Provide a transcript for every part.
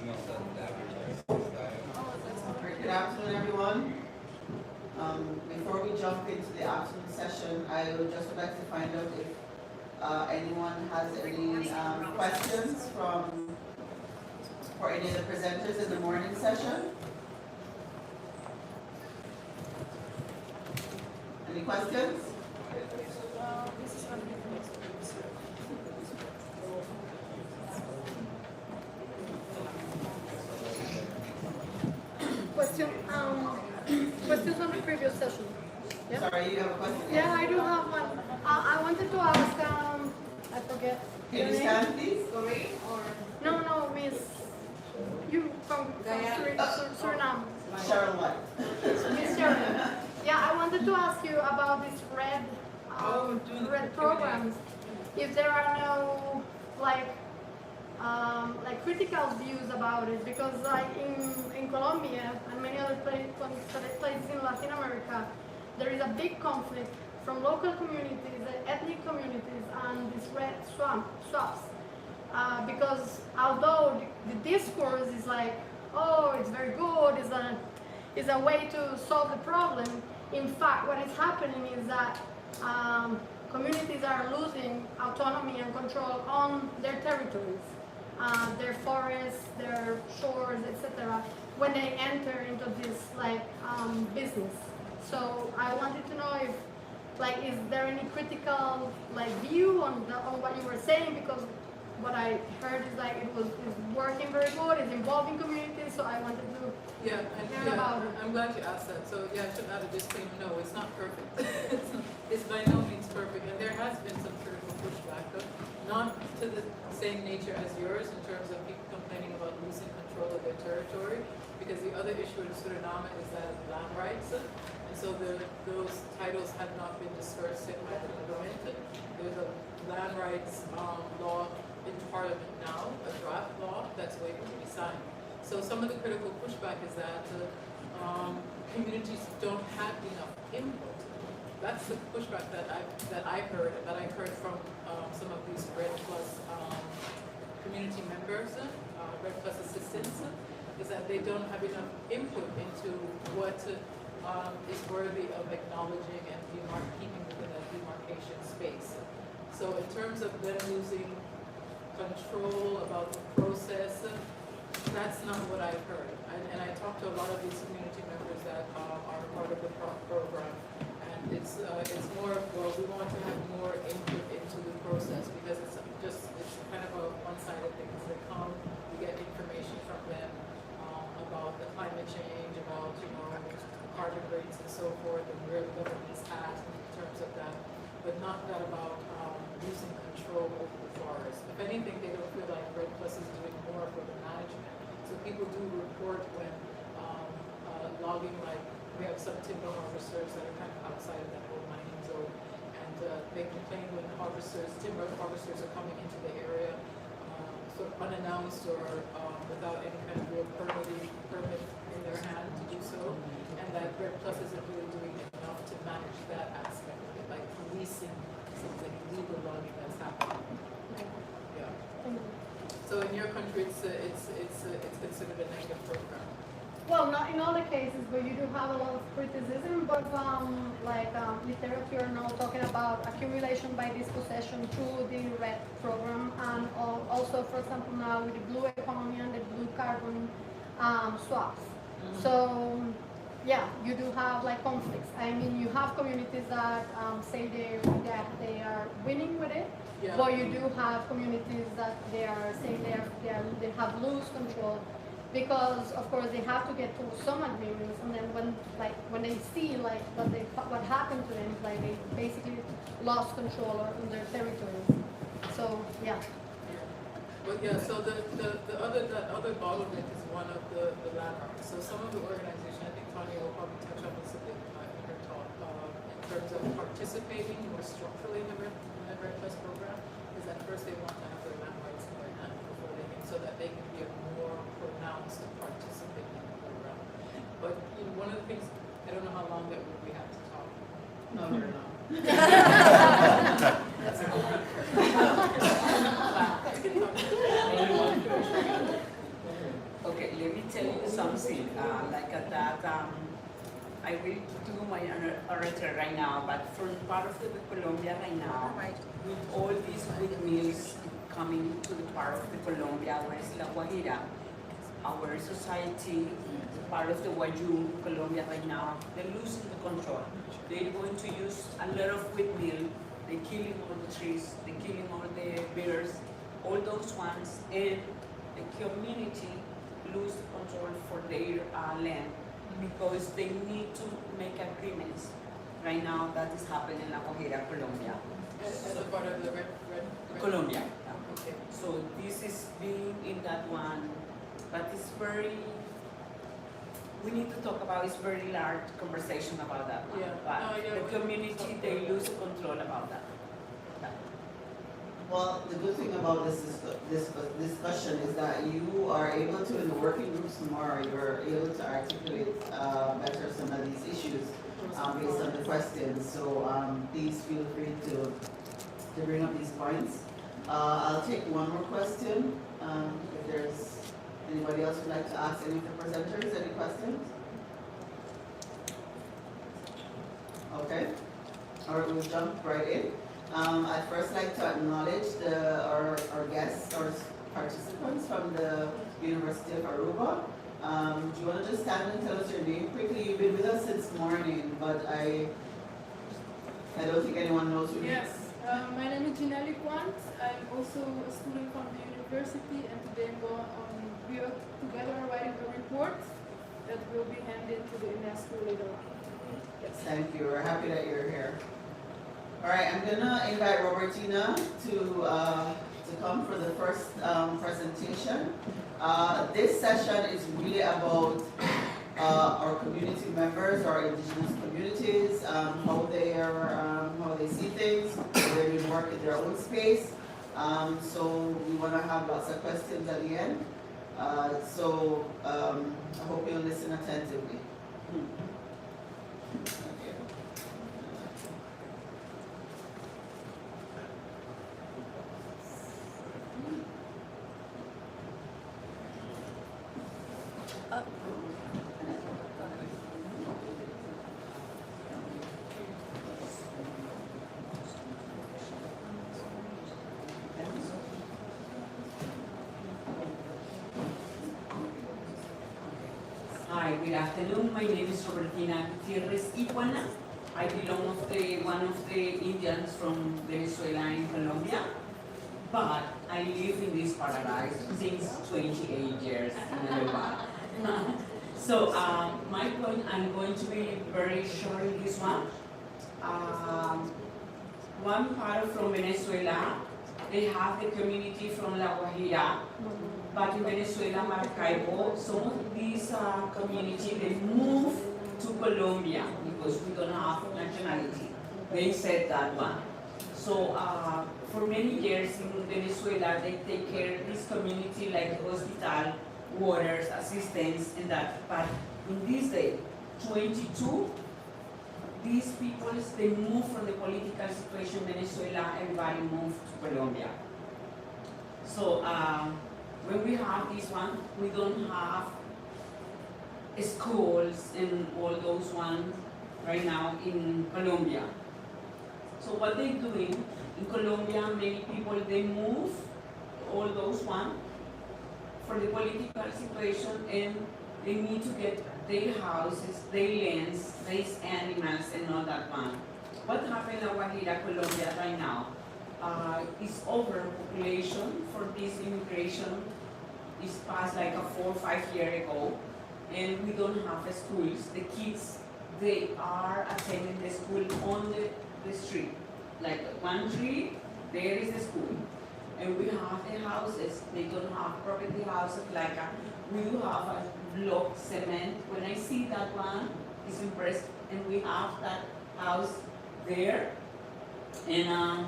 Good afternoon, everyone. Before we jump into the afternoon session, I would just like to find out if anyone has any questions for any of the presenters in the morning session. Any questions? Questions on the previous session. Yeah? Sorry, you have a question? Yeah, I do have one. I wanted to ask, I forget. Can you stand, please? No, Miss. You from Suriname. Cheryl White. Miss Cheryl. Yeah, I wanted to ask you about these red programs. If there are no like critical views about it, because like in Colombia and many other places in Latin America, there is a big conflict from local communities, ethnic communities, and these red swaps. Because although the discourse is like, oh, it's very good, it's a way to solve the problem, in fact, what is happening is that communities are losing autonomy and control on their territories, their forests, their shores, etc., when they enter into this business. So I wanted to know if, is there any critical view on what you were saying, because what I heard is it's working very good, it's involving communities, so I wanted to hear about it. I'm glad you asked that. So I should add a disclaimer, no, it's not perfect. it's by no means perfect, and there has been some critical pushback, but not to the same nature as yours in terms of people complaining about losing control of their territory, because the other issue in Suriname is that land rights, and so those titles have not been dispersed yet by the government. There's a land rights law in Parliament now, a draft law that's waiting to be signed. So some of the critical pushback is that communities don't have enough input. That's the pushback that I've heard from some of these Red Plus community members, Red Plus assistants, is that they don't have enough input into what is worthy of acknowledging and keeping within a demarcation space. So in terms of them losing control about the process, that's not what I've heard. And I talked to a lot of these community members that are part of the program, and it's more of, well, we want to have more input into the process, because it's kind of a one-sided thing. As they come, we get information from them about the climate change, about carbon rates and so forth, and where the government is at in terms of that, but not that about losing control over the forest. If anything, they don't feel like Red Plus is doing more for the management. So people do report when logging, we have some timber harvesters that are kind of outside of that whole mining zone, and they complain when timber harvesters are coming into the area sort of unannounced or without any kind of real permit in their hand to do so, and that Red Plus isn't really doing enough to manage that aspect of it, like policing things like illegal logging that's happening. Yeah. So in your country, it's considered a negative program. Well, not in all the cases, but you do have a lot of criticism, but literature now talking about accumulation by dispossession through the RED program, and also, for example, now with the blue economy and the blue carbon swaps. Mm-hmm. So, yeah, you do have conflicts. I mean, you have communities that say that they are winning with it, yeah. But you do have communities that they are saying they have loose control, because of course they have to get to some agreements, and then when they see what happened to them, they basically lost control on their territories. So yeah. Well, yeah. So the other bottleneck is one of the landmarks. So some of the organizations, I think Tanya will probably touch on this a bit in her talk, in terms of participating more structurally in the Red Plus program, is that first they want to have their land rights in their hand before they can, so that they can be a more pronounced participant in the program. But one of the things, I don't know how long that we have to talk. No, we're not. something like that. I will do my orator right now, but from part of the Colombia right now, with all these windmills coming to the part of the Colombia, where is La Guajira, our society, part of the Wayuu, Colombia right now, they're losing the control. They're going to use a lot of windmill, they're killing all the trees, they're killing all the birds, all those ones, and the community lose the control for their land because they need to make agreements. Right now, that is happening in La Guajira, Colombia. As a part of the red. Colombia. Okay. So this is being in that one, but it's very, we need to talk about, it's very large conversation about that one. Yeah. But No, yeah, the community, they lose control about that. Well, the good thing about this discussion is that you are able to, in the working groups tomorrow, you're able to articulate better some of these issues based on the questions. So please feel free to bring up these points. I'll take one more question. If there's anybody else who'd like to ask any of the presenters, any questions? Okay. All right, we'll jump right in. I'd first like to acknowledge our guests, our participants from the University of Aruba. Do you want to just stand and tell us your name quickly? You've been with us since morning, but I don't think anyone knows who you are. Yes, my name is Ginelli Quant. I'm also a student from the university, and today we are together writing a report that will be handed to the UNESCO later on. Yes. Thank you. We're happy that you're here. All right, I'm gonna invite Robertina to come for the first presentation. This session is really about our community members, our indigenous communities, how they see things, how they do work in their own space. So we want to have lots of questions at the end. I hope you'll listen attentively. Okay. Hi, good afternoon. My name is Robertina Gutierrez Ipuana. I belong to one of the Indians from Venezuela and Colombia, but I live in this paradise since 28 years in Aruba. So my point, I'm going to be very short in this one. One part from Venezuela, they have the community from La Guajira, but in Venezuela, Maracaibo, some of these community, they move to Colombia because we don't have nationality. They said that one. So for many years in Venezuela, they take care of this community like hospital, waters, assistance, and that. But in this day, 22, these people, they move from the political situation in Venezuela, everybody moved to Colombia. So when we have this one, we don't have schools and all those ones right now in Colombia. So what they're doing in Colombia, many people, they move all those ones for the political situation, and they need to get their houses, their lands, raise animals, and all that one. What happened in La Guajira, Colombia right now is overpopulation for this immigration. It's past like a 4 or 5 years ago, and we don't have schools. The kids, they are attending the school on the street. Like one street, there is the school. And we have the houses, they don't have property houses like we do have a block cement. When I see that one, it's impressed, and we have that house there. And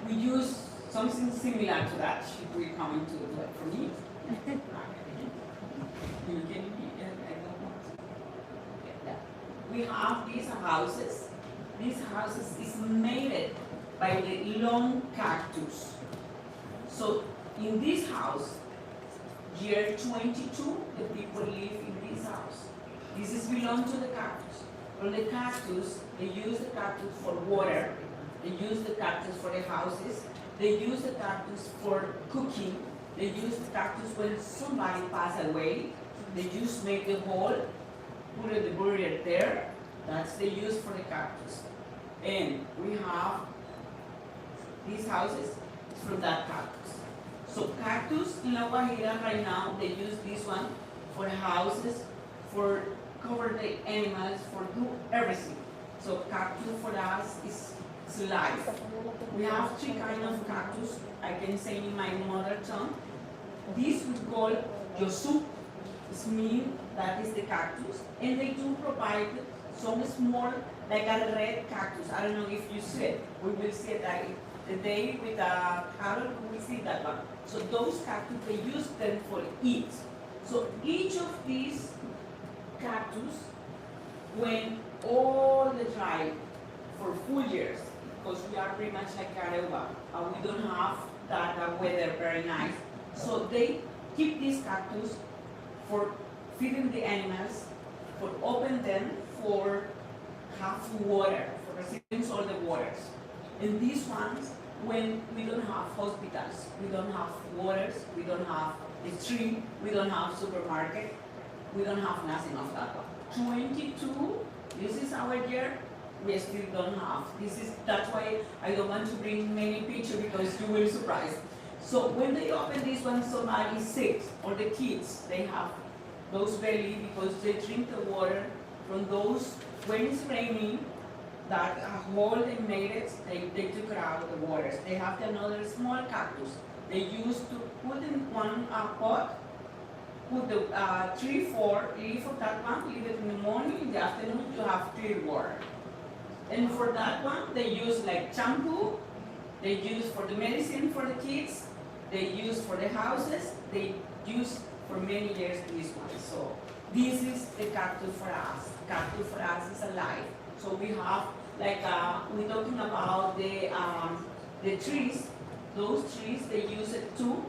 we use something similar to that. Should we come into it for me? We have these houses. These houses is made by the long cactus. So in this house, year 22, the people live in this house. This is belong to the cactus. From the cactus, they use the cactus for water. They use the cactus for the houses. They use the cactus for cooking. They use the cactus when somebody passed away. They just make the hole, put the burial there. That's the use for the cactus. And we have these houses from that cactus. So cactus in La Guajira right now, they use this one for houses, for cover the animals, for do everything. So cactus for us is life. We have three kinds of cactus. I can say in my mother tongue. This we call yosu. It means that is the cactus. And they do provide some small, like a red cactus. I don't know if you see it. We will see it like the day with a carrot, we will see that one. So those cactus, they use them for eat. So each of these cactus, when all the dry for full years, because we are pretty much like Aruba, we don't have that weather very nice. So they keep these cactus for feeding the animals, for open them, for have water, for receiving all the waters. And these ones, when we don't have hospitals, we don't have waters, we don't have a street, we don't have supermarket, we don't have nothing of that one. 22, this is our year, we still don't have. That's why I don't want to bring many pictures because you will surprise. So when they open this one, somebody sick, or the kids, they have those belly because they drink the water from those, when it's raining, that hole they made it, they took it out of the waters. They have another small cactus. They used to put in one pot, put the 3-4 leaf of that one, leave it in the morning, in the afternoon you have clear water. And for that one, they use like shampoo, they use for the medicine for the kids, they use for the houses, they use for many years this one. So this is the cactus for us. Cactus for us is alive. So we have like we're talking about the trees. Those trees they use it too.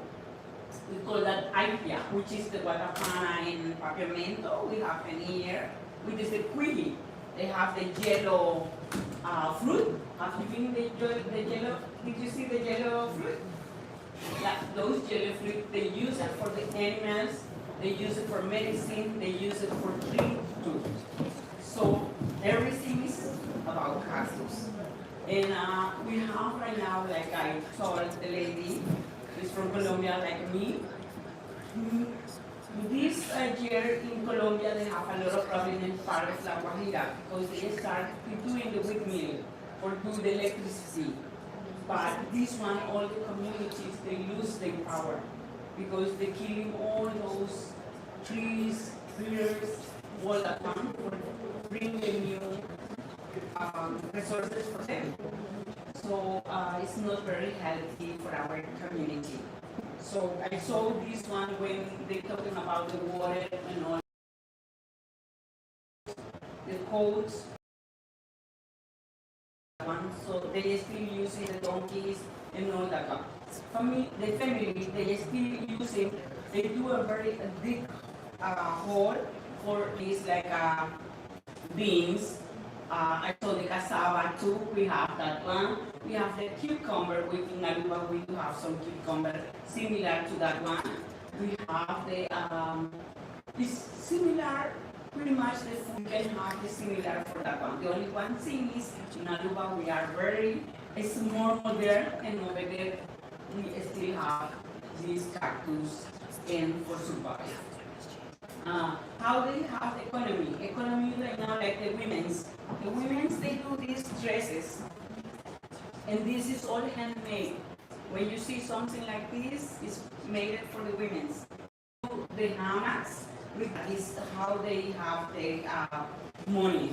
We call that ipia, which is the guatapana in Papiamento. We have in here, which is the quili. They have the yellow fruit. Have you been the yellow? Did you see the yellow fruit? Yeah, those yellow fruit, they use it for the animals, they use it for medicine, they use it for tree too. So everything is about cactus. And we have right now, like I told the lady, who's from Colombia like me. This year in Colombia, they have a lot of problems in part of La Guajira because they start doing the windmill or do the electricity. But this one, all the communities, they lose their power because they're killing all those trees, birds, all that one for bringing new resources for them. So it's not very healthy for our community. So I saw this one when they're talking about the water and all the coats. So they still using the donkeys and all that. The family, they still using, they do a very deep hole for these like beans. I saw the cassava too, we have that one. We have the cucumber, in Aruba we do have some cucumber similar to that one. We have the, it's similar, pretty much the food can have the similar for that one. The only one thing is in Aruba we are very, it's more modern, and over there we still have these cactus and for survival. How they have economy? Economy right now like the women's. The women's, they do these dresses, and this is all handmade. When you see something like this, it's made for the women's. The hammocks, is how they have their money.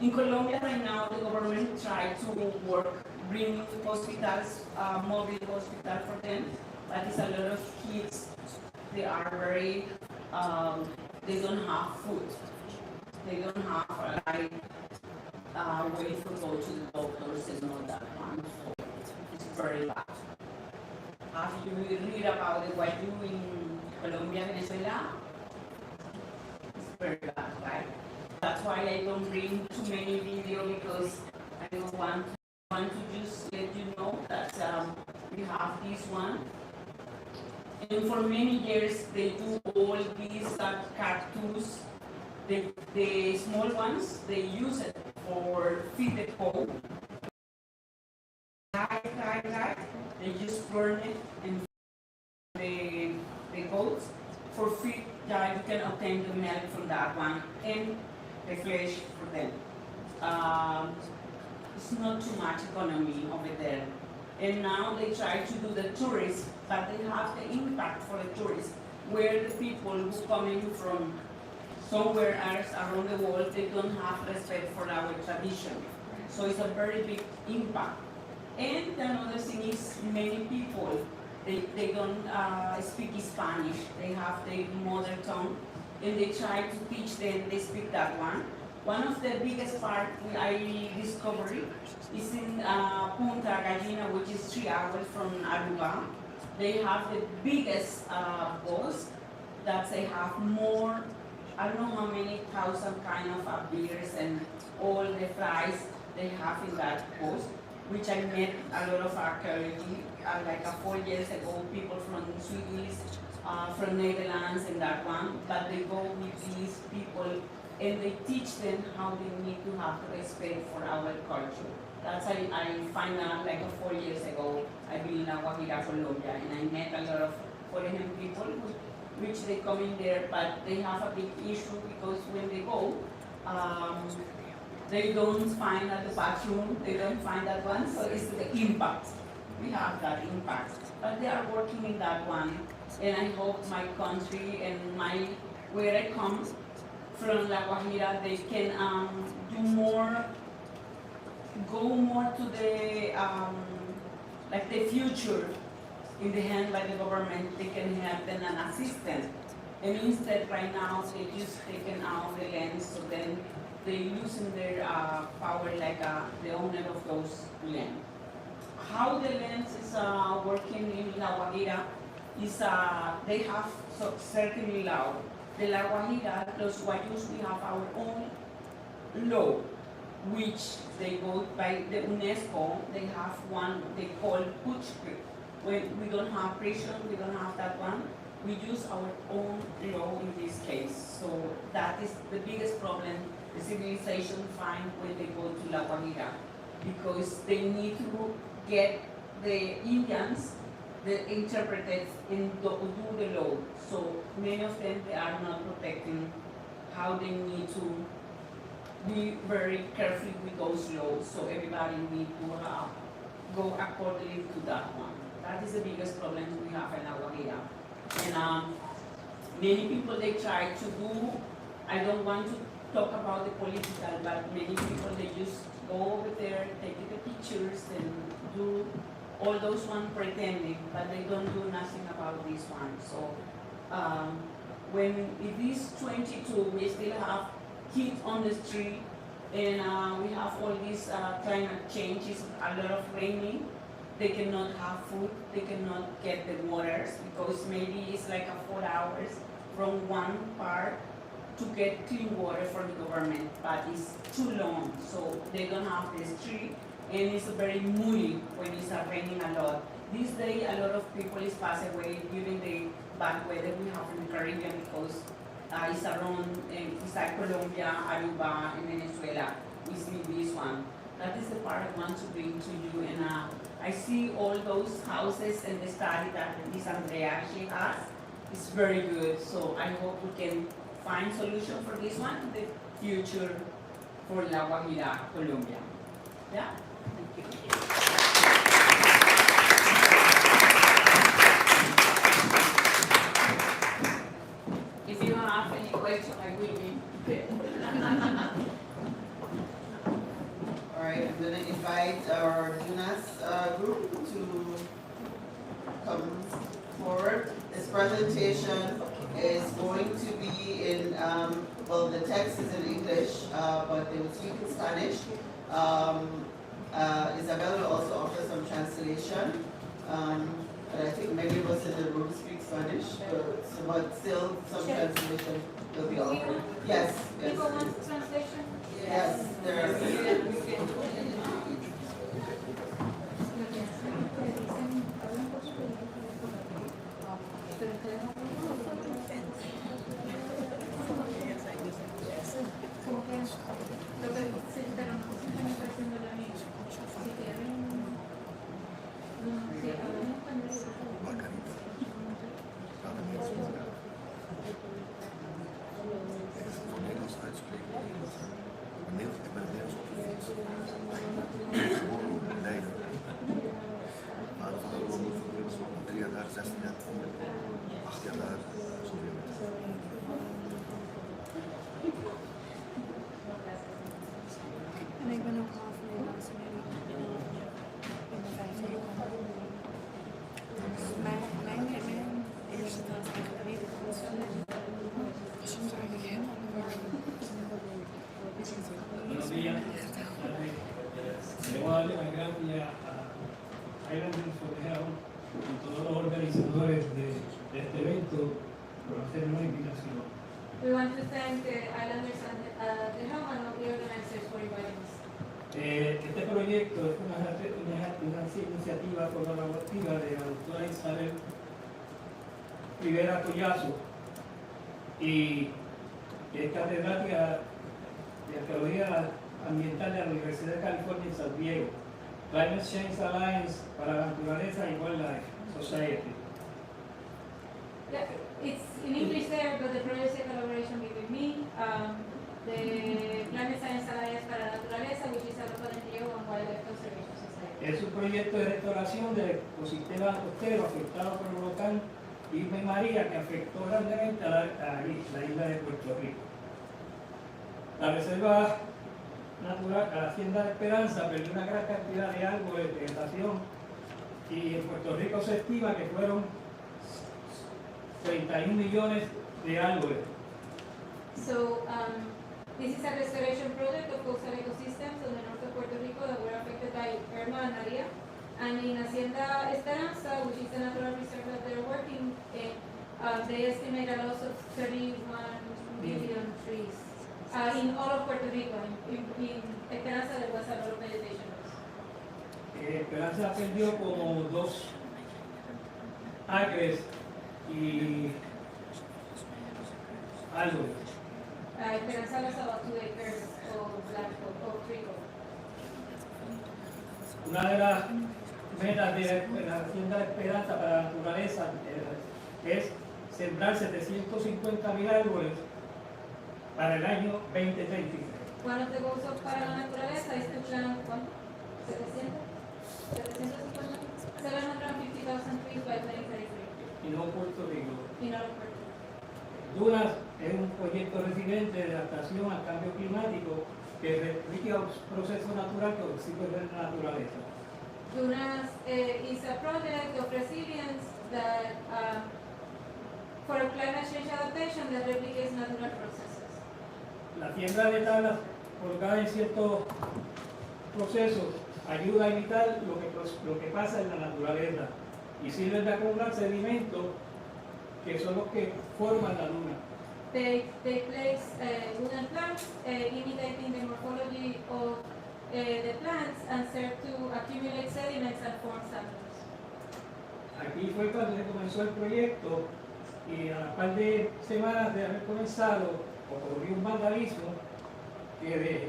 In Colombia right now, the government tried to work, bring hospitals, mobile hospital for them, but it's a lot of kids. They are very, they don't have food. They don't have a way to go to the doctors and all that one. So it's very bad. Have you read about the what you in Colombia, Venezuela? It's very bad, right? That's why I don't bring too many video because I don't want to just let you know that we have this one. And for many years they do all these cactus, the small ones, they use it for feed the cow. They just burn it and the goats for feed. You can obtain the milk from that one and the flesh for them. It's not too much economy over there. And now they try to do the tourists, but they have the impact for the tourists, where the people who coming from somewhere else around the world, they don't have respect for our tradition. So it's a very big impact. And another thing is many people, they don't speak Spanish, they have their mother tongue, and they try to teach them, they speak that one. One of the biggest part I discovered is in Punta Gallina, which is 3 hours from Aruba. They have the biggest boats that they have more, I don't know how many thousand kind of beers and all the fries they have in that coast, which I met a lot of archaeology, like 4 years ago, people from Sweden, from Netherlands and that one, but they go with these people and they teach them how they need to have respect for our culture. That's I find out like 4 years ago, I've been in Guajira, Colombia, and I met a lot of foreign people which they come in there, but they have a big issue because when they go, they don't find at the bathroom, they don't find that one, so it's the impact. We have that impact, but they are working in that one, and I hope my country and where I come from La Guajira, they can do more, go more to the like the future in the hand by the government. They can have them an assistant, and instead right now they just taken out the land, so then they using their power like the owner of those land. How the land is working in La Guajira is they have certainly law. The La Guajira, los Guayus, we have our own law, which they go by the UNESCO. They have one they call Puchke. When we don't have prison, we don't have that one. We use our own law in this case. So that is the biggest problem the civilization find when they go to La Guajira, because they need to get the Indians, the interpreters, and do the law. So many of them, they are not protecting how they need to be very careful with those laws. So everybody need to go accordingly to that one. That is the biggest problem we have in La Guajira. And many people, they try to do, I don't want to talk about the political, but many people, they just go over there, take the pictures and do all those ones pretending, but they don't do nothing about this one. So when it is 22, we still have kids on the street, and we have all these climate changes, a lot of raining. They cannot have food, they cannot get the waters, because maybe it's like 4 hours from one part to get clean water from the government, but it's too long, so they don't have the street, and it's very muddy when it's raining a lot. This day, a lot of people is passed away during the bad weather we have in the Caribbean, because it's around, it's like Colombia, Aruba, and Venezuela. We see this one. That is the part I want to bring to you, and I see all those houses and the study that Miss Andrea she has. It's very good, so I hope we can find solution for this one in the future for La Guajira, Colombia. Yeah? Thank you. If you have any question, I will be prepared. All right, I'm gonna invite our UNAS group to come forward. This presentation is going to be in, well, the text is in English, but they will speak in Spanish. Isabella will also offer some translation. but I think many of us in the room speak Spanish, but still some translation will be offered. Yes, yes. People want translation? Yes, there are. Leiden. Vader van Aruba moet van 3 jaar daar, 16 jaar, 8 jaar daar, zoveel. En ik ben ook half Nederlands en Nederland in de 5 jaar. Dus mijn eerste taal is eigenlijk Nederlands. Soms eigenlijk helemaal Buenos días. Le voy a darle las gracias a Islanders for Helm y todos los organizadores de este evento por hacernos la invitación. We want to thank the Islanders and the Helm and all the organizers for inviting us. Este proyecto es una iniciativa colaborativa de la doctora Isabel Rivera Collazo y es catedrática de Arqueología Ambiental de la Universidad de California en San Diego, Climate Change Alliance para la Naturaleza y Wildlife Society. Yeah, it's in English there, but the project is a collaboration between me, the Climate Science Alliance para la Naturaleza, which is Aruba and Wildlife Conservation Society. Es un proyecto de restauración del ecosistema costero afectado por el huracán Irma y María que afectó grandemente a la isla de Puerto Rico. La reserva natural, la Hacienda de Esperanza, perdió una gran cantidad de árboles de vegetación y en Puerto Rico se estima que fueron 31 millones de árboles. So this is a restoration project of coastal ecosystems on the north of Puerto Rico that were affected by Irma and Maria. And in Hacienda Esperanza, which is the natural reserve that they're working in, they estimate a loss of 31 million trees. In all of Puerto Rico, in Esperanza there was a lot of vegetation loss. Esperanza perdió como 2 acres y árboles. Esperanza lost about 2 acres of tree. Una de las metas de la Hacienda de Esperanza para la Naturaleza es sembrar 750.000 árboles para el año 2033. One of the goals of para la naturaleza is to plant 750,000 trees by 2033 Y no Puerto Rico. in all of Puerto Rico. Dunas es un proyecto residente de adaptación al cambio climático que replica un proceso natural que existe en la naturaleza. Dunas is a project of resilience that for climate change adaptation that replicates natural processes. La siembra de tablas colocadas en ciertos procesos ayuda a evitar lo que pasa en la naturaleza y sirven de acumular sedimentos que son los que forman la duna. They place wooden plants imitating the morphology of the plants and serve to accumulate sediments and form sandals. Aquí fue cuando se comenzó el proyecto y a la par de semanas de haber comenzado ocurrió un vandalismo que de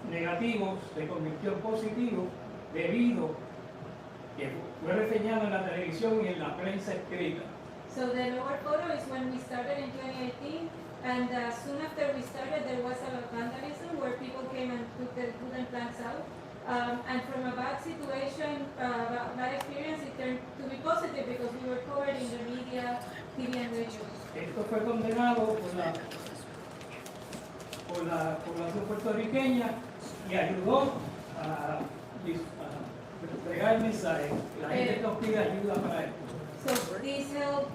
negativo se convirtió en positivo debido que fue reseñado en la televisión y en la prensa escrita. So the lower photo is when we started in 2018, and soon after we started there was a lot of vandalism where people came and took the wooden plants out. And from a bad situation, bad experience, it turned to be positive because we were covered in the media, TV and radio. Esto fue condenado por la población puertorriqueña y ayudó a entregar el mensaje. La gente nos pide ayuda para esto. So this helped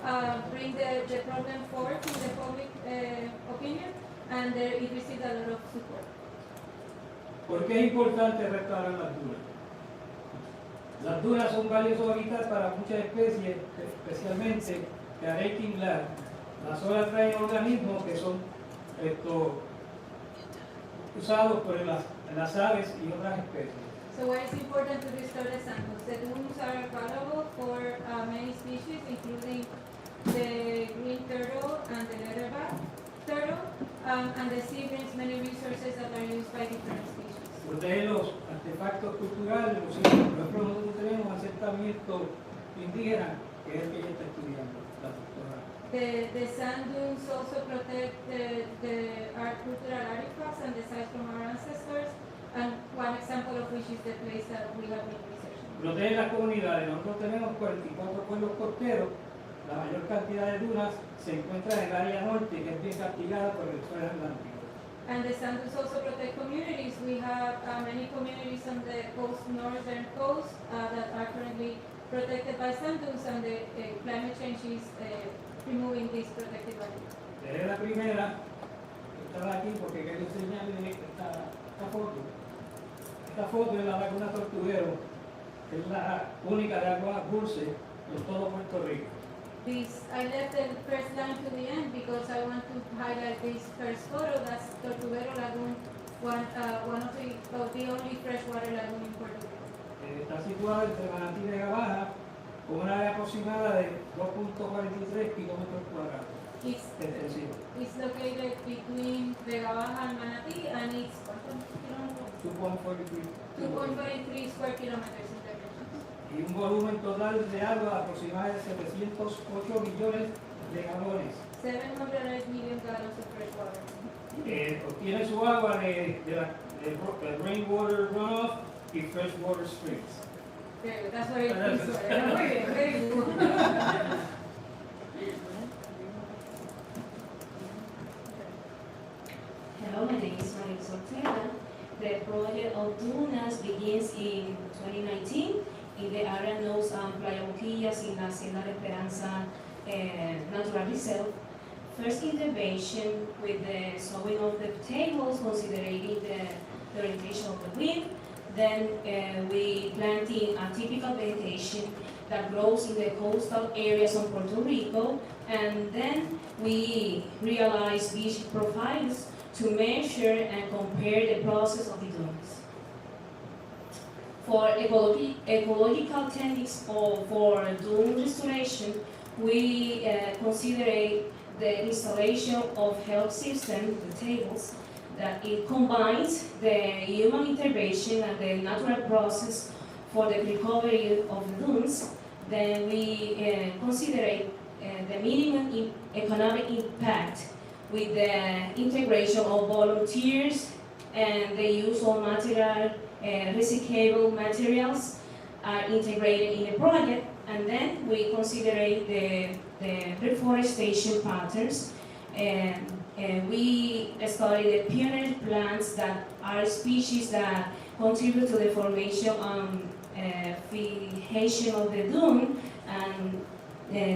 bring the problem forward to the public opinion, and it received a lot of support. ¿Por qué es importante restaurar las dunas? Las dunas son valiosos hábitats para muchas especies, especialmente las olas traen organismos que son usados por las aves y otras especies. So why it's important to restore the sandals? The dunes are valuable for many species, including the green turtle and the leatherback turtle, and the sea brings many resources that are used by different species. Proteger los artefactos culturales, por ejemplo, nosotros tenemos asentamiento indígena, que es el que ella está estudiando, la doctora. The sand dunes also protect our cultural artifacts and the sites from our ancestors, and one example of which is the place that we have been researching. Proteger las comunidades. Nosotros tenemos 44 pueblos costeros. La mayor cantidad de dunas se encuentra en el área norte, que es bien castigada por el suelo atlántico. And the sand dunes also protect communities. We have many communities on the northern coast that are currently protected by sand dunes, and the climate change is removing these protected areas. Seré la primera que estaba aquí porque quiero enseñarles esta foto. Esta foto es la laguna Tortuguero, que es la única de agua dulce en todo Puerto Rico. I left the first line to the end because I want to highlight this first photo. That's Tortuguero Lagoon, one of the only freshwater lagoon in Puerto Rico. Está situada entre Manatí y Vega Baja, con una área aproximada de 2.43 kilómetros cuadrados. It's located between Vega Baja and Manatí, and it's 2.43 square kilometers in dimensions. Y un volumen total de agua aproximado de 708 millones de galones. 708 million gallons of fresh water. Obtiene su agua de rainwater runoff y freshwater springs. Very good. That's very good. Muy bien, very good. Hello, my name is Maria Ortega. The project of dunas begins in 2019 in the area known as Playa Boquillas in la Hacienda de Esperanza Natural Reserve. First intervention with the sowing of the tables, considering the orientation of the wind. Then we planting a typical vegetation that grows in the coastal areas of Puerto Rico, and then we realize beach profiles to measure and compare the process of the dunes. For ecological techniques or for dune restoration, we consider the installation of Helm system, the tables, that it combines the human intervention and the natural process for the recovery of the dunes. Then we consider the minimum economic impact with the integration of volunteers and the use of recyclable materials are integrated in the project. And then we consider the reforestation patterns, and we study the pioneer plants that are species that contribute to the formation and fixation of the dune, and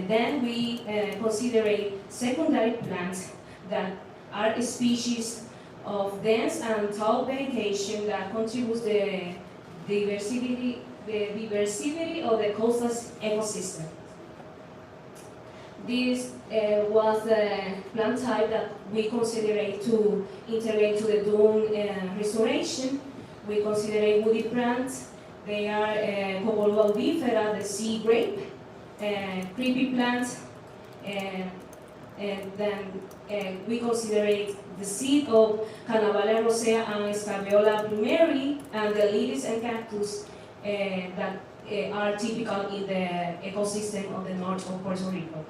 then we consider secondary plants that are species of dense and tall vegetation that contributes the diversity of the coastal ecosystem. This was the plant type that we consider to integrate to the dune restoration. We consider woody plants. They are Copolua ovifera, the sea grape, creepy plants, and then we consider the seed of Cannabalia rosea and Scabriola plumeri, and the lilies and cactus that are typical in the ecosystem of the north of Puerto Rico.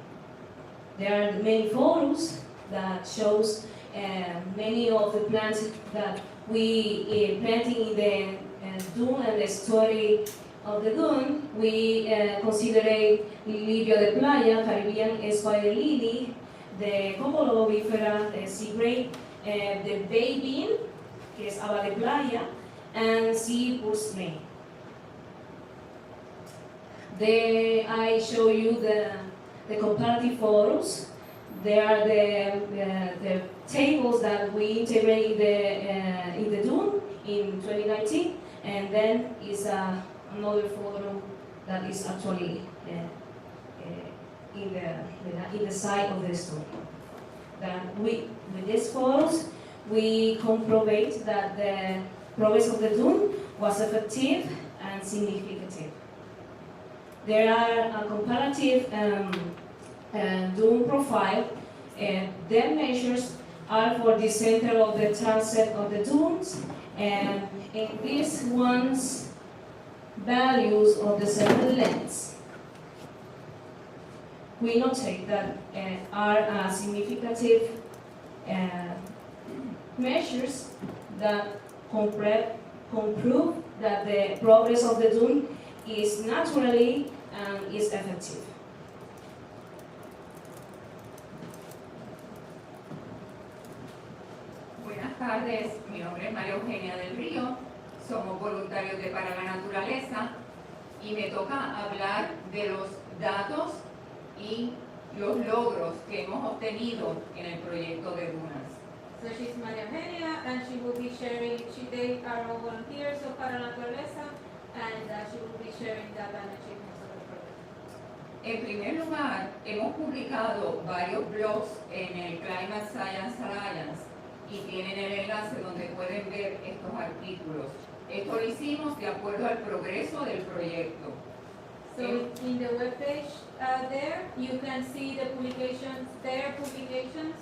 There are many photos that shows many of the plants that we planting in the dune and the story of the dune. We consider Lirio de Playa, Caribbean spider lily, the Copolua ovifera, the sea grape, the bay bean, que es haba de playa, and sea purslane. I show you the comparative photos. There are the tables that we integrate in the dune in 2019, and then is a another photo that is actually in the side of the story. That with these photos, we comprovate that the progress of the dune was effective and significant. There are a comparative dune profile. Their measures are for the center of the transept of the dunes, and in these ones values of the seven lengths. We notate that are significant measures that prove that the progress of the dune is naturally and is effective. Buenas tardes, mi nombre es María Eugenia del Río, somos voluntarios de Para la Naturaleza y me toca hablar de los datos y los logros que hemos obtenido en el proyecto de dunas. So she's Maria Eugenia, and she will be sharing, they are all volunteers of Para la Naturaleza, and she will be sharing data and achievements of the project. En primer lugar, hemos publicado varios blogs en el Climate Science Alliance y tienen el enlace donde pueden ver estos artículos. Esto lo hicimos de acuerdo al progreso del proyecto. So in the webpage there, you can see the publications, their publications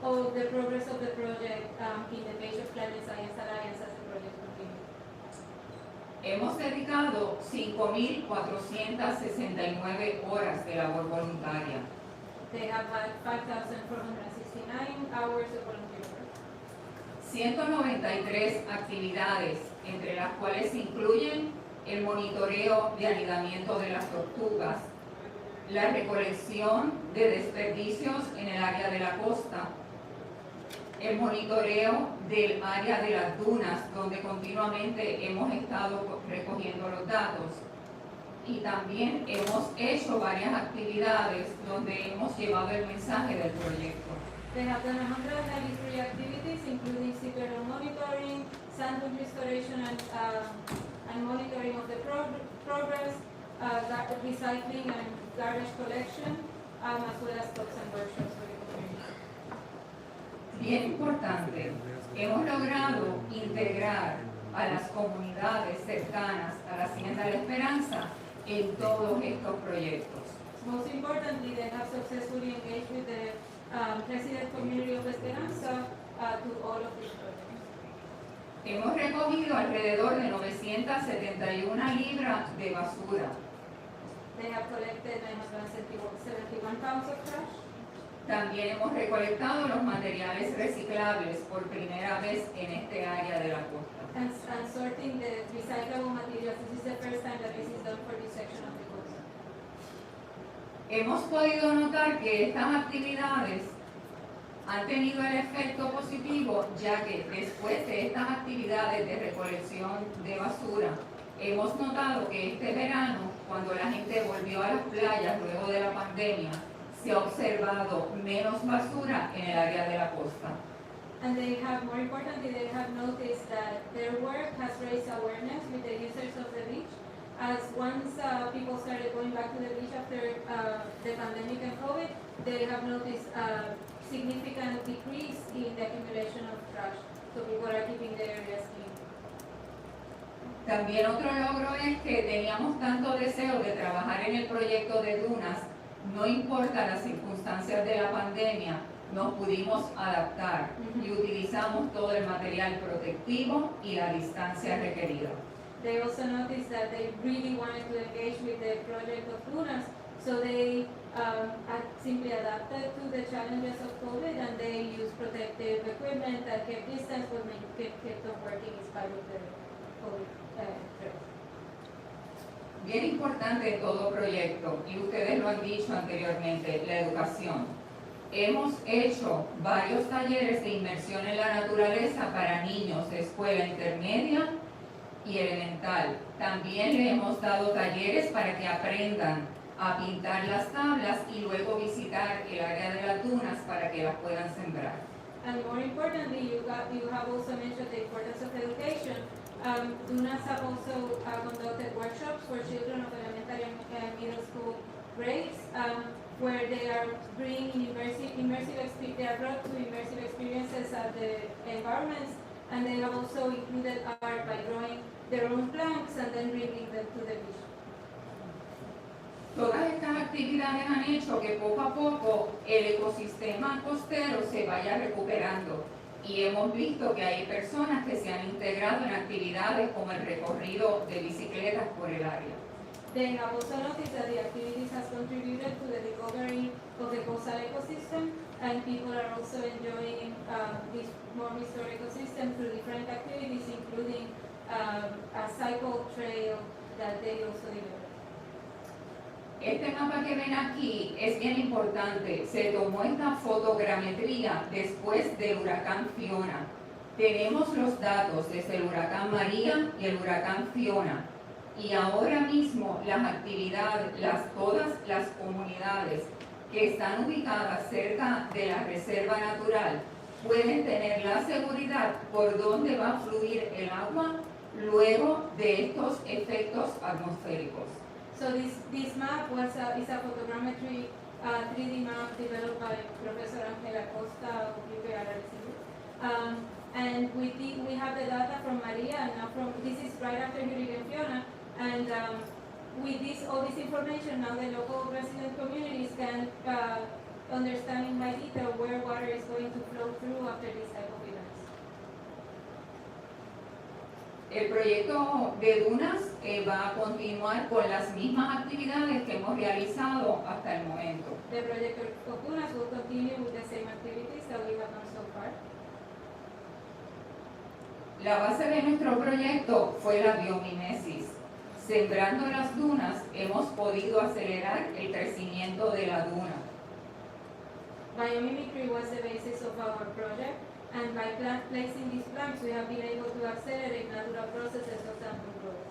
of the progress of the project in the page of Climate Science Alliance as the project continues. Hemos dedicado 5.469 horas de labor voluntaria. They have had 5,469 hours of volunteer work. 193 actividades, entre las cuales se incluyen el monitoreo de anidamiento de las tortugas, la recolección de desperdicios en el área de la costa, el monitoreo del área de las dunas, donde continuamente hemos estado recogiendo los datos, y también hemos hecho varias actividades donde hemos llevado el mensaje del proyecto. They have done 193 activities, including sectoral monitoring, sandbox restoration and monitoring of the progress, recycling and garbage collection, as well as talks and workshops for the community. Bien importante, hemos logrado integrar a las comunidades cercanas a la Hacienda de la Esperanza en todos estos proyectos. Most importantly, they have successfully engaged with the resident community of Esperanza to all of these projects. Hemos recogido alrededor de 971 libras de basura. They have collected 971 pounds of trash. También hemos recolectado los materiales reciclables por primera vez en este área de la costa. And sorting the recyclable materials. This is the first time that this is done for this section of the coast. Hemos podido notar que estas actividades han tenido el efecto positivo, ya que después de estas actividades de recolección de basura, hemos notado que este verano, cuando la gente volvió a las playas luego de la pandemia, se ha observado menos basura en el área de la costa. And they have, more importantly, they have noticed that their work has raised awareness with the users of the beach. As once people started going back to the beach after the pandemic and COVID, they have noticed a significant decrease in the accumulation of trash. So people are keeping the areas clean. También otro logro es que teníamos tanto deseo de trabajar en el proyecto de dunas, no importa las circunstancias de la pandemia, nos pudimos adaptar y utilizamos todo el material protectivo y la distancia requerida. They also noticed that they really wanted to engage with the project of dunas, so they simply adapted to the challenges of COVID, and they used protective equipment that kept distance but kept on working in spite of the COVID threat. Bien importante en todo proyecto, y ustedes lo han dicho anteriormente, la educación. Hemos hecho varios talleres de inmersión en la naturaleza para niños de escuela intermedia y elemental. También le hemos dado talleres para que aprendan a pintar las tablas y luego visitar el área de las dunas para que las puedan sembrar. And more importantly, you have also mentioned the importance of education. Dunas have also conducted workshops for children of elementary and middle school grades, where they are bringing they are brought to immersive experiences at the environments, and they have also included art by drawing their own planks and then bringing them to the beach. Todas estas actividades han hecho que poco a poco el ecosistema costero se vaya recuperando y hemos visto que hay personas que se han integrado en actividades como el recorrido de bicicletas por el área. They have also noticed that the activities has contributed to the recovery of the coastal ecosystem, and people are also enjoying this more restored ecosystem through different activities, including a cycle trail that they also developed. Este mapa que ven aquí es bien importante. Se tomó esta fotogrametría después del huracán Fiona. Tenemos los datos desde el huracán María y el huracán Fiona. Y ahora mismo las actividades, todas las comunidades que están ubicadas cerca de la reserva natural pueden tener la seguridad por dónde va a fluir el agua luego de estos efectos atmosféricos. So this map is a photogrammetry 3D map developed by Professor Angela Costa of UPRLC. And we have the data from Maria, and now this is right after Hurricane Fiona. And with all this information, now the local resident communities can understand in high detail where water is going to flow through after this type of events. El proyecto de Dunas va a continuar con las mismas actividades que hemos realizado hasta el momento. The project of Dunas will continue with the same activities that we have done so far. La base de nuestro proyecto fue la biomimesis. Sembrando las dunas hemos podido acelerar el crecimiento de la duna. Biomimicry was the basis of our project, and by placing these plants, we have been able to accelerate natural processes of sample growth.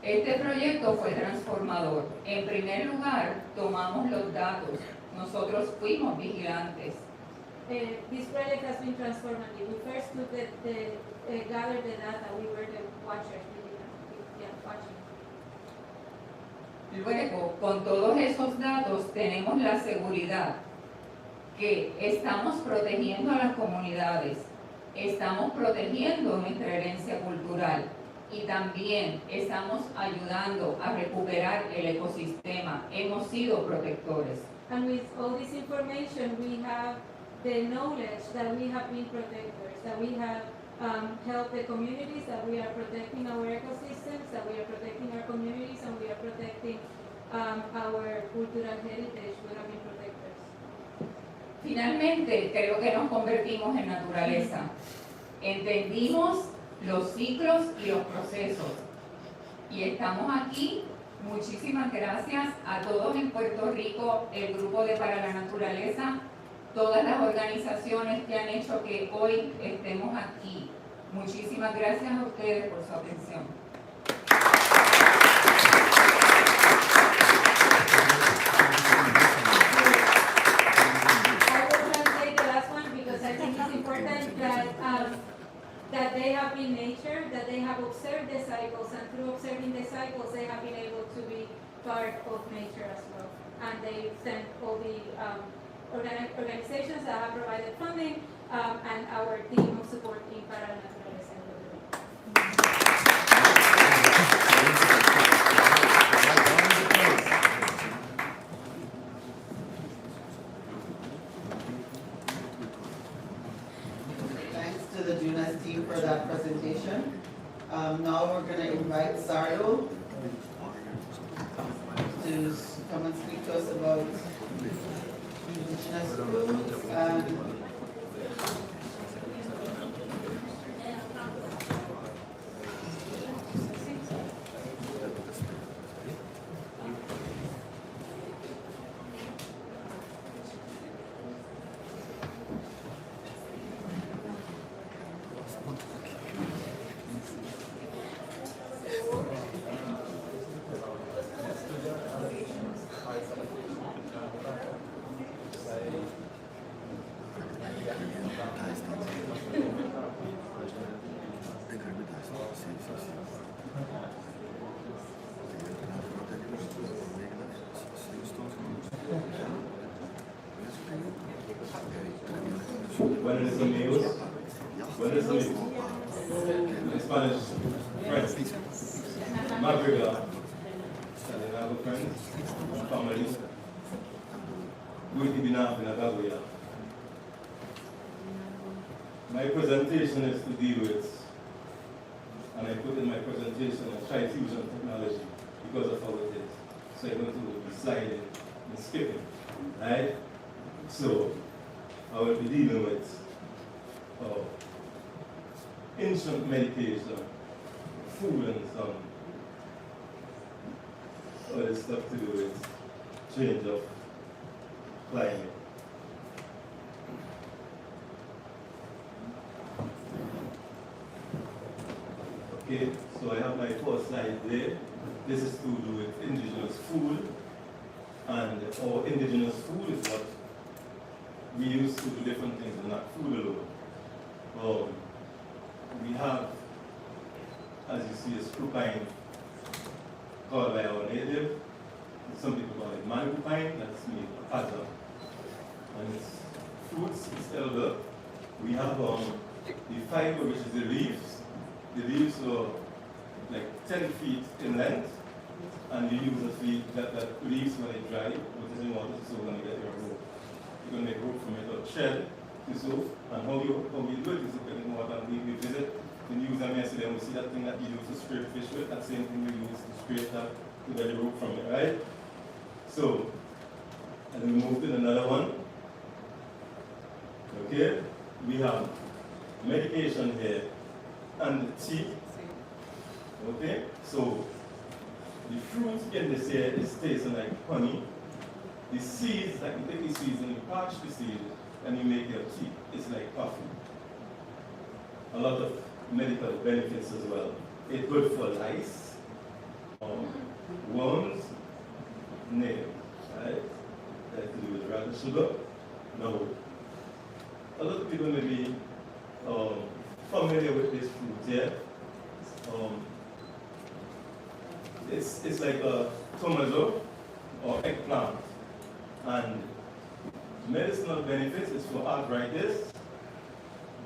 Este proyecto fue transformador. En primer lugar, tomamos los datos. Nosotros fuimos vigilantes. This project has been transformative. We first took gathered the data. We were the watchers. Luego, con todos esos datos, tenemos la seguridad que estamos protegiendo a las comunidades, estamos protegiendo nuestra herencia cultural y también estamos ayudando a recuperar el ecosistema. Hemos sido protectores. And with all this information, we have the knowledge that we have been protectors, that we have helped the communities, that we are protecting our ecosystems, that we are protecting our communities, and we are protecting our cultural heritage. We have been protectors. Finalmente, creo que nos convertimos en naturaleza. Entendimos los ciclos y los procesos. Y estamos aquí. Muchísimas gracias a todos en Puerto Rico, el Grupo de Para la Naturaleza, todas las organizaciones que han hecho que hoy estemos aquí. Muchísimas gracias a ustedes por su atención. I will translate the last one because I think it's important that they have been nature, that they have observed the cycles, and through observing the cycles, they have been able to be part of nature as well. And they thank all the organizations that have provided funding and our team of support in Para la Naturaleza. Thanks to the Dunas team for that presentation. Now we're going to invite Sarlo to come and speak to us about indigenous foods and buenos amigos, buenos amigos. In Spanish, friends. Madrigal. Salinago friends, family. Good evening, Nagagoya. My presentation is to deal with, and I put in my presentation a tri-fusion technology because of how it is. So I'm going to be sliding and skipping, right? So I will be dealing with ancient medication, food, and some other stuff to do with change of climate. Okay, so I have my first slide there. This is to do with indigenous food, and our indigenous food is what we use to do different things, and not food alone. We have, as you see, a screw pine called by our native. Some people call it mango pine, that's made of pattern. And it's fruits, it's elder. We have the fiber, which is the leaves. The leaves are like 10 feet in length, and you use that leaves when they dry, put it in water, so you're going to get your rope. You're going to make rope from it, or thread to sew. And how you do it is you put it in water, and we visit and use them yesterday, and we see that thing that you use to scrape fish with, that same thing we use to scrape that to get the rope from it, right? So, and we move to another one. Okay, we have medication here and tea. Okay, so the fruit in this here is tasting like honey. The seeds, like you take the seeds and you parch the seed and you make your tea. It's like coffee. A lot of medical benefits as well. It's good for lice, worms, nails, right? That to do with rabbit sugar. Now, a lot of people may be familiar with this fruit here. It's like a tomato or eggplant. And medicinal benefits is for arthritis.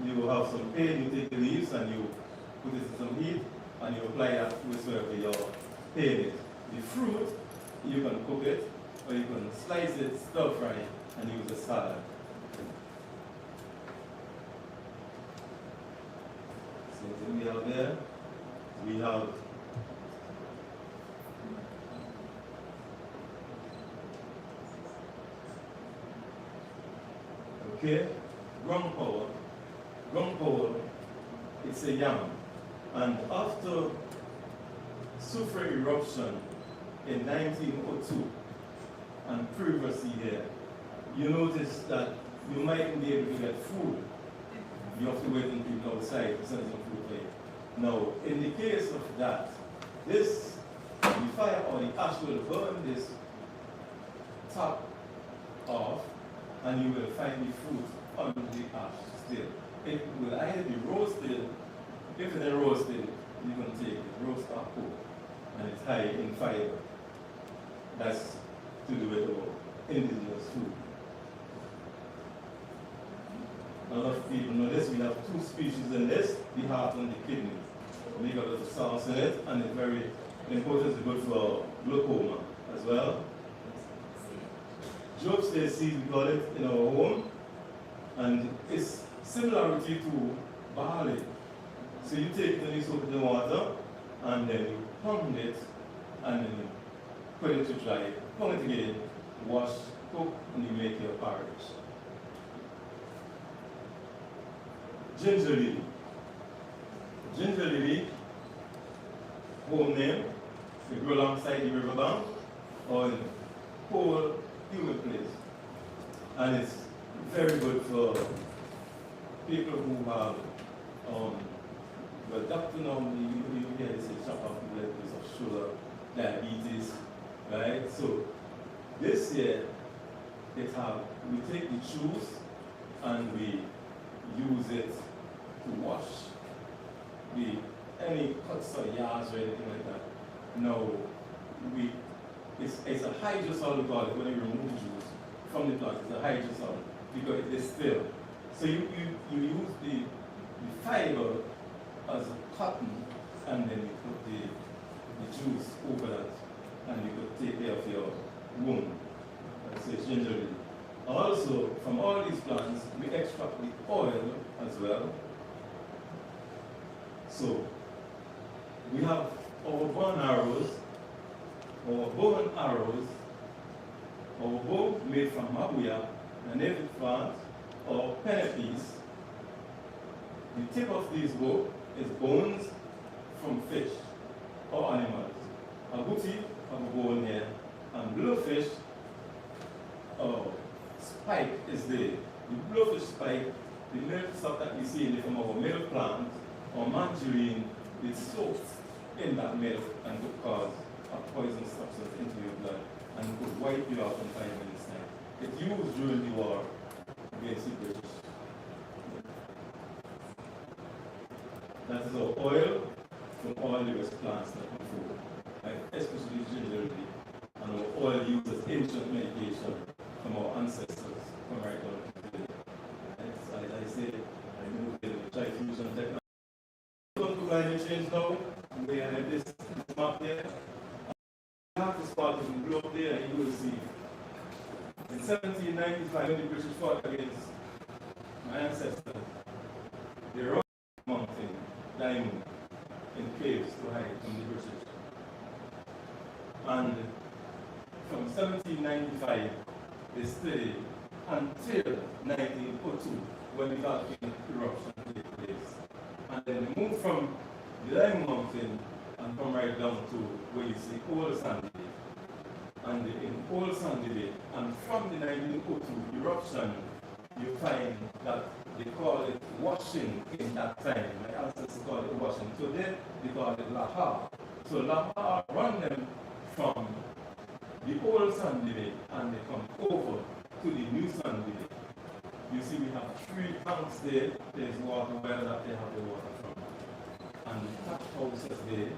You have some pain, you take the leaves and you put it in some heat and you apply that with wherever your pain is. The fruit, you can cook it or you can slice it, stir fry it, and use a salad. So what we have there, we have okay, ground power. Ground power, it's a yam. And after sulfur eruption in 1902 and previously here, you notice that you mightn't be able to get food. You have to wait until people outside to send some food for you. Now, in the case of that, this, the fire or the ash will burn this top off, and you will find the fruit on the ash still. It will either be roasted. If it's roasted, you can take it, roast or cook, and it's high in fiber. That's to do with our indigenous food. A lot of people know this. We have two species in this, the heart and the kidney. We got a lot of salts in it, and it's very important. It's good for glaucoma as well. Jobstay seed, we call it in our home, and it's similarity to barley. So you take it and you soak it in water, and then you pound it, and then you put it to dry, pound it again, wash, cook, and you make your porridge. Ginger lily. Ginger lily, home name, they grow alongside the riverbank or in cold, humid place. And it's very good for people who have, well, doctor normally, you hear this chop off the blood because of sugar, diabetes, right? So this year, we take the juice and we use it to wash any cuts or yards or anything like that. Now, it's a hydrosol, we call it, when you remove juice from the plant, it's a hydrosol because it is still. So you use the fiber as a cotton, and then you put the juice over that, and you could take care of your wound. So it's gingerly. Also, from all these plants, we extract the oil as well. So we have our bone arrows, our bow made from mabuya, a native plant, or pennipiece. The tip of these bow is bones from fish or animals. A booty of a bone here, and blowfish spike is there. The blowfish spike, the milk stuff that we see in the form of a milk plant or margarine is soaked in that milk and could cause a poison substance into your blood and could wipe you out in 5 minutes time. It's used during the war against the British. That is our oil from all the rest plants that we food, like especially gingerly, and our oil used as ancient medication from our ancestors from right down to today. As I say, I moved in the tri-fusion technology. Don't do climate change now, and we have this map here. Half this part of the globe there, and you will see. In 1795, when the British fought against my ancestors, they rocked mountain, diamond, in caves to hide from the British. And from 1795, they stayed until 1902, when the volcanic eruption took place. And then they moved from the Diamond Mountain and come right down to where you see Old Sandy Bay. And in Old Sandy Bay, and from the 1902 eruption, you find that they call it washing in that time. My ancestors call it washing. Today, they call it Lahar. So Lahar run them from the Old Sandy Bay and they come over to the New Sandy Bay. You see we have 3 tanks there. There's water where that they have the water from. And the thatch houses there.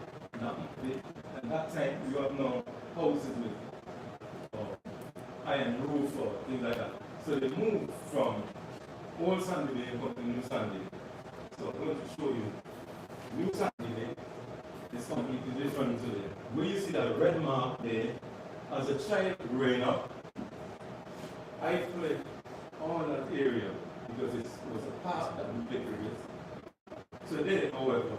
At that time, you have no houses with iron roof or things like that. So they moved from Old Sandy Bay to New Sandy Bay. So I'm going to show you New Sandy Bay is completely different today. Where you see that red mark there, as a child growing up, I played all that area because it was a path that we played with. Today, however,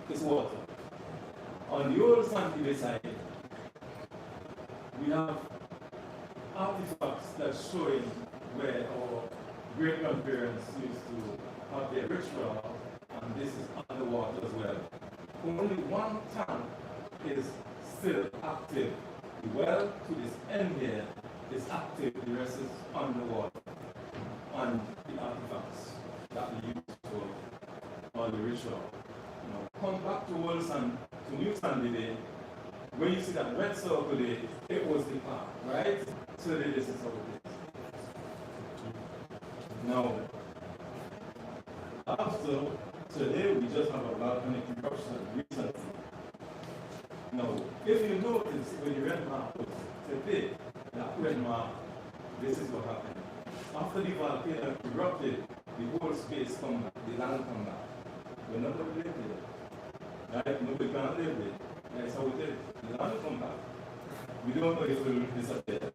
it's water. On the Old Sandy Bay side, we have artifacts that's showing where our great-grandparents used to have their ritual, and this is underwater as well. Only one tank is still active. The well to this end here is active, the rest is underwater. And the artifacts that we use for all the ritual. Now, come back to New Sandy Bay. When you see that red circle there, it was the park, right? So this is how it is. Now, after today, we just have a volcanic eruption recently. Now, if you notice when the red mark was today, that red mark, this is what happened. After the volcano erupted, the whole space come back, the land come back. But nobody lived there. Right? Nobody can live there. That's how it is. The land come back. We don't know if it will disappear.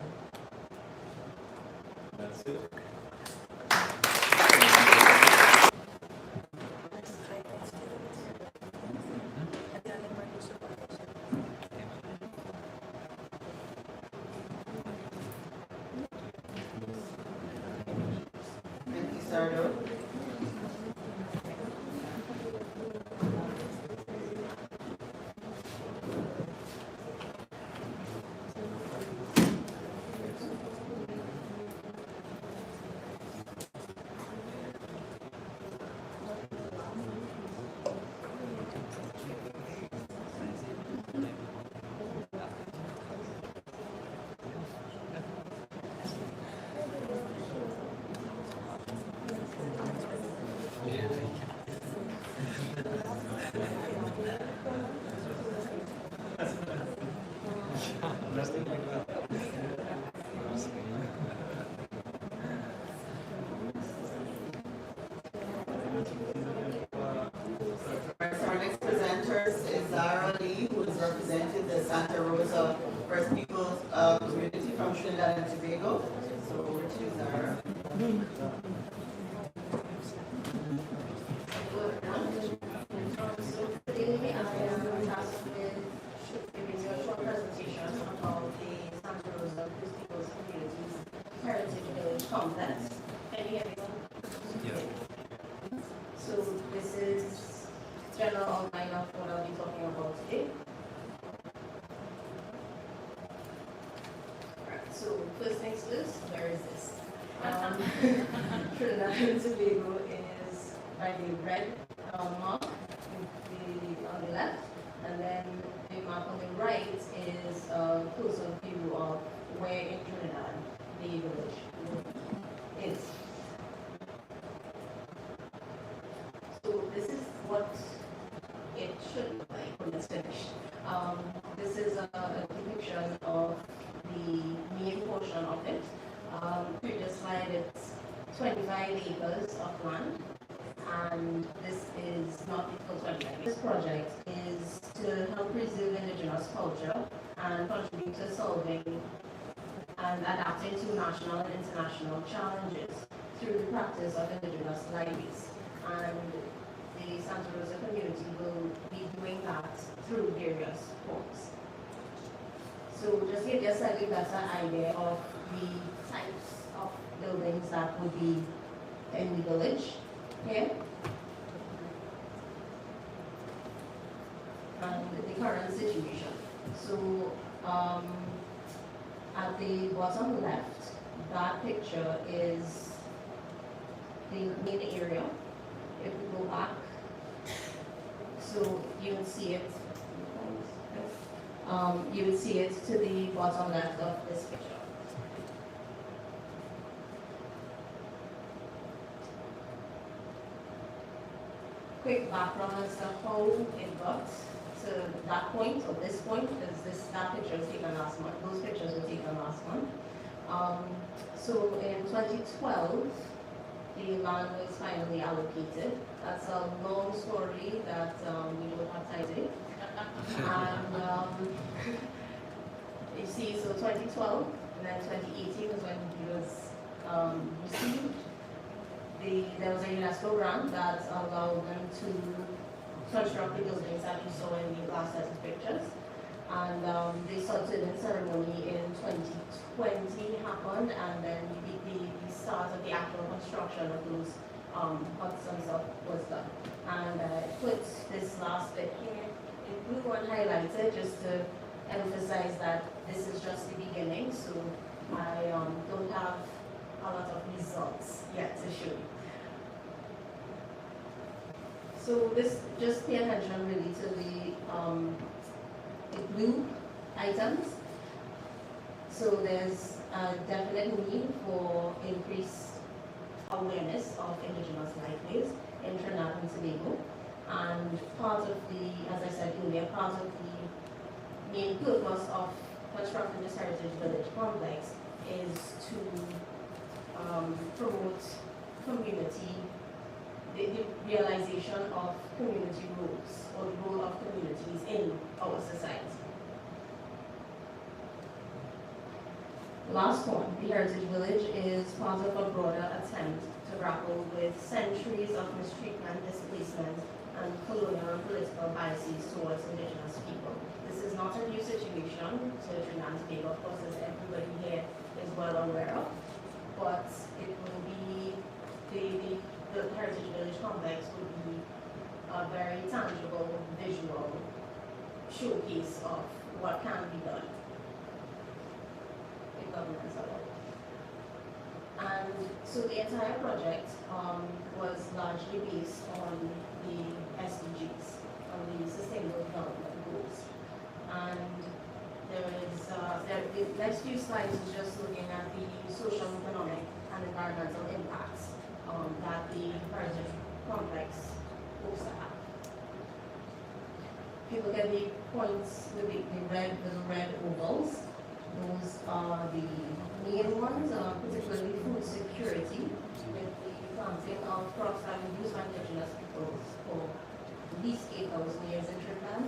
That's it. Thank you, Sardo. complex. Can you hear me? Yeah. So this is general outline of what I'll be talking about today. Alright, so first things first, where is this? Trinidad and Tobago is by the red mark on the left, and then the mark on the right is a closer view of where in Trinidad the village is. So this is what it should look like when it's finished. This is a depiction of the main portion of it. Previous slide, it's 25 acres of land, and this is not the full 25. This project is to help preserve indigenous culture and contribute to solving and adapting to national and international challenges through the practice of indigenous libraries. And the Santa Rosa community will be doing that through various forms. So just give you a slightly better idea of the types of buildings that would be in the village here. And the current situation. So at the bottom left, that picture is the main area. If we go back, so you will see it. You will see it to the bottom left of this picture. Quick background as to how it got to that point, or this point, because that picture was taken last month. Those pictures were taken last month. So in 2012, the land was finally allocated. That's a long story that we don't have time to. And you see, so 2012, and then 2018 was when he was received. There was a UNESCO grant that allowed them to construct the buildings that you saw in the last set of pictures. And the sod-turning ceremony in 2020 happened, and then the start of the actual construction of those huts and stuff was done. And I put this last bit here in blue and highlighted just to emphasize that this is just the beginning, so I don't have a lot of results yet to show you. So this, just pay attention really to the blue items. So there's a definite need for increased awareness of indigenous liveways in Trinidad and Tobago. And part of the, as I said earlier, part of the main purpose of constructing this heritage village complex is to promote community, the realization of community roles, or the role of communities in our society. Last one, the heritage village is part of a broader attempt to grapple with centuries of mistreatment, displacement, and colonial and political biases towards indigenous people. This is not a new situation to Trinidad and Tobago, of course, as everybody here is well aware of, but it will be, the Heritage Village complex will be a very tangible, visual showcase of what can be done if governments allow. And so the entire project was largely based on the SDGs, on the Sustainable Development Goals. And there is, the next few slides is just looking at the social, economic, and environmental impacts that the heritage complex hopes to have. If you look at the points with the little red ovals, those are the main ones, particularly food security, with the planting of crops that are used by indigenous peoples for at least 8,000 years in Trinidad.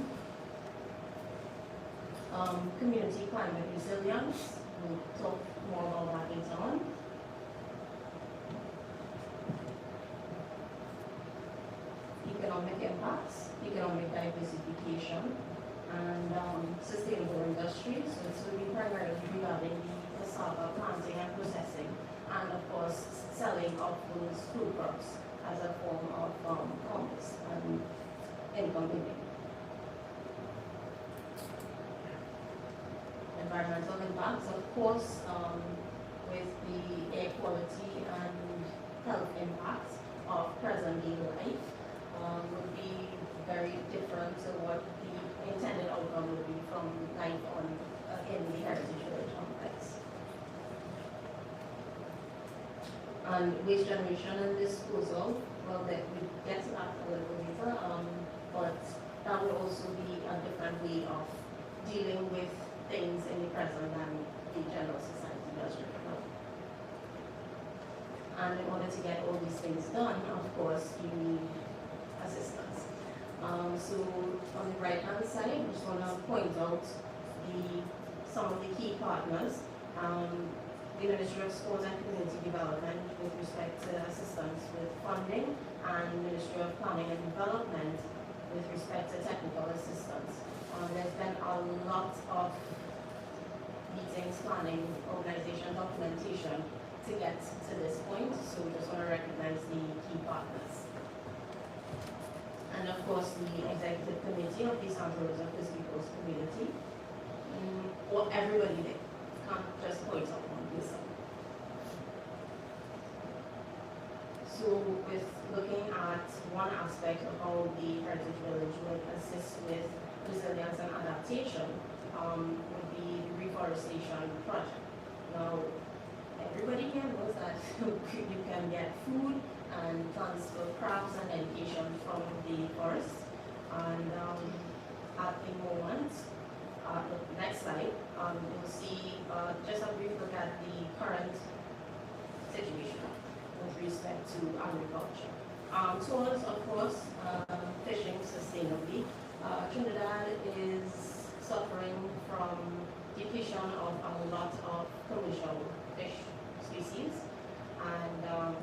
Community climate resilience, we'll talk more about that later on. Economic impacts, economic diversification, and sustainable industries. So it's will be primarily regarding the cassava planting and processing, and of course selling of those food crops as a form of commerce and income living. Environmental impacts, of course, with the air quality and health impacts of present-day life would be very different to what the intended outcome would be from life on in the heritage village complex. And waste generation and disposal, well, that we get to that a little later, but that would also be a different way of dealing with things in the present than the general society does right now. And in order to get all these things done, of course, you need assistance. So on the right-hand side, I just want to point out some of the key partners. The Ministry of Sports and Community Development with respect to assistance with funding, and Ministry of Planning and Development with respect to technical assistance. There's been a lot of meetings, planning, organization, documentation to get to this point, so we just want to recognize the key partners. And of course, the executive committee of the Santa Rosa Frisbee Coast community, or everybody there, can't just point out one person. So with looking at one aspect of how the Heritage Village would assist with resilience and adaptation would be the reforestation project. Now, everybody here knows that you can get food and transfer crops and education from the forest. And at the moment, the next slide, you'll see just a brief look at the current situation with respect to agriculture. Towards, of course, fishing sustainably. Trinidad is suffering from depletion of a lot of commercial fish species, and well,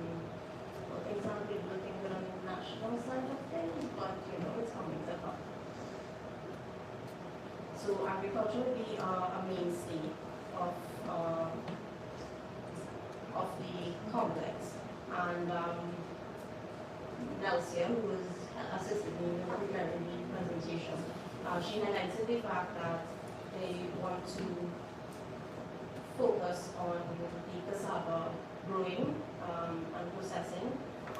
things aren't really looking good on the national side of things, but you know, it's coming to come. So agriculture will be a mainstay of the complex, and Nelsia, who was assisted me in preparing the presentation, she highlighted the fact that they want to focus on the cassava growing and processing,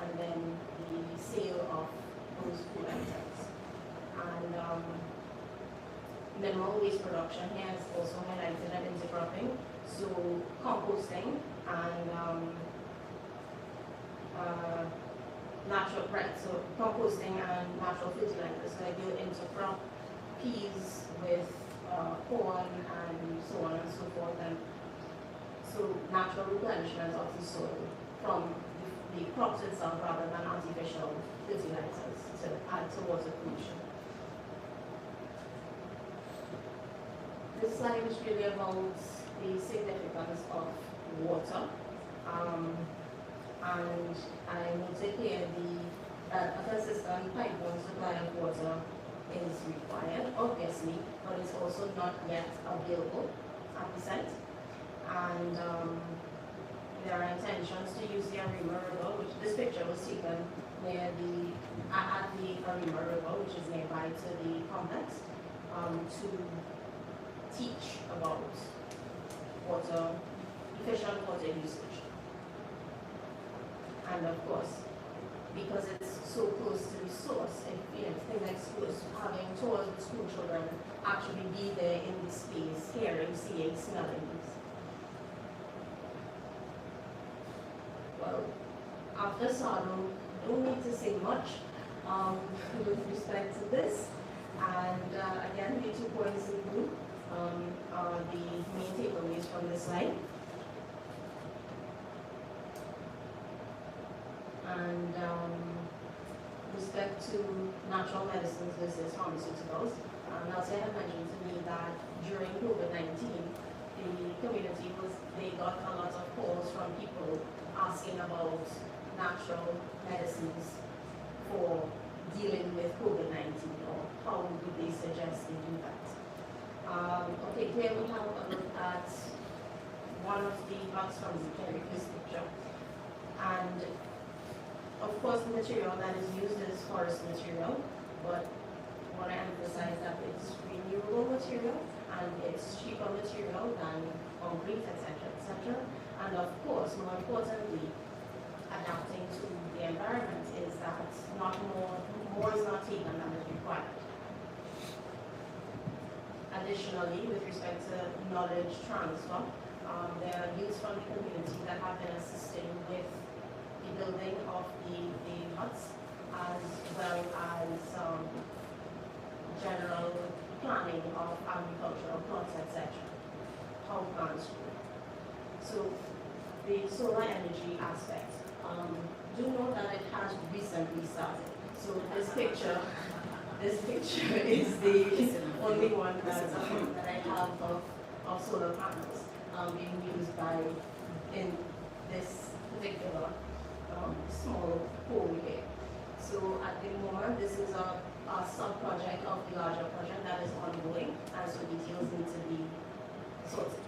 and then the sale of those food items. And minimal waste production here is also highlighted and intercropping, so composting and natural, right, so composting and natural fertilizers, like you intercrop peas with corn and so on and so forth, and so natural replenishment of the soil from the crops itself rather than artificial fertilizers to add towards the pollution. This slide is really about the significance of water. And I noted here that a consistent pipeline supply of water is required, obviously, but it's also not yet available at the site. And there are intentions to use the Aruba River, which this picture was taken near at the Aruba River, which is nearby to the complex, to teach about efficient water usage. And of course, because it's so close to the source, things like schools, having tours with school children actually be there in the space, hearing, seeing, smelling this. Well, after Sado, don't need to say much with respect to this. And again, the 2 points in blue are the main takeaways from this slide. And respect to natural medicines versus pharmaceuticals, Nelson had mentioned to me that during COVID-19, the community they got a lot of calls from people asking about natural medicines for dealing with COVID-19, or how would they suggest they do that. Okay, here we have a look at one of the box from the very first picture. And course, the material that is used is forest material, but what I emphasize that it's renewable material and it's cheaper material than concrete, etc., etc. And of course, more importantly, adapting to the environment is that not more is not taken than is required. Additionally, with respect to knowledge transfer, there are youths from the community that have been assisting with the building of the huts, as well as general planning of agricultural plots, etc. How plants grow. So the solar energy aspect, do note that it has recently started. So this picture is the only one that I have of solar panels being used in this particular small hole here. So at the moment, this is a sub-project of the larger project that is ongoing, and so details need to be sorted.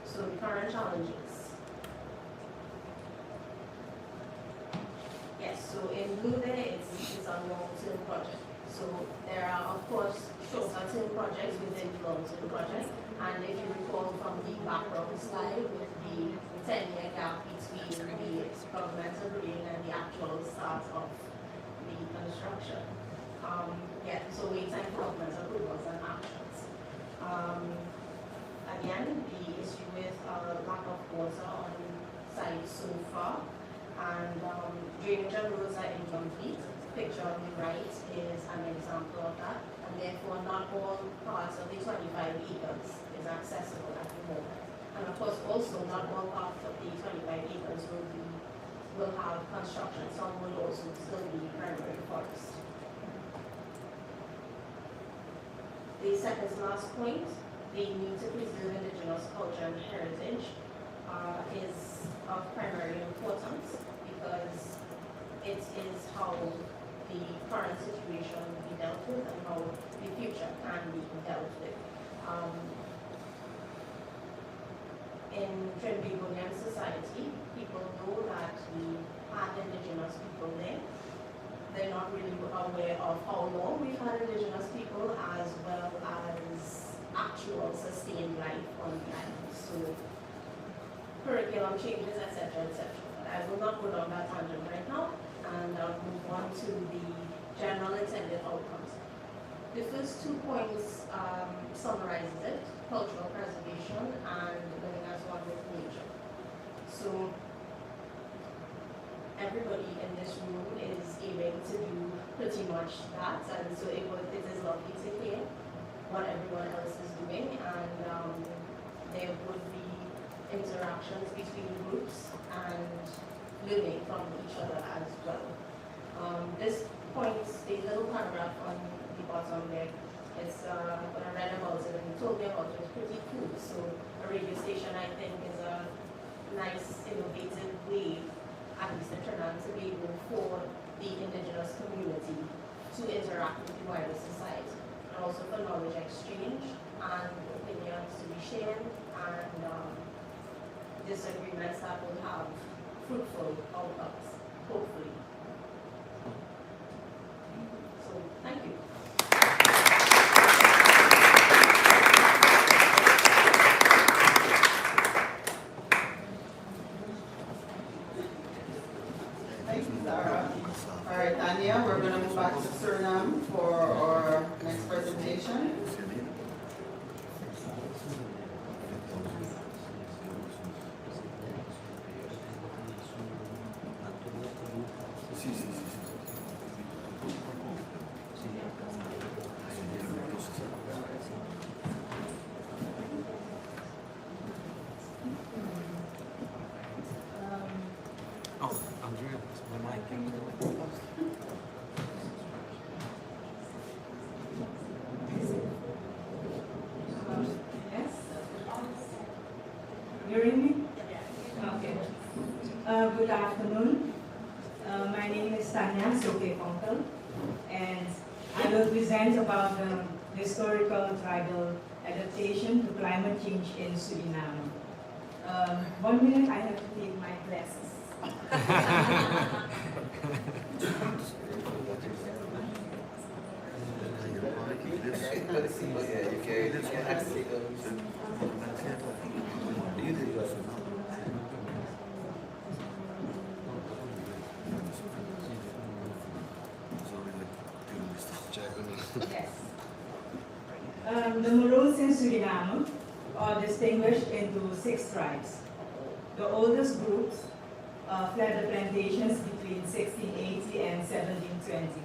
So the current challenges. Yes, so in blue there, it's a long-term project. So there are, of course, shorter-term projects within the long-term project. And if you recall from the background slide with the 10-year gap between the governmental agreement and the actual start of the construction. So wait time for governmental approvals and actions. Again, the issue with lack of water on site so far, and drainage and roads are incomplete. Picture on the right is an example of that, and therefore not all parts of the 25 acres is accessible at the moment. And of course, also not all parts of the 25 acres will have construction. Some will also still be primary forest. The second to last point, the need to preserve indigenous culture and heritage is of primary importance, because it is how the current situation will be dealt with and how the future can be dealt with. In Trinbagonian society, people know that we had indigenous people there. They're not really aware of how long we've had indigenous people, as well as actual sustained life on the island. So curriculum changes, etc., etc. But I will not go down that tangent right now, and I'll move on to the general intended outcomes. The first 2 points summarizes it: cultural preservation and living as one with nature. So everybody in this room is aiming to do pretty much that, and so it is lovely to hear what everyone else is doing, and there would be interactions between groups and learning from each other as well. This points, the little paragraph on the bottom there, it's when I read about it and you told me about it, it's pretty cool. So a radio station, I think, is a nice, innovative way, at least in Trinidad, to be able for the indigenous community to interact with the wider society, and also for knowledge exchange and opinions to be shared, and disagreements that will have fruitful outcomes, hopefully. So, thank you. Thank you, Sarah. All right, Tanya, we're going to move back to Suriname for our next presentation. Hearing me? Okay. Good afternoon. My name is Tanya Soke-Fonkel, and I will present about the historical tribal adaptation to climate change in Suriname. 1 minute, I have to take my glasses. Yes. The Maroons in Suriname are distinguished into 6 tribes. The oldest groups fled the plantations between 1680 and 1720.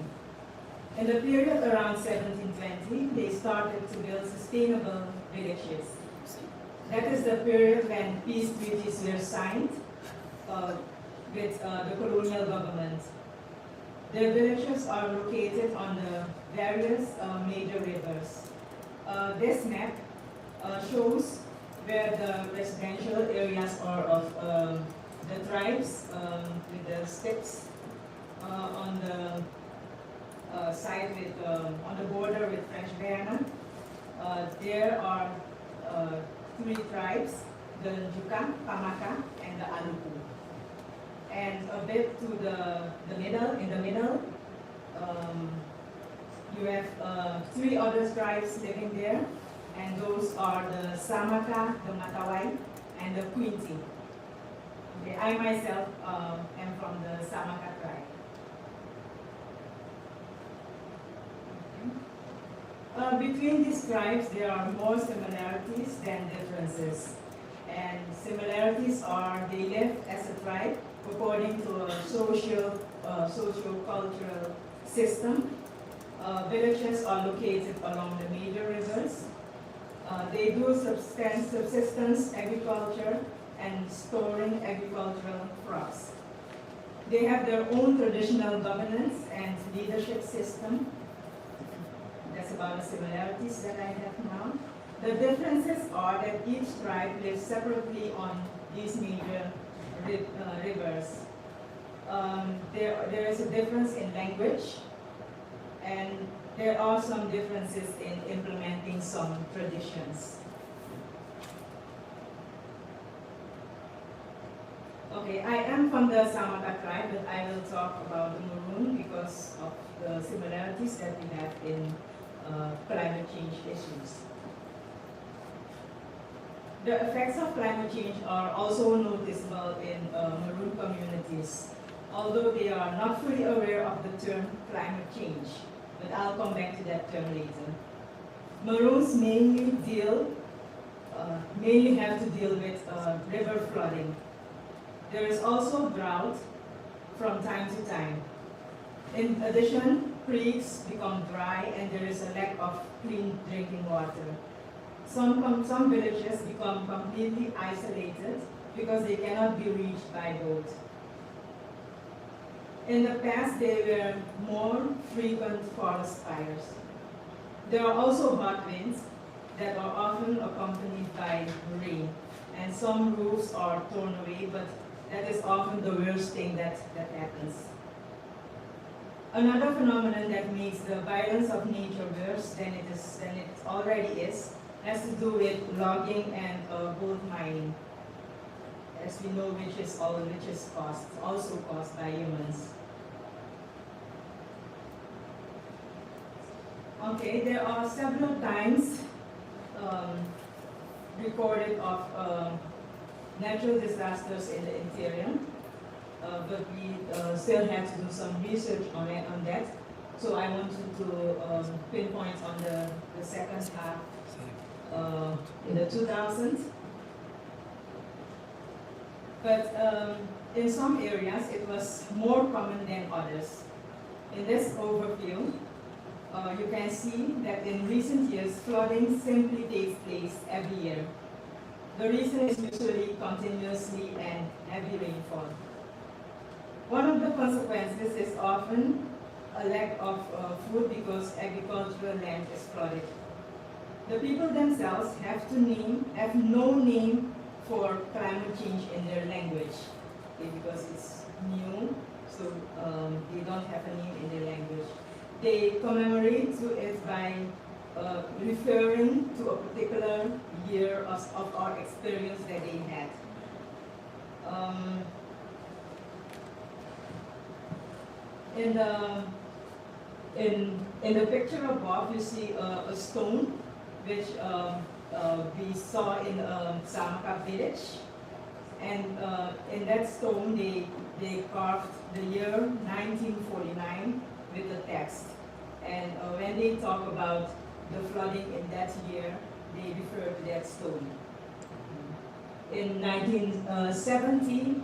In the period around 1720, they started to build sustainable villages. That is the period when peace treaties were signed with the colonial government. Their villages are located on the various major rivers. This map shows where the residential areas are of the tribes with the sticks on the side with on the border with French Guiana. There are 3 tribes: the Juka, Pamaka, and the Aluku. And a bit to the middle, in the middle, you have 3 other tribes living there, and those are the Samaka, the Matawai, and the Quinti. Okay, I myself am from the Samaka tribe. Okay. Between these tribes, there are more similarities than differences. And similarities are they live as a tribe according to a socio-cultural system. Villages are located along the major rivers. They do subsistence agriculture and storing agricultural crops. They have their own traditional governance and leadership system. That's about the similarities that I have now. The differences are that each tribe lives separately on these major rivers. There is a difference in language, and there are some differences in implementing some traditions. Okay, I am from the Samaka tribe, but I will talk about the Maroon because of the similarities that we have in climate change issues. The effects of climate change are also noticeable in Maroon communities, although they are not fully aware of the term climate change, but I'll come back to that term later. Maroons mainly have to deal with river flooding. There is also drought from time to time. In addition, creeks become dry and there is a lack of clean drinking water. Some villages become completely isolated because they cannot be reached by boat. In the past, there were more frequent forest fires. There are also hot winds that are often accompanied by rain, and some roofs are torn away, but that is often the worst thing that happens. Another phenomenon that makes the violence of nature worse than it already is has to do with logging and gold mining, as we know, which is also caused by humans. Okay, there are several times recorded of natural disasters in the interior, but we still have to do some research on that. So I want to pinpoint on the second half in the 2000s. But in some areas it was more common than others. In this overview, you can see that in recent years, flooding simply takes place every year. The reason is usually continuously and heavy rainfall. One of the consequences is often a lack of food because agricultural land is flooded. The people themselves have no name for climate change in their language, okay, because it's new, so they don't have a name in their language. They commemorate to it by referring to a particular year of our experience that they had. In the picture above, you see a stone which we saw in Samaka village, and in that stone they carved the year 1949 with the text. And when they talk about the flooding in that year, they refer to that stone. In 1970,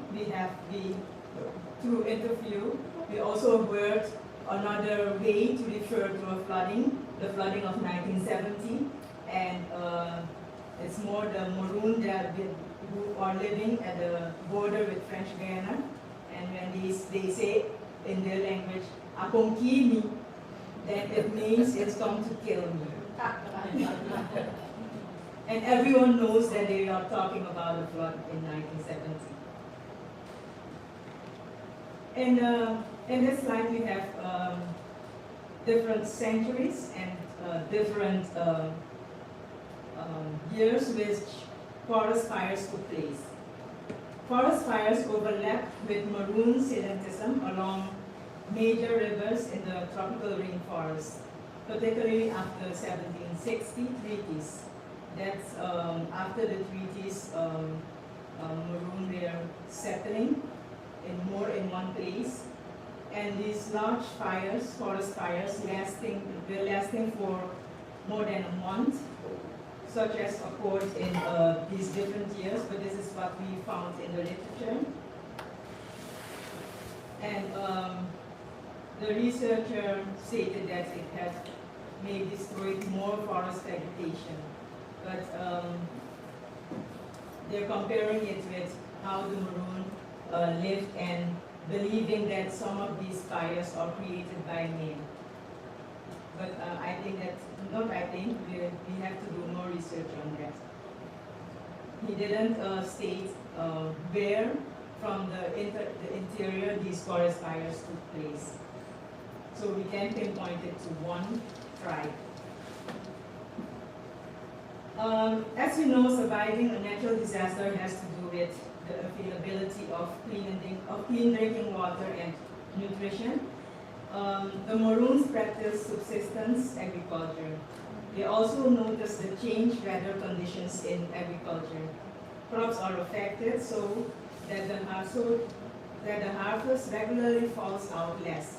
through interview, we also heard another way to refer to a flooding, the flooding of 1970, and it's more the Maroon who are living at the border with French Guiana, and when they say in their language, "Akong kimi," then it means it's come to kill me. And everyone knows that they are talking about a flood in 1970. And in this slide we have different centuries and different years which forest fires took place. Forest fires overlap with maroon sedentism along major rivers in the tropical rainforest, particularly after 1760 treaties. That's after the treaties, maroon were settling more in one place, and these large fires, forest fires, were lasting for more than a month, such as occurred in these different years, but this is what we found in the literature. And the researcher stated that it had may destroy more forest vegetation, but they're comparing it with how the maroon lived and believing that some of these fires are created by man. But I think that, we have to do more research on that. He didn't state where from the interior these forest fires took place. So we can pinpoint it to one tribe. As you know, surviving a natural disaster has to do with the availability of clean drinking water and nutrition. The Maroons practice subsistence agriculture. They also notice the changed weather conditions in agriculture. Crops are affected so that the harvest regularly falls out less.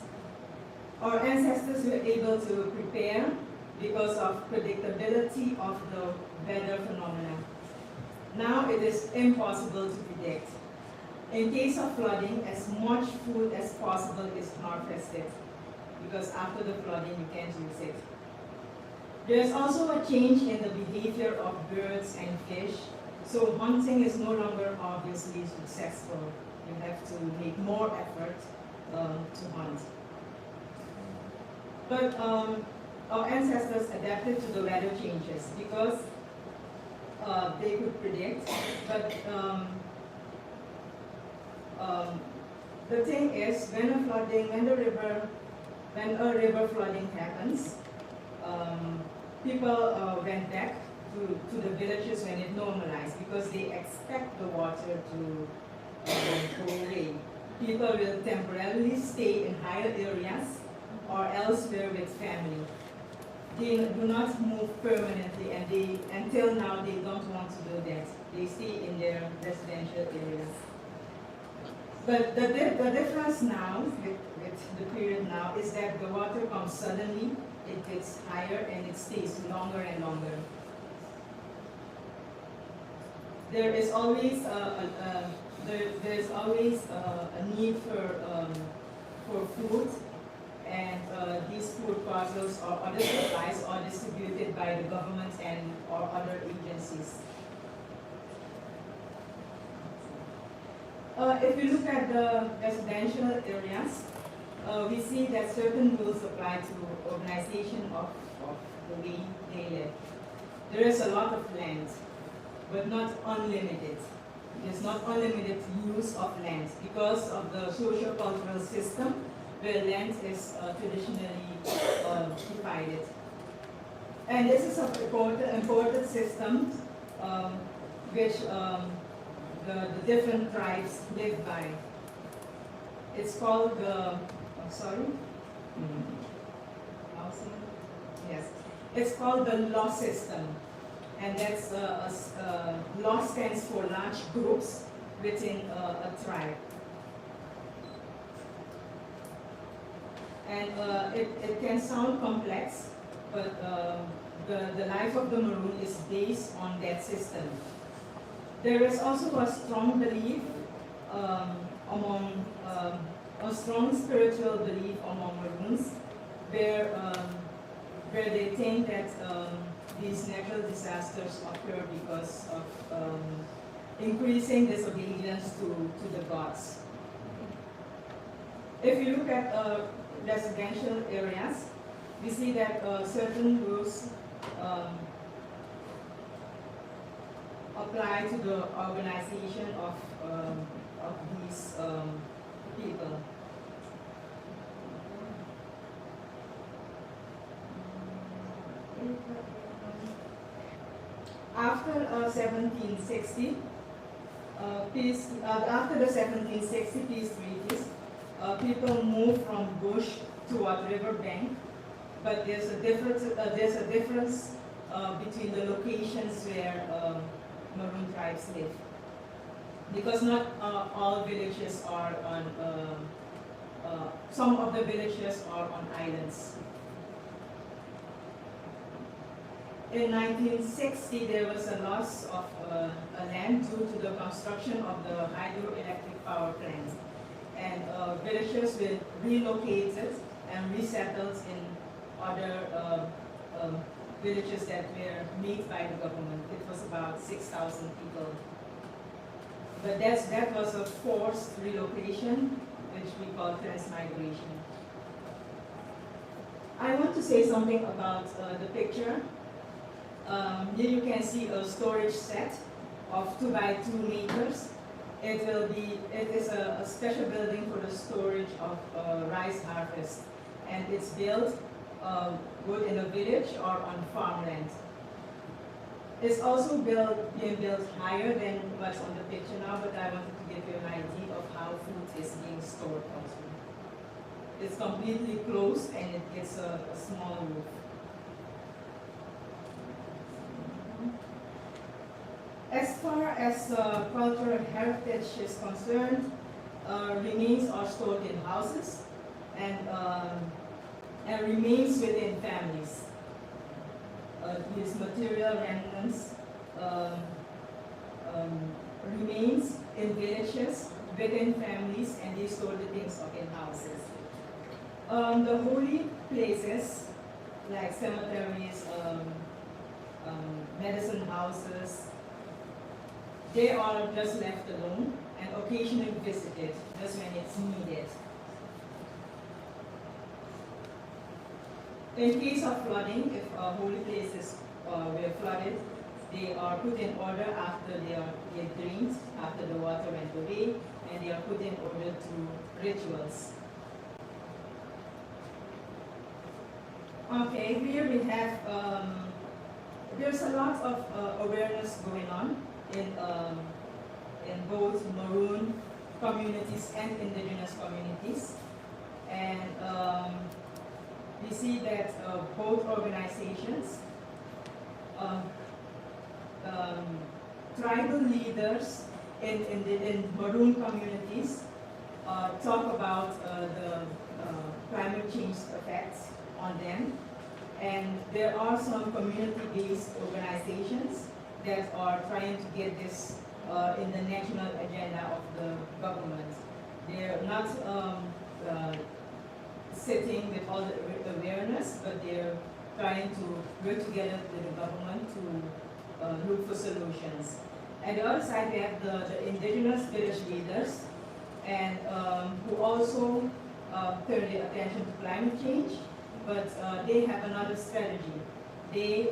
Our ancestors were able to prepare because of predictability of the weather phenomena. Now it is impossible to predict. In case of flooding, as much food as possible is harvested, because after the flooding you can't use it. There is also a change in the behavior of birds and fish, so hunting is no longer obviously successful. You have to make more effort to hunt. But our ancestors adapted to the weather changes because they could predict, but the thing is, when a river flooding happens, people went back to the villages when it normalized because they expect the water to go away. People will temporarily stay in higher areas or elsewhere with family. They do not move permanently, and until now they don't want to do that. They stay in their residential areas. But the difference now, with the period now, is that the water comes suddenly, it gets higher, and it stays longer and longer. There is always a need for food, and these food parcels or other supplies are distributed by the government and or other agencies. If you look at the residential areas, we see that certain rules apply to organization of the way they live. There is a lot of land, but not unlimited. There's not unlimited use of land because of the socio-cultural system where land is traditionally divided. And this is an important system which the different tribes live by. It's called the, yes, it's called the law system. And that's, law stands for large groups within a tribe. And it can sound complex, but the life of the Maroon is based on that system. There is also a strong belief a strong spiritual belief among Maroons, where they think that these natural disasters occur because of increasing disobedience to the gods. If you look at residential areas, we see that certain rules apply to the organization of these people. After 1760, after the 1760 peace treaties, people moved from bush toward river bank, but there's a difference between the locations where Maroon tribes live, because not all villages are on. Some of the villages are on islands. In 1960, there was a loss of land due to the construction of the hydroelectric power plant. And villagers were relocated and resettled in other villages that were made by the government. It was about 6,000 people. But that was a forced relocation, which we call transmigration. I want to say something about the picture. Here you can see a storage set of 2 by 2 meters. It is a special building for the storage of rice harvest, and it's built both in a village or on farmland. It's also being built higher than what's on the picture now, but I wanted to give you an idea of how food is being stored also. It's completely closed and it gets a small roof. As far as cultural heritage is concerned, remains are stored in houses and remains within families. These material remnants remains in villages, within families, and they store the things up in houses. The holy places, like cemeteries, medicine houses, they are just left alone and occasionally visited, just when it's needed. In case of flooding, if holy places were flooded, they are put in order after they are drained, after the water went away, and they are put in order through rituals. Okay, here we have, there's a lot of awareness going on in both Maroon communities and indigenous communities. And we see that both organizations, tribal leaders in Maroon communities talk about the climate change effects on them. And there are some community-based organizations that are trying to get this in the national agenda of the government. They're not sitting with all the awareness, but they're trying to work together with the government to look for solutions. At the other side, we have the indigenous village leaders, and who also turn their attention to climate change, but they have another strategy. They,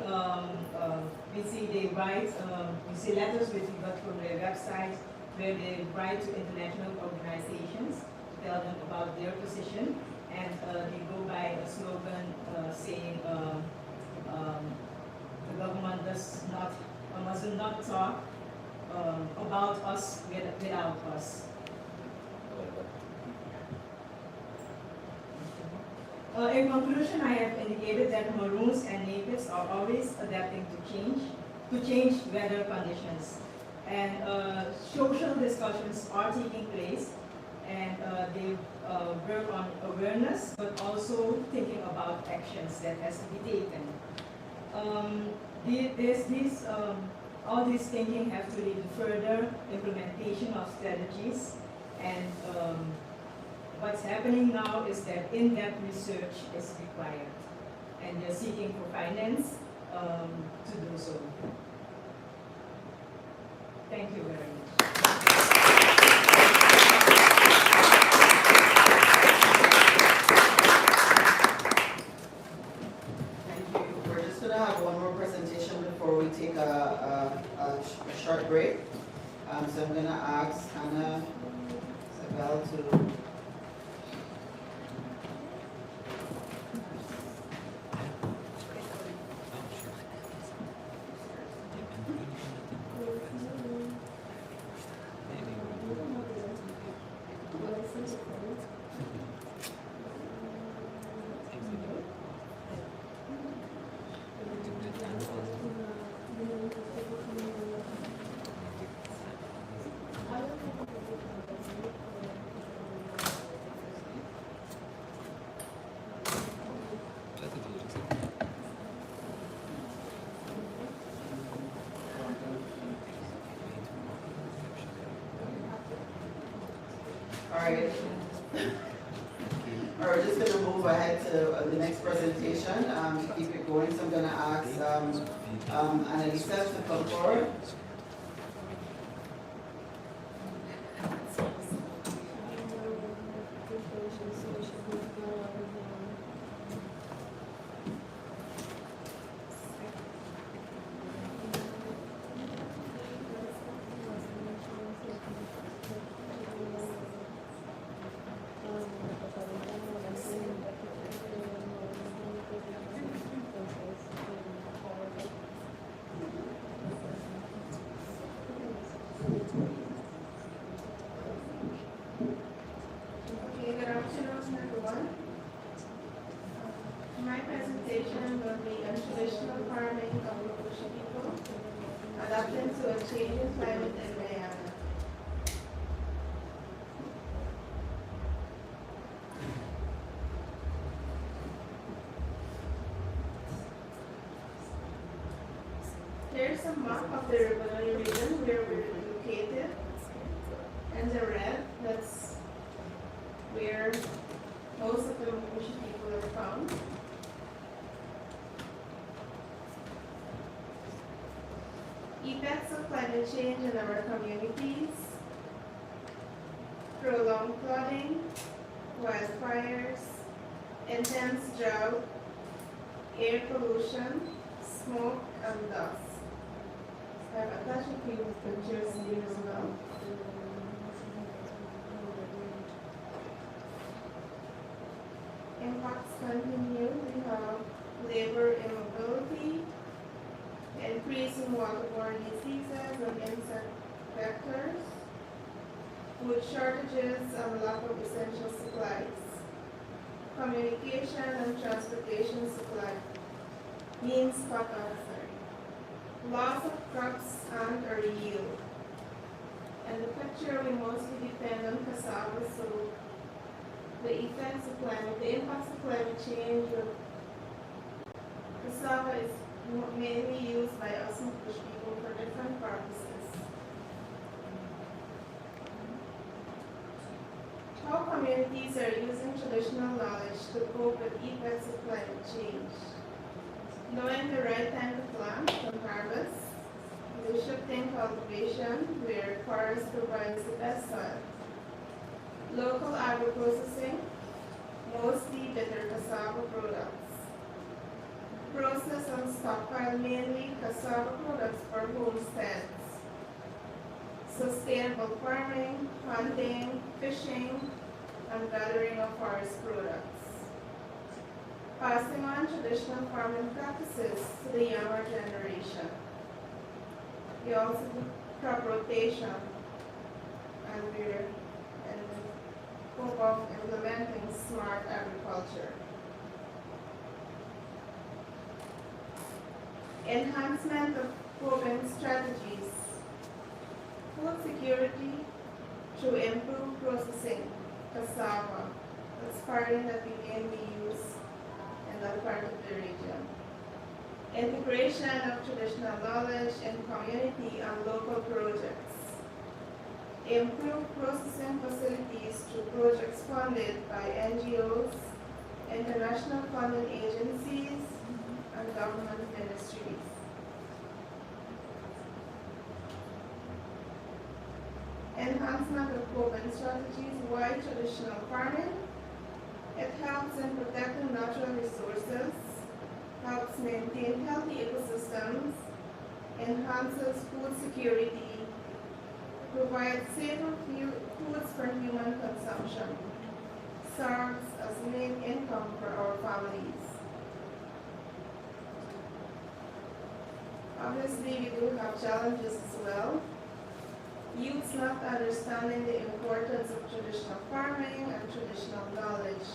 we see they write, we see letters which we got from their website, where they write to international organizations, tell them about their position, and they go by a slogan saying, the government does not, must not talk about us without us. In conclusion, I have indicated that Maroons and natives are always adapting to change weather conditions. And social discussions are taking place, and they work on awareness, but also thinking about actions that has to be taken. All this thinking have to lead to further implementation of strategies, and what's happening now is that in-depth research is required, and they're seeking for finance to do so. Thank you very much. Thank you. We're just going to have one more presentation before we take a short break. So I'm going to ask Hannah Sabel to Alright, we're just going to move ahead to the next presentation to keep it going. So I'm going to ask Annalisa to come forward. Adapting to a changing climate in Guyana. Here's a map of the River region where we're located. And the red, that's where most of the Mapuche people are found. Effects of climate change in our communities: prolonged flooding, wildfires, intense drought, air pollution, smoke, and dust. I've attached a few pictures here as well. Impacts continue. We have labor immobility, increasing waterborne diseases and insect vectors, food shortages and lack of essential supplies, communication and transportation supply, means spot answer, loss of crops and or yield. In the picture, we mostly depend on cassava, so the effects of climate, the impacts of climate change with cassava is mainly used by us Mapuche people for different purposes. How communities are using traditional knowledge to cope with effects of climate change. Knowing the right time to plant and harvest, the shifting cultivation where forest provides the best soil. Local agro-processing, mostly bitter cassava products. Process and stockpile mainly cassava products for homesteads. Sustainable farming, hunting, fishing, and gathering of forest products. passing on traditional farming practices to the younger generation. We also do crop rotation, and we're in the hope of implementing smart agriculture. Enhancement of coping strategies. Food security through improved processing, cassava, aspirin that we mainly use in that part of the region. Integration of traditional knowledge in community and local projects. Improved processing facilities through projects funded by NGOs, international funding agencies, and government ministries. Enhancement of coping strategies. Why traditional farming? It helps in protecting natural resources, helps maintain healthy ecosystems, enhances food security, provides safer foods for human consumption, serves as main income for our families. Obviously, we do have challenges as well. Youths not understanding the importance of traditional farming and traditional knowledge.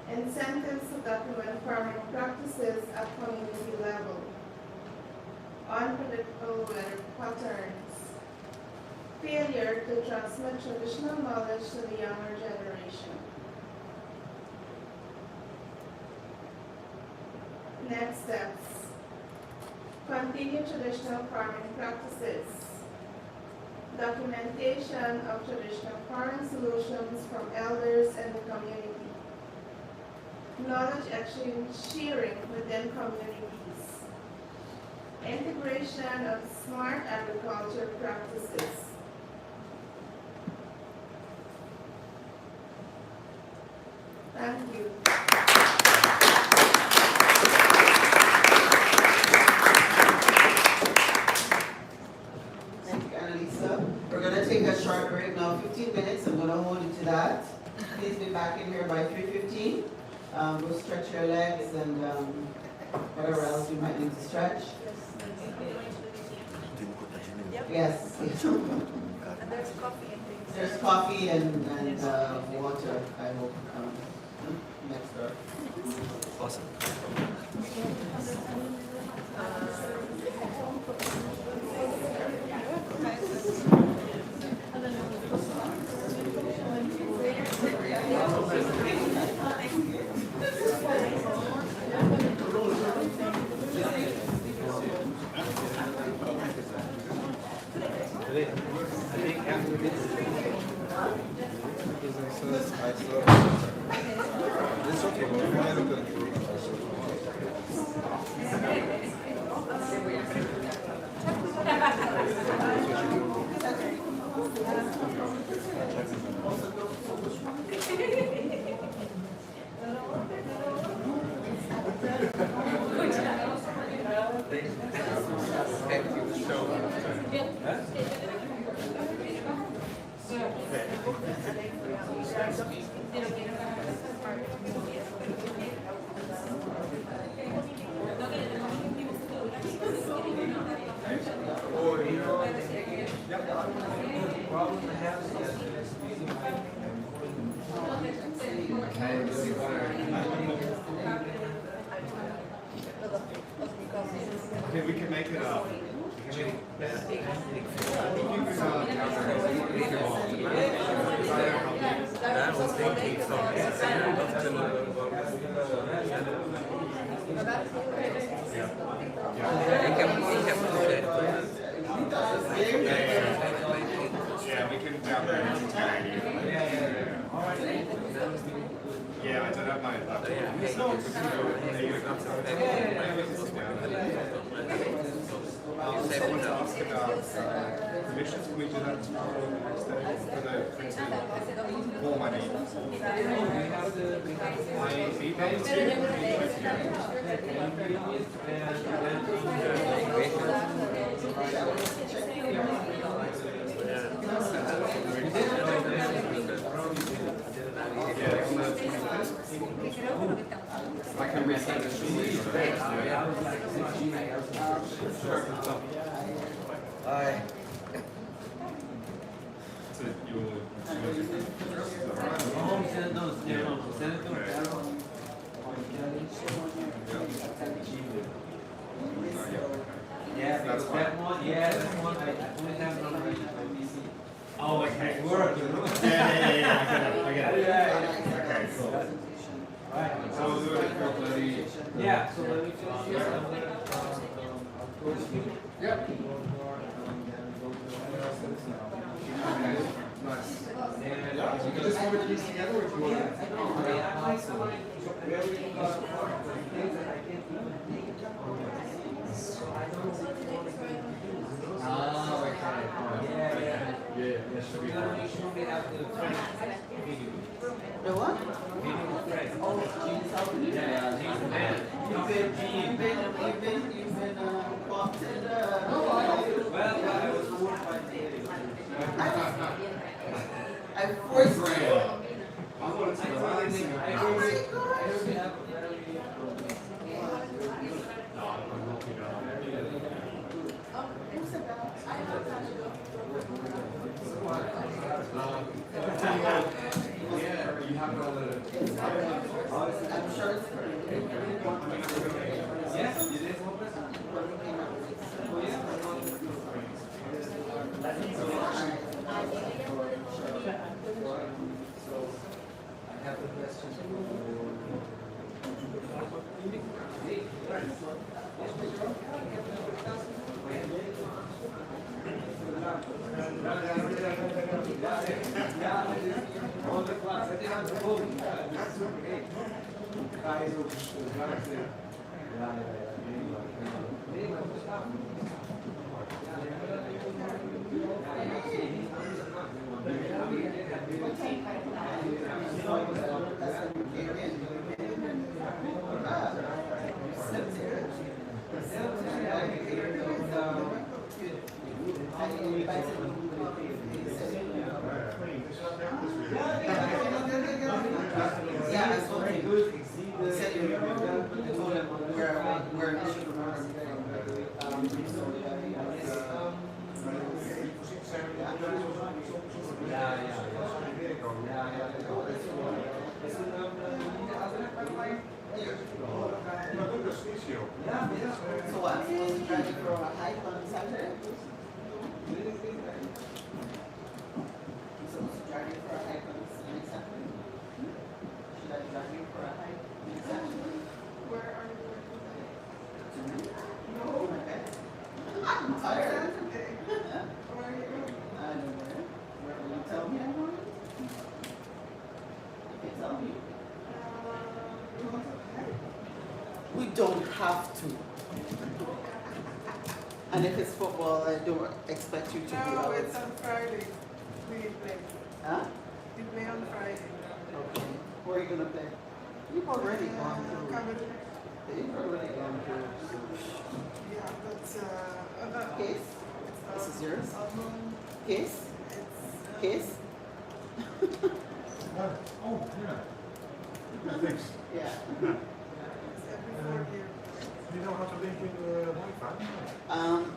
Incentives to document farming practices at community level. Unpredictable weather patterns. Failure to transmit traditional knowledge to the younger generation. Next steps. Continue traditional farming practices. Documentation of traditional farming solutions from elders in the community. Knowledge exchange sharing within communities. Integration of smart agriculture practices. Thank you. We're going to take a short break now, 15 minutes. I'm going to hold you to that. Please be back in here by 3:15. Go stretch your legs and whatever else you might need to stretch. Yes. And there's coffee and things. There's coffee and water, I hope, next door. Awesome. Okay, we can make it up. Yeah, we can down there. Yeah, I don't have my laptop. Someone asked about permissions. Can we do that tomorrow next day for the printing? More money. I emailed Aye. Yeah, that's that one, yeah, that one, I only have it on my PC. Oh, it can't work, you know? Yeah, I get it. Okay, cool. Alright, so we'll do it quickly. Yeah, so let me finish here. Yep. Nice. Yeah, you can just put these together if you want. Oh, okay. Yeah, should be fine. The what? Oh, genes. Yeah, genes, man. You've been prompted. Well, I was forced by I forced you. I'm going to I'm sure it's yes, you did. I have a question. So what, I'm supposed to drive you for a hike on Saturday? I'm supposed to drive you for a hike on next Saturday? Should I drive you for a hike next Saturday? Where are you working today? No, okay. I'm tired. Where are you going? I don't know. Where will you tell me I'm going? You can tell me. You want to hike? We don't have to. And if it's football, I don't expect you to be No, out. it's on Friday. We play. Huh? We play on Friday. Okay. Where are you gonna play? You've already gone through. Covered. You've already gone through. Yeah, but Case? This is yours? Um, Case? it's Case? Oh, yeah. Thanks. Yeah. it's every 4 years. You know how to link with Wi-Fi?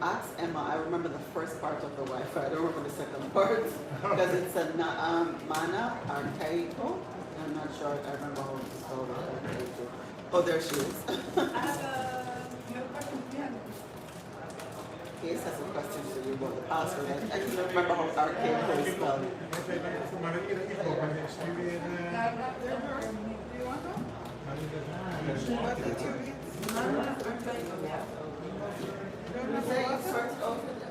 Ask Emma. I remember the first part of the Wi-Fi. I don't remember the second part because it's a mana archaeological. I'm not sure. I remember how to spell it. Oh, there she is. Case has a question for you about the password. I can't remember how archaeological is spelled. Maar in ieder geval, wanneer is nu weer... Do you want to? What did you eat? So you sorted out for the,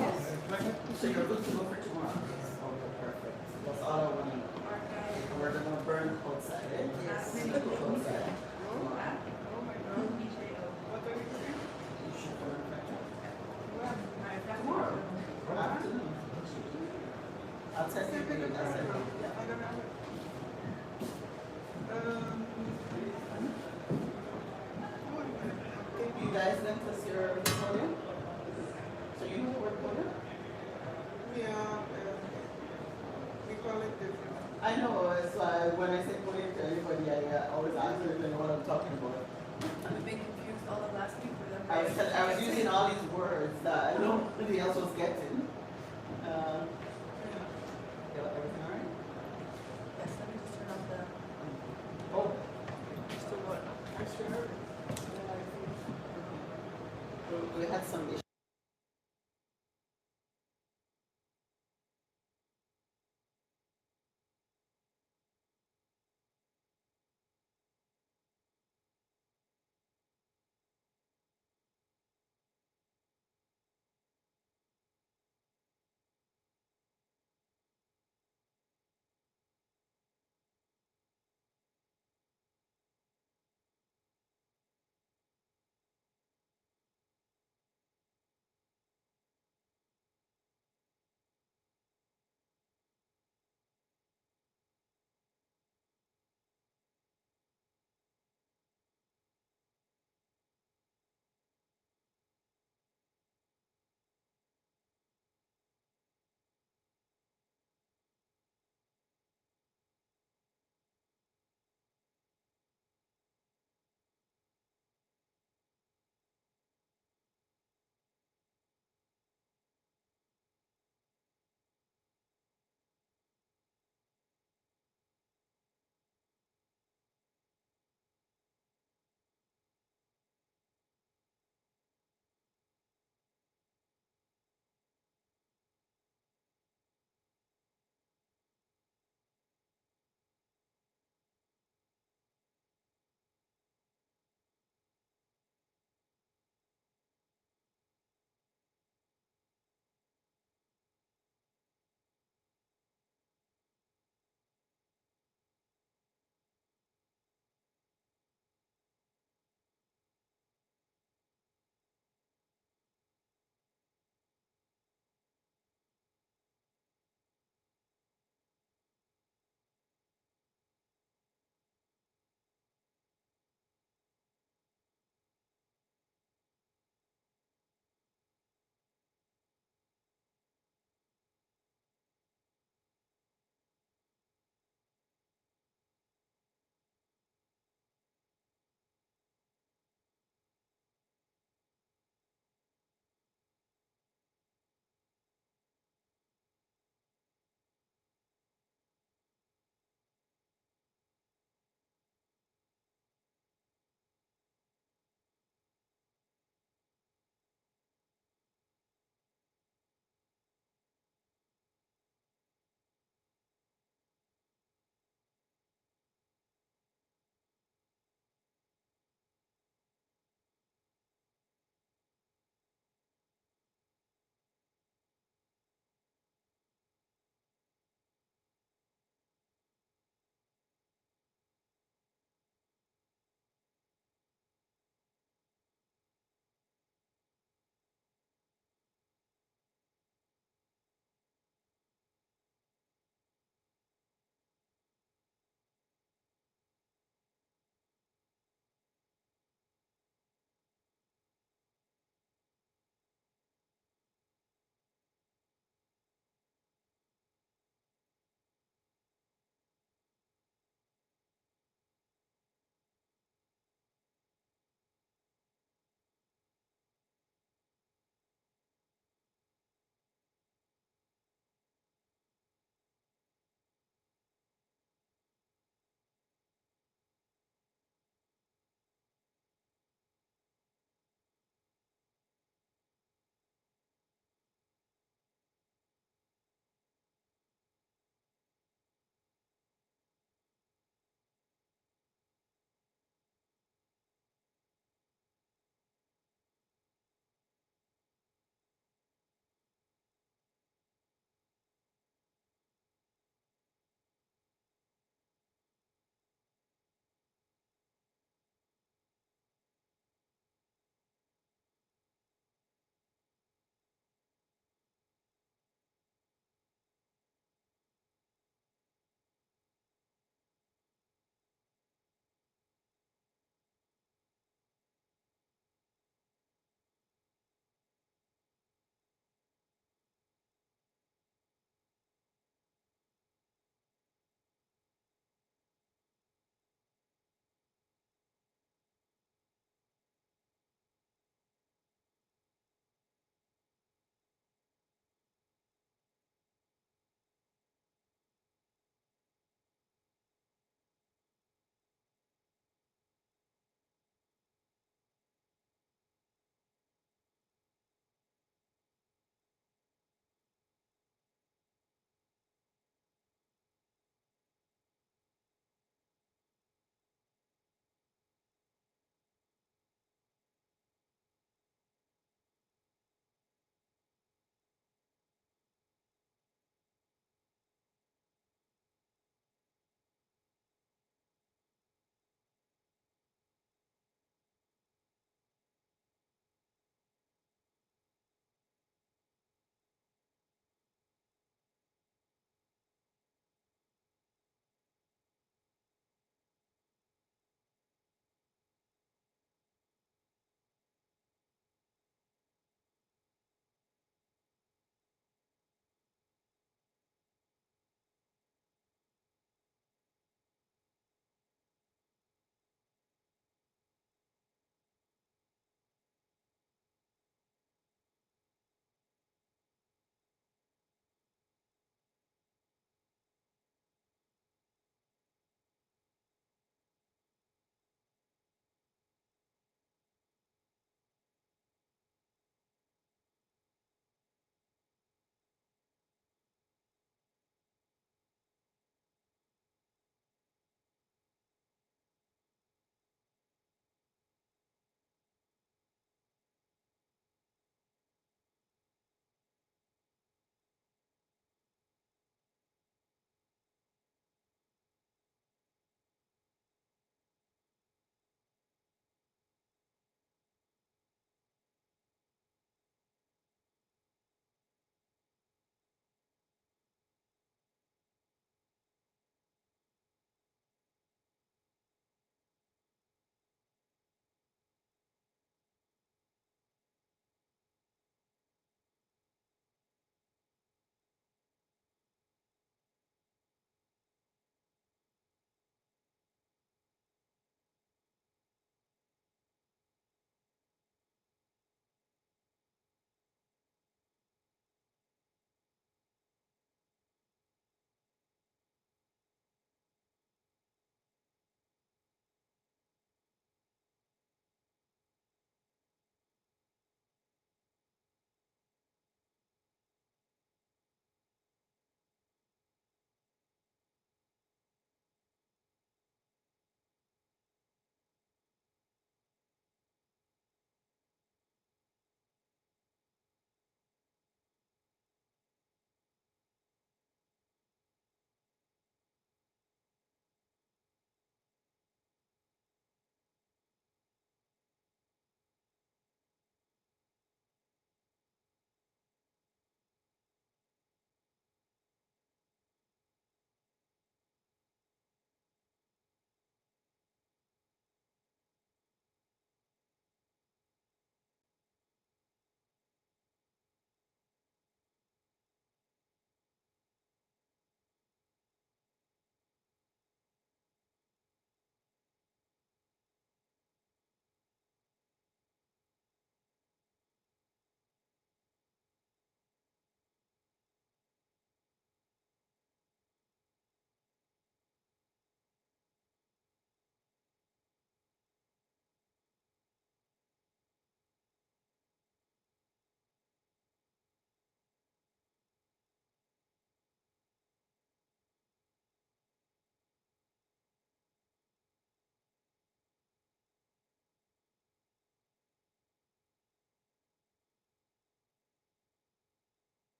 yes. So you're good to go for tomorrow? Okay, perfect. That's all I want to know. We're gonna burn outside, eh? Yes. We look outside. Oh my God. What are you doing? You should burn tomorrow. Afternoon. I'll send you the link. I'll send you. I don't know. You guys lent us your podium? So you know the word podium? Yeah, we call it different. I know, it's when I say podium to anybody, I always ask them if they know what I'm talking about. I've been confused all of last week with them. I was using all these words that nobody else was getting. Yeah, everything all right? Yes, let me just turn off the. Oh. Still going. We had some issues.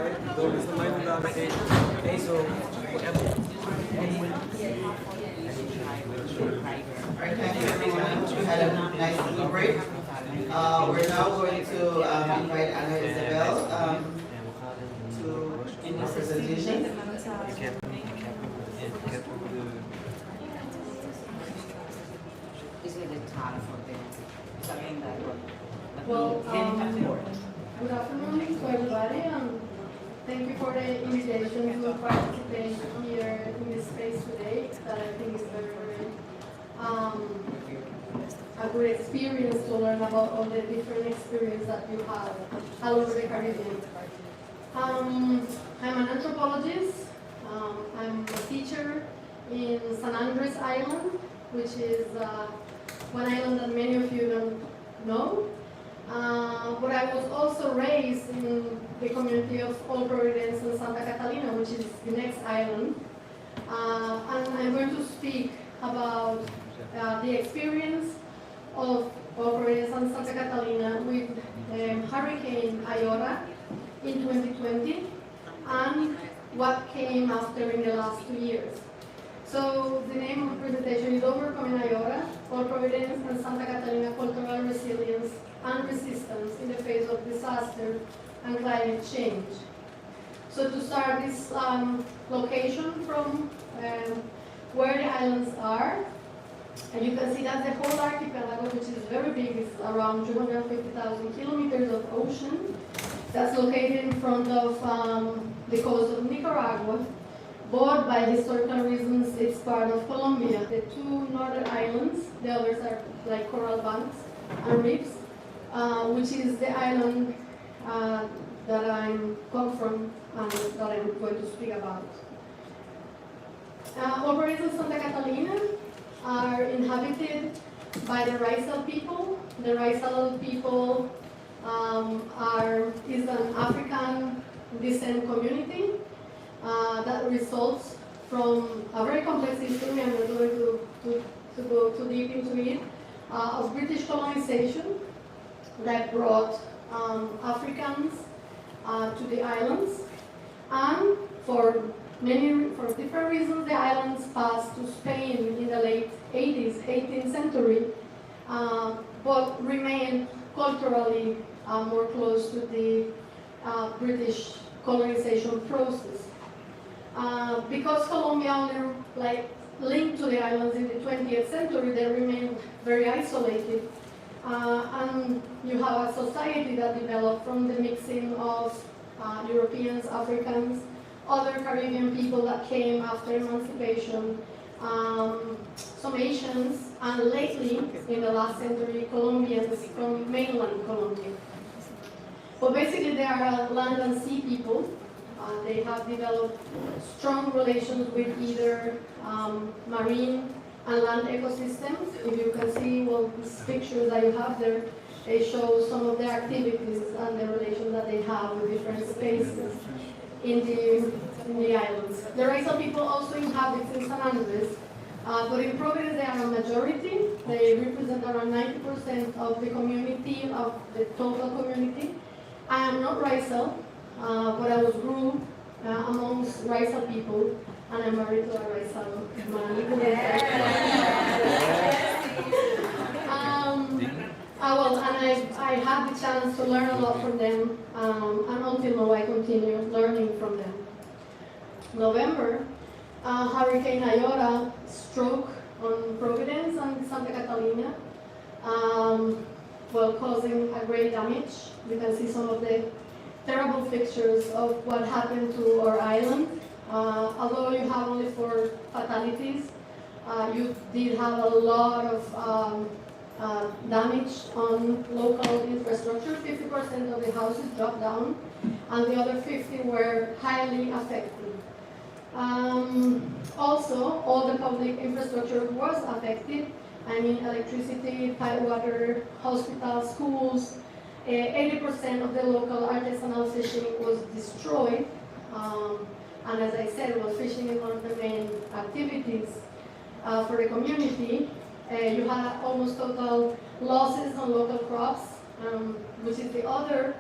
Alright, thank you everyone. We had a nice little break. We're now going to invite Anna Isabel to give her presentation. Well, good afternoon to everybody, and thank you for the invitation to participate here in this space today. That I think is very a good experience to learn about all the different experiences that you have all over the Caribbean. I'm an anthropologist. I'm a teacher in San Andres Island, which is one island that many of you don't know. But I was also raised in the community of Old Providence and Santa Catalina, which is the next island. And I'm going to speak about the experience of Old Providence and Santa Catalina with Hurricane Iota in 2020 and what came after in the last 2 years. So the name of the presentation is Overcoming Iota, Old Providence and Santa Catalina Cultural Resilience and Resistance in the Face of Disaster and Climate Change. So to start this location from where the islands are, and you can see that the whole archipelago, which is very big, is around 250,000 kilometers of ocean. That's located in front of the coast of Nicaragua. But by historical reasons, it's part of Colombia. The two northern islands, the others are like coral banks and reefs, which is the island that I come from and that I'm going to speak about. Operations in Santa Catalina are inhabited by the Raizal people. The Raizal people is an African descent community that results from a very complex history. I'm not going to go too deep into it, of British colonization that brought Africans to the islands, and for different reasons the islands passed to Spain in the late 18th century, but remained culturally more close to the British colonization process. Because Colombia only linked to the islands in the 20th century, they remained very isolated. And you have a society that developed from the mixing of Europeans, Africans, other Caribbean people that came after emancipation, some Asians, and lately, in the last century, Colombians from mainland Colombia. But basically, they are land and sea people. They have developed strong relations with either marine and land ecosystems. If you can see, well, these pictures that you have there, they show some of their activities and the relations that they have with different spaces in the islands. The Raizal people also inhabit in San Andres, but in Providence they are a majority. They represent around 90% of the community, of the total community. I am not Raizal, but I was grew amongst Raizal people, and I'm married to a Raizal man. I had the chance to learn a lot from them, and until now I continue learning from them. November, Hurricane Iota struck on Providence and Santa Catalina, causing a great damage. You can see some of the terrible pictures of what happened to our island. Although you have only 4 fatalities, you did have a lot of damage on local infrastructure. 50% of the houses dropped down, and the other 50 were highly affected. Also, all the public infrastructure was affected. I mean, electricity, pipe water, hospitals, schools. 80% of the local artisanal fishing was destroyed. And as I said, fishing is one of the main activities for the community. You had almost total losses on local crops, which is the other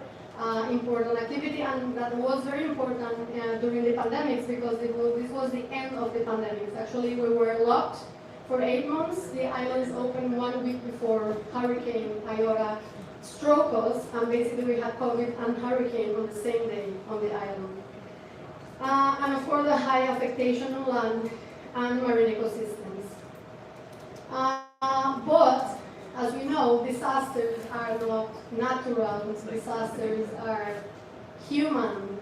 important activity, and that was very important during the pandemics because this was the end of the pandemics. Actually, we were locked for 8 months. The islands opened 1 week before Hurricane Iota struck us, and basically we had COVID and hurricane on the same day on the island. And of course, the high affectation on land and marine ecosystems. But as we know, disasters are not natural, disasters are human.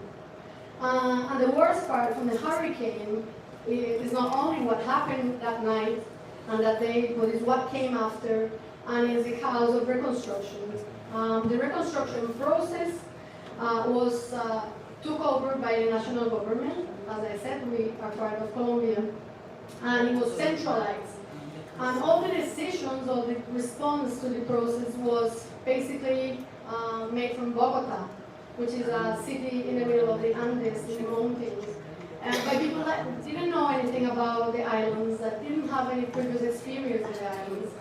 And the worst part from the hurricane is not only what happened that night and that day, but is what came after, and is the cause of reconstruction. The reconstruction process was took over by the national government. As I said, we are part of Colombia, and it was centralized. And all the decisions or the response to the process was basically made from Bogota, which is a city in the middle of the Andes, in the mountains. And by people that didn't know anything about the islands, that didn't have any previous experience with the islands,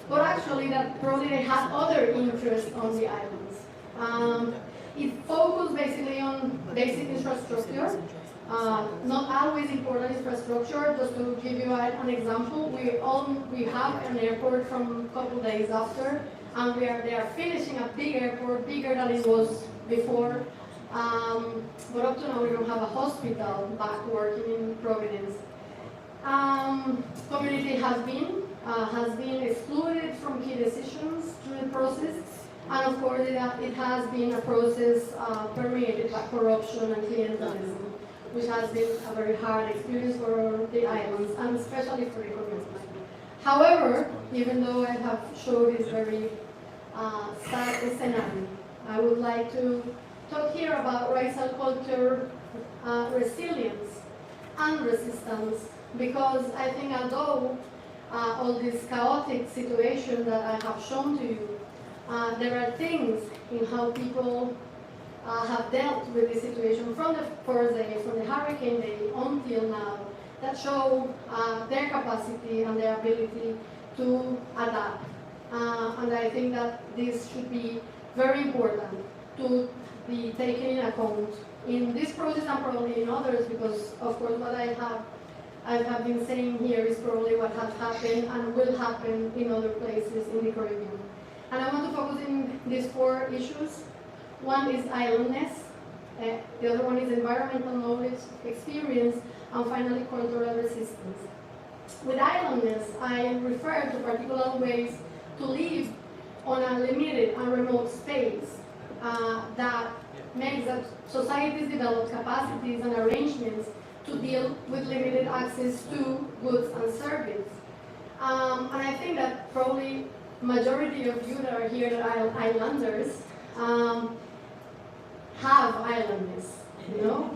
but actually that probably they had other interests on the islands. It focused basically on basic infrastructure. Not always important infrastructure. Just to give you an example, we have an airport from a couple days after, and they are finishing a big airport, bigger than it was before. But up to now, we don't have a hospital back working in Providence. Community has been excluded from key decisions through the process, and of course, it has been a process permeated by corruption and clientelism, which has been a very hard experience for the islands, and especially for the community. However, even though I have showed this very sad scenario, I would like to talk here about racial culture, resilience, and resistance, because I think although all this chaotic situation that I have shown to you, there are things in how people have dealt with this situation from the first day, from the hurricane day until now, that show their capacity and their ability to adapt. And I think that this should be very important to be taken in account in this process and probably in others, because of course what I have been saying here is probably what has happened and will happen in other places in the Caribbean. And I want to focus in these 4 issues. One is islandness, the other one is environmental knowledge, experience, and finally cultural resistance. With islandness, I refer to particular ways to live on a limited and remote space that makes that societies develop capacities and arrangements to deal with limited access to goods and services. And I think that probably majority of you that are here that are islanders have islandness, you know?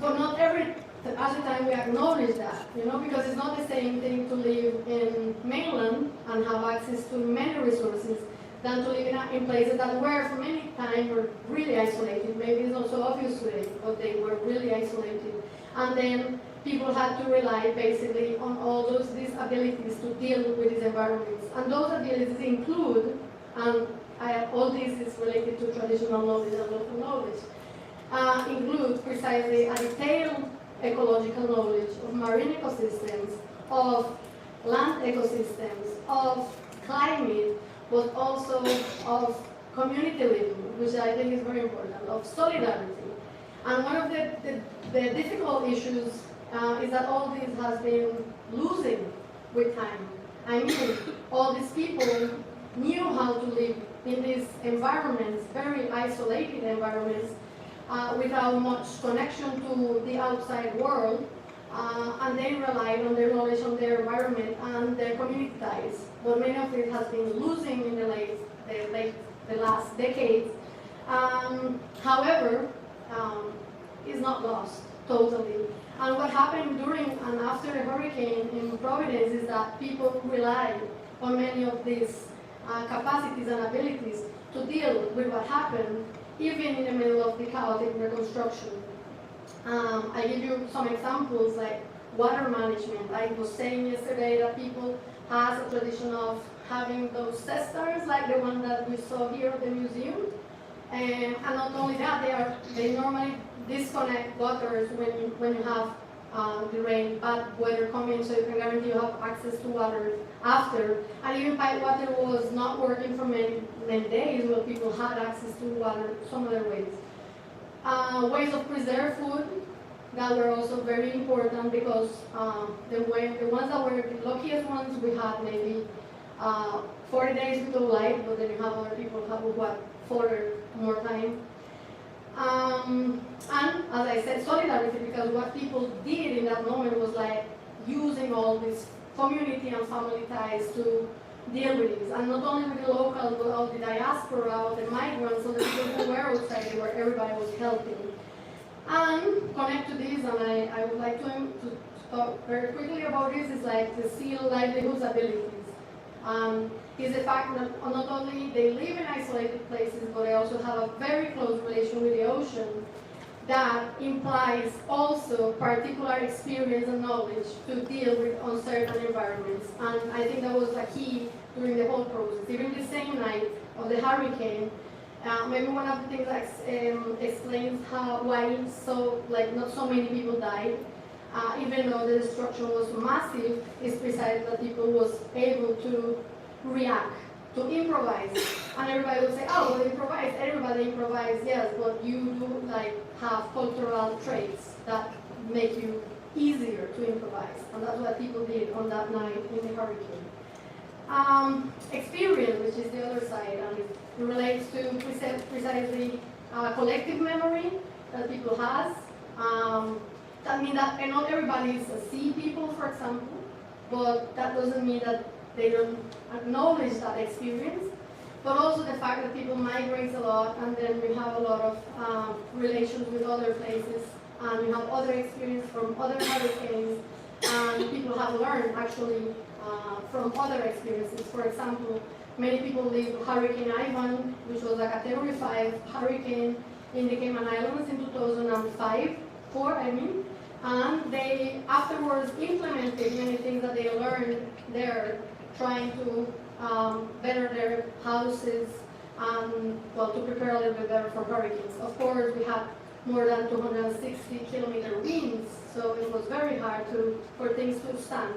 But not every other time we acknowledge that, you know, because it's not the same thing to live in mainland and have access to many resources than to live in places that were for many times were really isolated. Maybe it's not so obvious today, but they were really isolated. And then people had to rely basically on all these abilities to deal with these environments. And those abilities include, and all this is related to traditional knowledge and local knowledge, include precisely a detailed ecological knowledge of marine ecosystems, of land ecosystems, of climate, but also of community living, which I think is very important, of solidarity. And one of the difficult issues is that all this has been losing with time. I mean, all these people knew how to live in these environments, very isolated environments, without much connection to the outside world, and they relied on their knowledge on their environment and their community ties. But many of it has been losing in the last decades. However, it's not lost totally. And what happened during and after the hurricane in Providence is that people relied on many of these capacities and abilities to deal with what happened, even in the middle of the chaotic reconstruction. I give you some examples like water management. I was saying yesterday that people have a tradition of having those cisterns like the one that we saw here at the museum. And not only that, they normally disconnect gutters when you have the rain, bad weather coming, so you can guarantee you have access to water after. And even pipe water was not working for many days, where people had access to water some other ways. Ways of preserve food that were also very important, because the ones that were the luckiest ones, we had maybe 40 days without light, but then you have other people who have 4 more time. And as I said, solidarity, because what people did in that moment was like using all this community and family ties to deal with this, and not only with the locals, but all the diaspora, all the migrants, all the people who were outside, where everybody was helping. And connect to this, and I would like to talk very quickly about this, is like the seal livelihoods abilities. Is the fact that not only they live in isolated places, but they also have a very close relation with the ocean that implies also particular experience and knowledge to deal with uncertain environments. And I think that was a key during the whole process. Even the same night of the hurricane, maybe one of the things that explains why not so many people died, even though the destruction was massive, is precisely that people was able to react, to improvise. And everybody would say, oh, well, improvise, everybody improvise, yes, but you do have cultural traits that make you easier to improvise. And that's what people did on that night in the hurricane. Experience, which is the other side, and it relates to precisely collective memory that people has. That means that not everybody is a sea people, for example, but that doesn't mean that they don't acknowledge that experience. But also the fact that people migrate a lot, and then we have a lot of relations with other places, and we have other experience from other hurricanes, and people have learned actually from other experiences. For example, many people live Hurricane Ivan, which was a Category 5 hurricane in the Cayman Islands in 2005, and they afterwards implemented many things that they learned there, trying to better their houses and, well, to prepare a little bit better for hurricanes. Of course, we had more than 260-kilometer winds, so it was very hard for things to stand.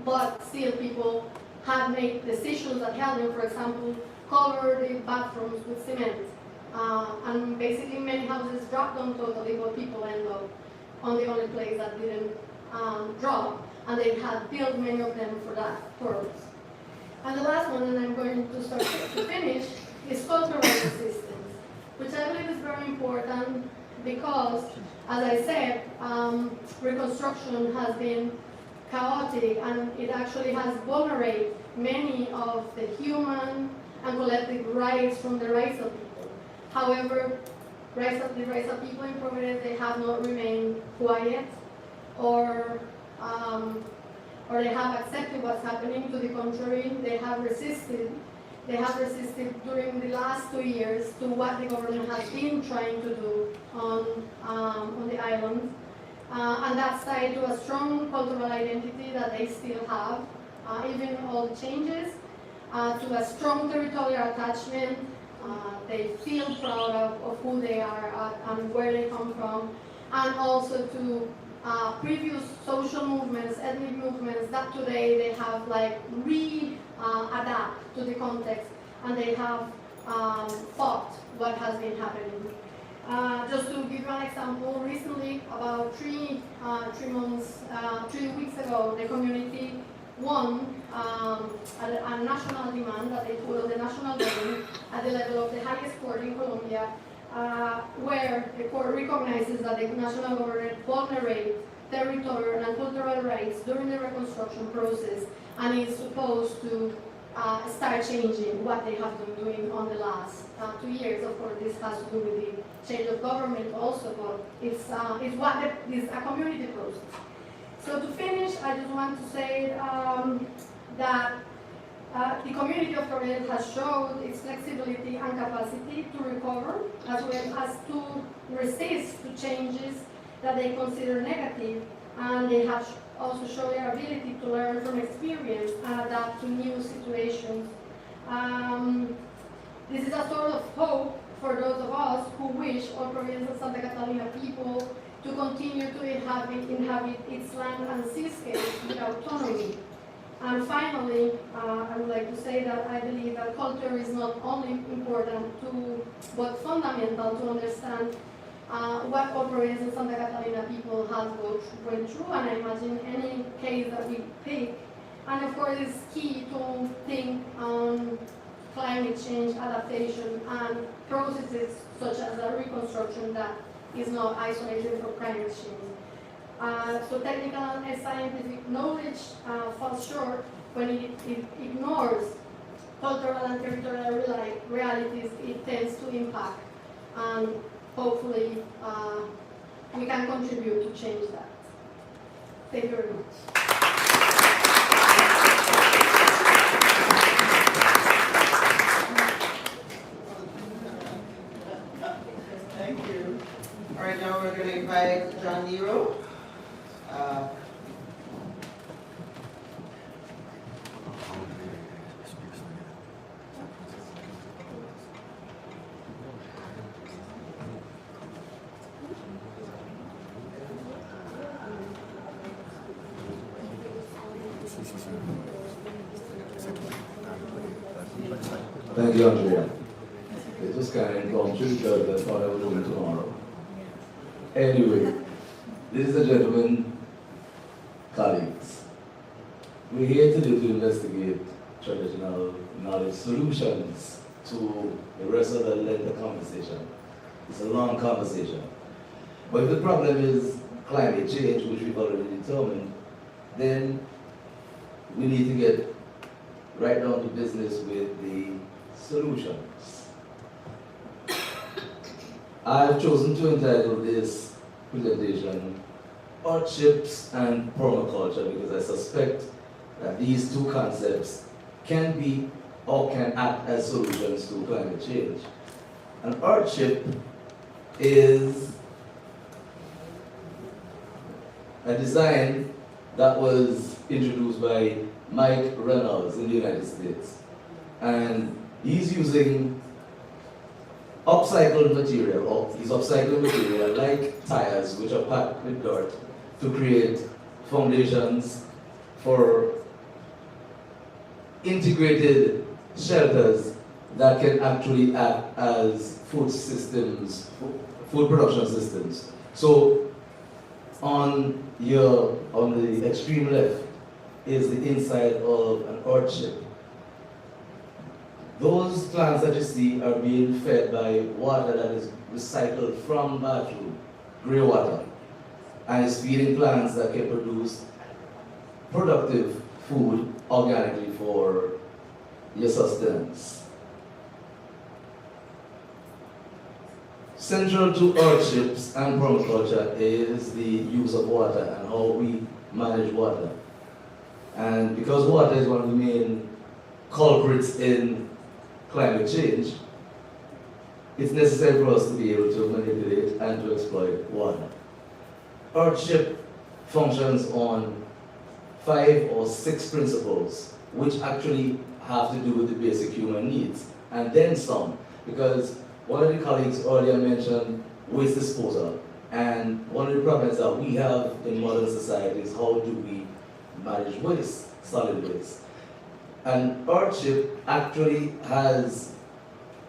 But still, people had made decisions that helped them. For example, cover the bathrooms with cement. And basically many houses dropped down totally, but people ended up on the only place that didn't drop, and they had built many of them for that purpose. And the last one, and I'm going to start to finish, is cultural resistance, which I believe is very important because, as I said, reconstruction has been chaotic, and it actually has vulnerated many of the human and collective rights from the rights of people. However, the rights of people in Providence, they have not remained quiet, or they have accepted what's happening. To the contrary, they have resisted. They have resisted during the last 2 years to what the government has been trying to do on the island. And that's tied to a strong cultural identity that they still have, even all the changes, to a strong territorial attachment. They feel proud of who they are and where they come from, and also to previous social movements, ethnic movements that today they have adapt to the context, and they have fought what has been happening. Just to give you an example, recently, about 3 weeks ago, the community won a national demand that they put on the national government at the level of the highest court in Colombia, where the court recognizes that the national government vulnerated territorial and cultural rights during the reconstruction process, and is supposed to start changing what they have been doing on the last 2 years. Of course, this has to do with the change of government also, but it's a community process. So to finish, I just want to say that the community of Providence has shown its flexibility and capacity to recover, as well as to resist to changes that they consider negative, and they have also shown their ability to learn from experience and adapt to new situations. This is a sort of hope for those wish all Provincial Santa Catalina people to continue to inhabit its land and seascape with autonomy. And finally, I would like to say that I believe that culture is not only important but fundamental to understand what all Provincial Santa Catalina people have went through, and I imagine any case that we pick. And of course, it's key to think on climate change, adaptation, and processes such as the reconstruction that is not isolated from climate change. So technical and scientific knowledge falls short when it ignores cultural and territorial realities it tends to impact. And hopefully we can contribute to change that. Thank you very much. Thank you. All right, now we're going to invite John Nero. Thank you, Andrea. It was kind of impromptu because I thought I would do it tomorrow. Anyway, ladies and gentlemen, colleagues, we're here today to investigate traditional knowledge solutions to the rest of the lengthy conversation. It's a long conversation. But if the problem is climate change, which we've already determined, then we need to get right down to business with the solutions. I've chosen to entitle this presentation Hardships and Permaculture because I suspect that these two concepts can be or can act as solutions to climate change. An hardship is a design that was introduced by Mike Reynolds in the United States. And he's using upcycled material, or he's upcycling material like tires, which are packed with dirt, to create foundations for integrated shelters that can actually act as food systems, food production systems. So on the extreme left is the inside of an hardship. Those plants that you see are being fed by water that is recycled from bathroom, grey water, and it's feeding plants that can produce productive food organically for your sustenance. Central to hardships and permaculture is the use of water and how we manage water. And because water is one of the main culprits in climate change, it's necessary for us to be able to manipulate and to exploit water. Hardship functions on 5 or 6 principles, which actually have to do with the basic human needs, and then some, because one of the colleagues earlier mentioned waste disposal, and one of the problems that we have in modern society is how do we manage waste, solid waste. And hardship actually has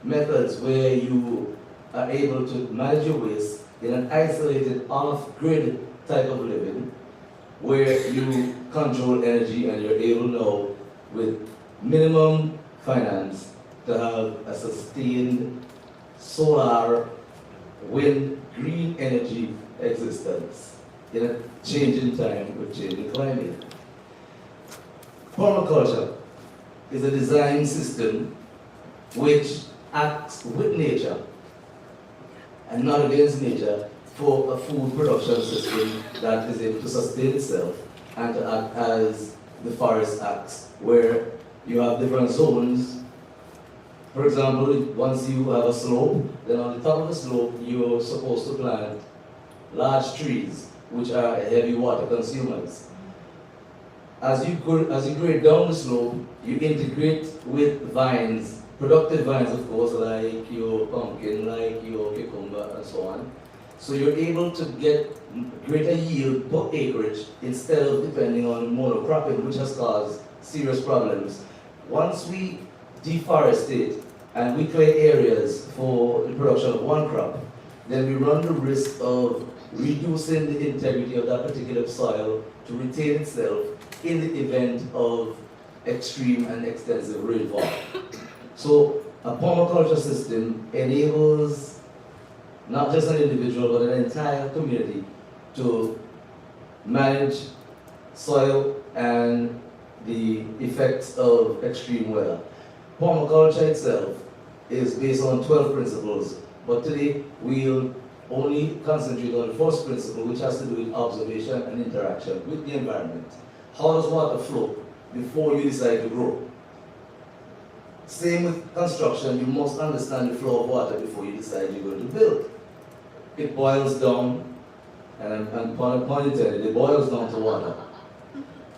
methods where you are able to manage your waste in an isolated, off-grid type of living, where you control energy and you're able now, with minimum finance, to have a sustained solar, wind, green energy existence in a changing time with changing climate. Permaculture is a design system which acts with nature and not against nature for a food production system that is able to sustain itself and to act as the forest acts, where you have different zones. For example, once you have a slope, then on the top of the slope you're supposed to plant large trees, which are heavy water consumers. As you grade down the slope, you integrate with vines productive vines, of course, like your pumpkin, like your cucumber, and so on. So you're able to get greater yield per acreage instead of depending on monocropping, which has caused serious problems. Once we deforestate and we clear areas for the production of one crop, then we run the risk of reducing the integrity of that particular soil to retain itself in the event of extreme and extensive rainfall. So a permaculture system enables not just an individual but an entire community to manage soil and the effects of extreme weather. Permaculture itself is based on 12 principles, but today we'll only concentrate on the first principle, which has to do with observation and interaction with the environment. How does water flow before you decide to grow? Same with construction, you must understand the flow of water before you decide you're going to build. It boils down, and pun intended, it boils down to water.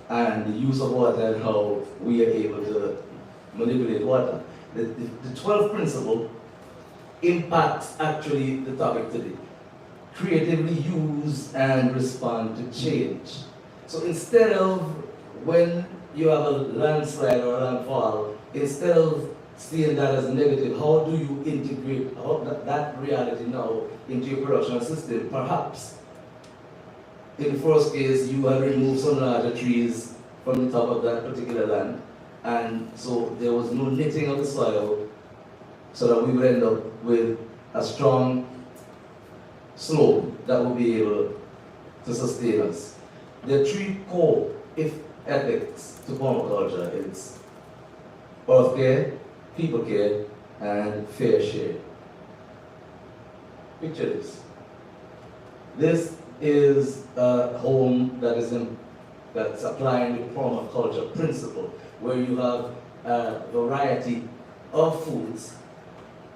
And the use of water and how we are able to manipulate water. The 12th principle impacts actually the topic today. Creatively use and respond to change. So instead of when you have a landslide or a landfall, instead of seeing that as negative, how do you integrate that reality now into your production system? Perhaps in the first case, you have removed some larger trees from the top of that particular land, and so there was no knitting of the soil, so that we would end up with a strong slope that will be able to sustain us. There are three core ethics to permaculture. It's earth care, people care, and fair share. Picture this. This is a home that's applying the permaculture principle, where you have a variety of foods,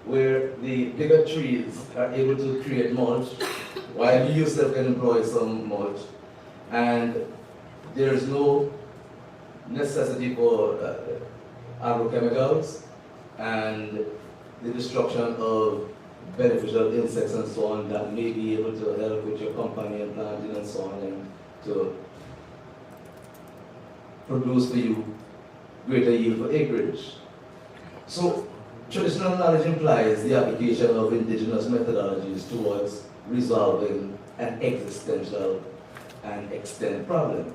where the bigger trees are able to create mulch, while you yourself can employ some mulch, and there's no necessity for agrochemicals and the destruction of beneficial insects and so on that may be able to help with your companion planting and so on, and to produce for you greater yield for acreage. So traditional knowledge implies the application of indigenous methodologies towards resolving an existential and extant problem,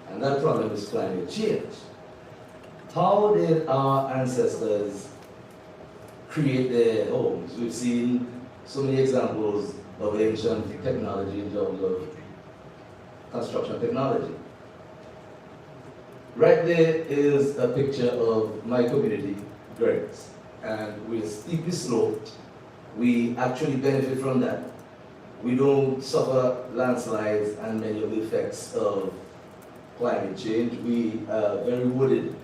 and that problem is climate change. How did our ancestors create their homes? We've seen so many examples of ancient technology in terms of construction technology. Right there is a picture of my community, Greg's, and we're steeply sloped. We actually benefit from that. We don't suffer landslides and many of the effects of climate change. We are very wooded,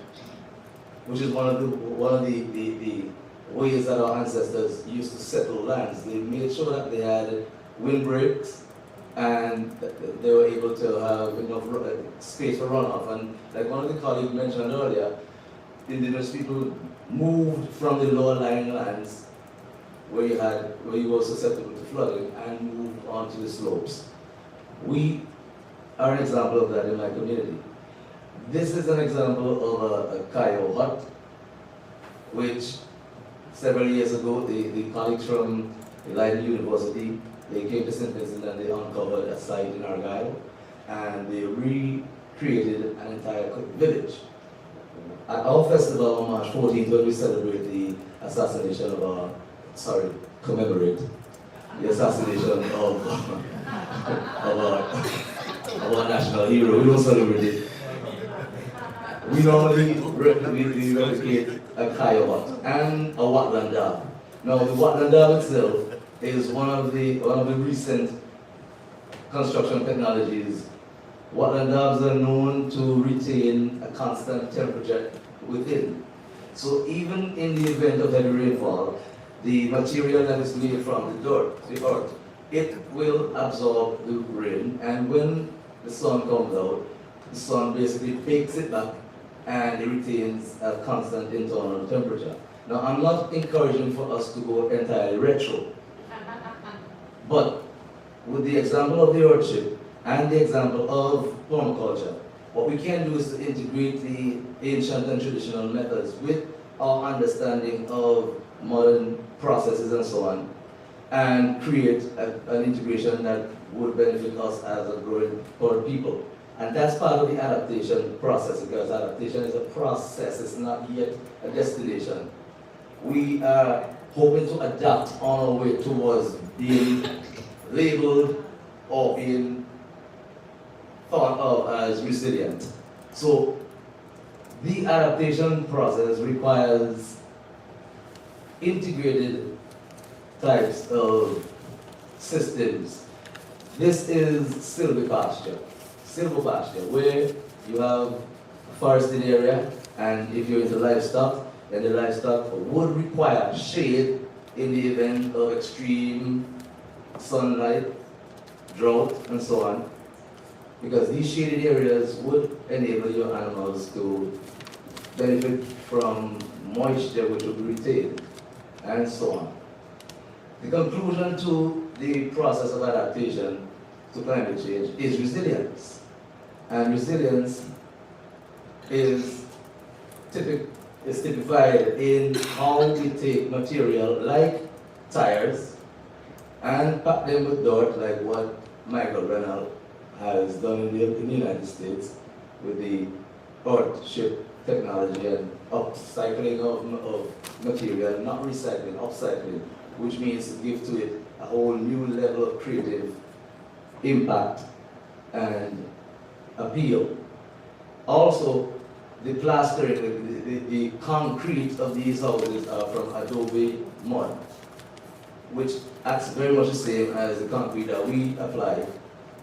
which is one of the ways that our ancestors used to settle lands. They made sure that they had windbreaks and they were able to have enough space for runoff. And like one of the colleagues mentioned earlier, indigenous people moved from the lower lying lands where you were susceptible to flooding and moved onto the slopes. We are an example of that in my community. This is an example of a Kayo hut, which several years ago, the colleagues from Leiden University, they came to St. Vincent and they uncovered a site in Argyle, and they recreated an entire village. At our festival on March 14th, when we celebrate the assassination of commemorate the assassination of our national hero, we don't celebrate it. We normally replicate a Kayo hut and a watland dam. Now the watland dam itself is one of the recent construction technologies. Watland dams are known to retain a constant temperature within. So even in the event of heavy rainfall, the material that is made from the earth, it will absorb the rain, and when the sun comes out, the sun basically bakes it back and it retains a constant internal temperature. Now, I'm not encouraging for us to go entirely retro, but with the example of the earthship and the example of permaculture, what we can do is to integrate the ancient and traditional methods with our understanding of modern processes and so on, and create an integration that would benefit us as a growing people. And that's part of the adaptation process, because adaptation is a process, it's not yet a destination. We are hoping to adapt on our way towards being labeled or being thought of as resilient. So the adaptation process requires integrated types of systems. This is silvopasture, where you have a forested area, and if you're into livestock, then the livestock would require shade in the event of extreme sunlight, drought, and so on, because these shaded areas would enable your animals to benefit from moisture which would be retained, and so on. The conclusion to the process of adaptation to climate change is resilience. And resilience is typified in how we take material like tires and pack them with dirt, like what Michael Reynolds has done in the United States with the earthship technology and upcycling of material, not recycling, upcycling, which means to give to it a whole new level of creative impact and appeal. Also, the plastering, the concrete of these houses are from adobe mud, which acts very much the same as the concrete that we apply,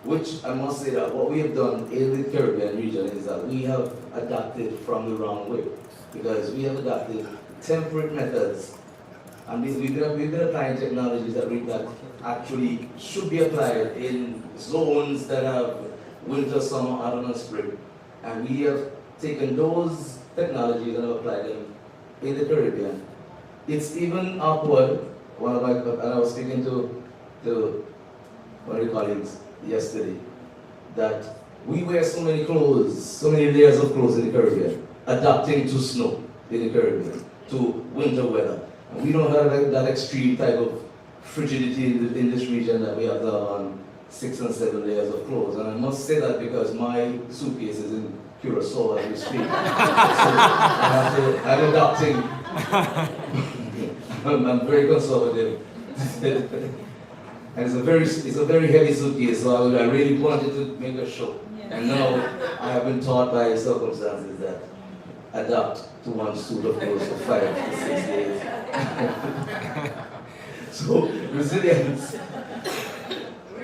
which I must say that what we have done in the Caribbean region is that we have adapted from the wrong way, because we have adapted temperate methods, and we've been applying technologies that actually should be applied in zones that have winter, summer, autumn, and spring. And we have taken those technologies and have applied them in the Caribbean. It's even upward. And I was speaking to one of the colleagues yesterday, that we wear so many clothes, so many layers of clothes in the Caribbean, adapting to snow in the Caribbean, to winter weather. And we don't have that extreme type of frigidity in this region that we have to have on 6 and 7 layers of clothes. And I must say that because my suitcase is in Curacao as we speak. So I'm adapting. I'm very conservative. And it's a very heavy suitcase, so I really wanted to make a show. And now I have been taught by circumstances that adapt to one suit of clothes for 5 to 6 days. So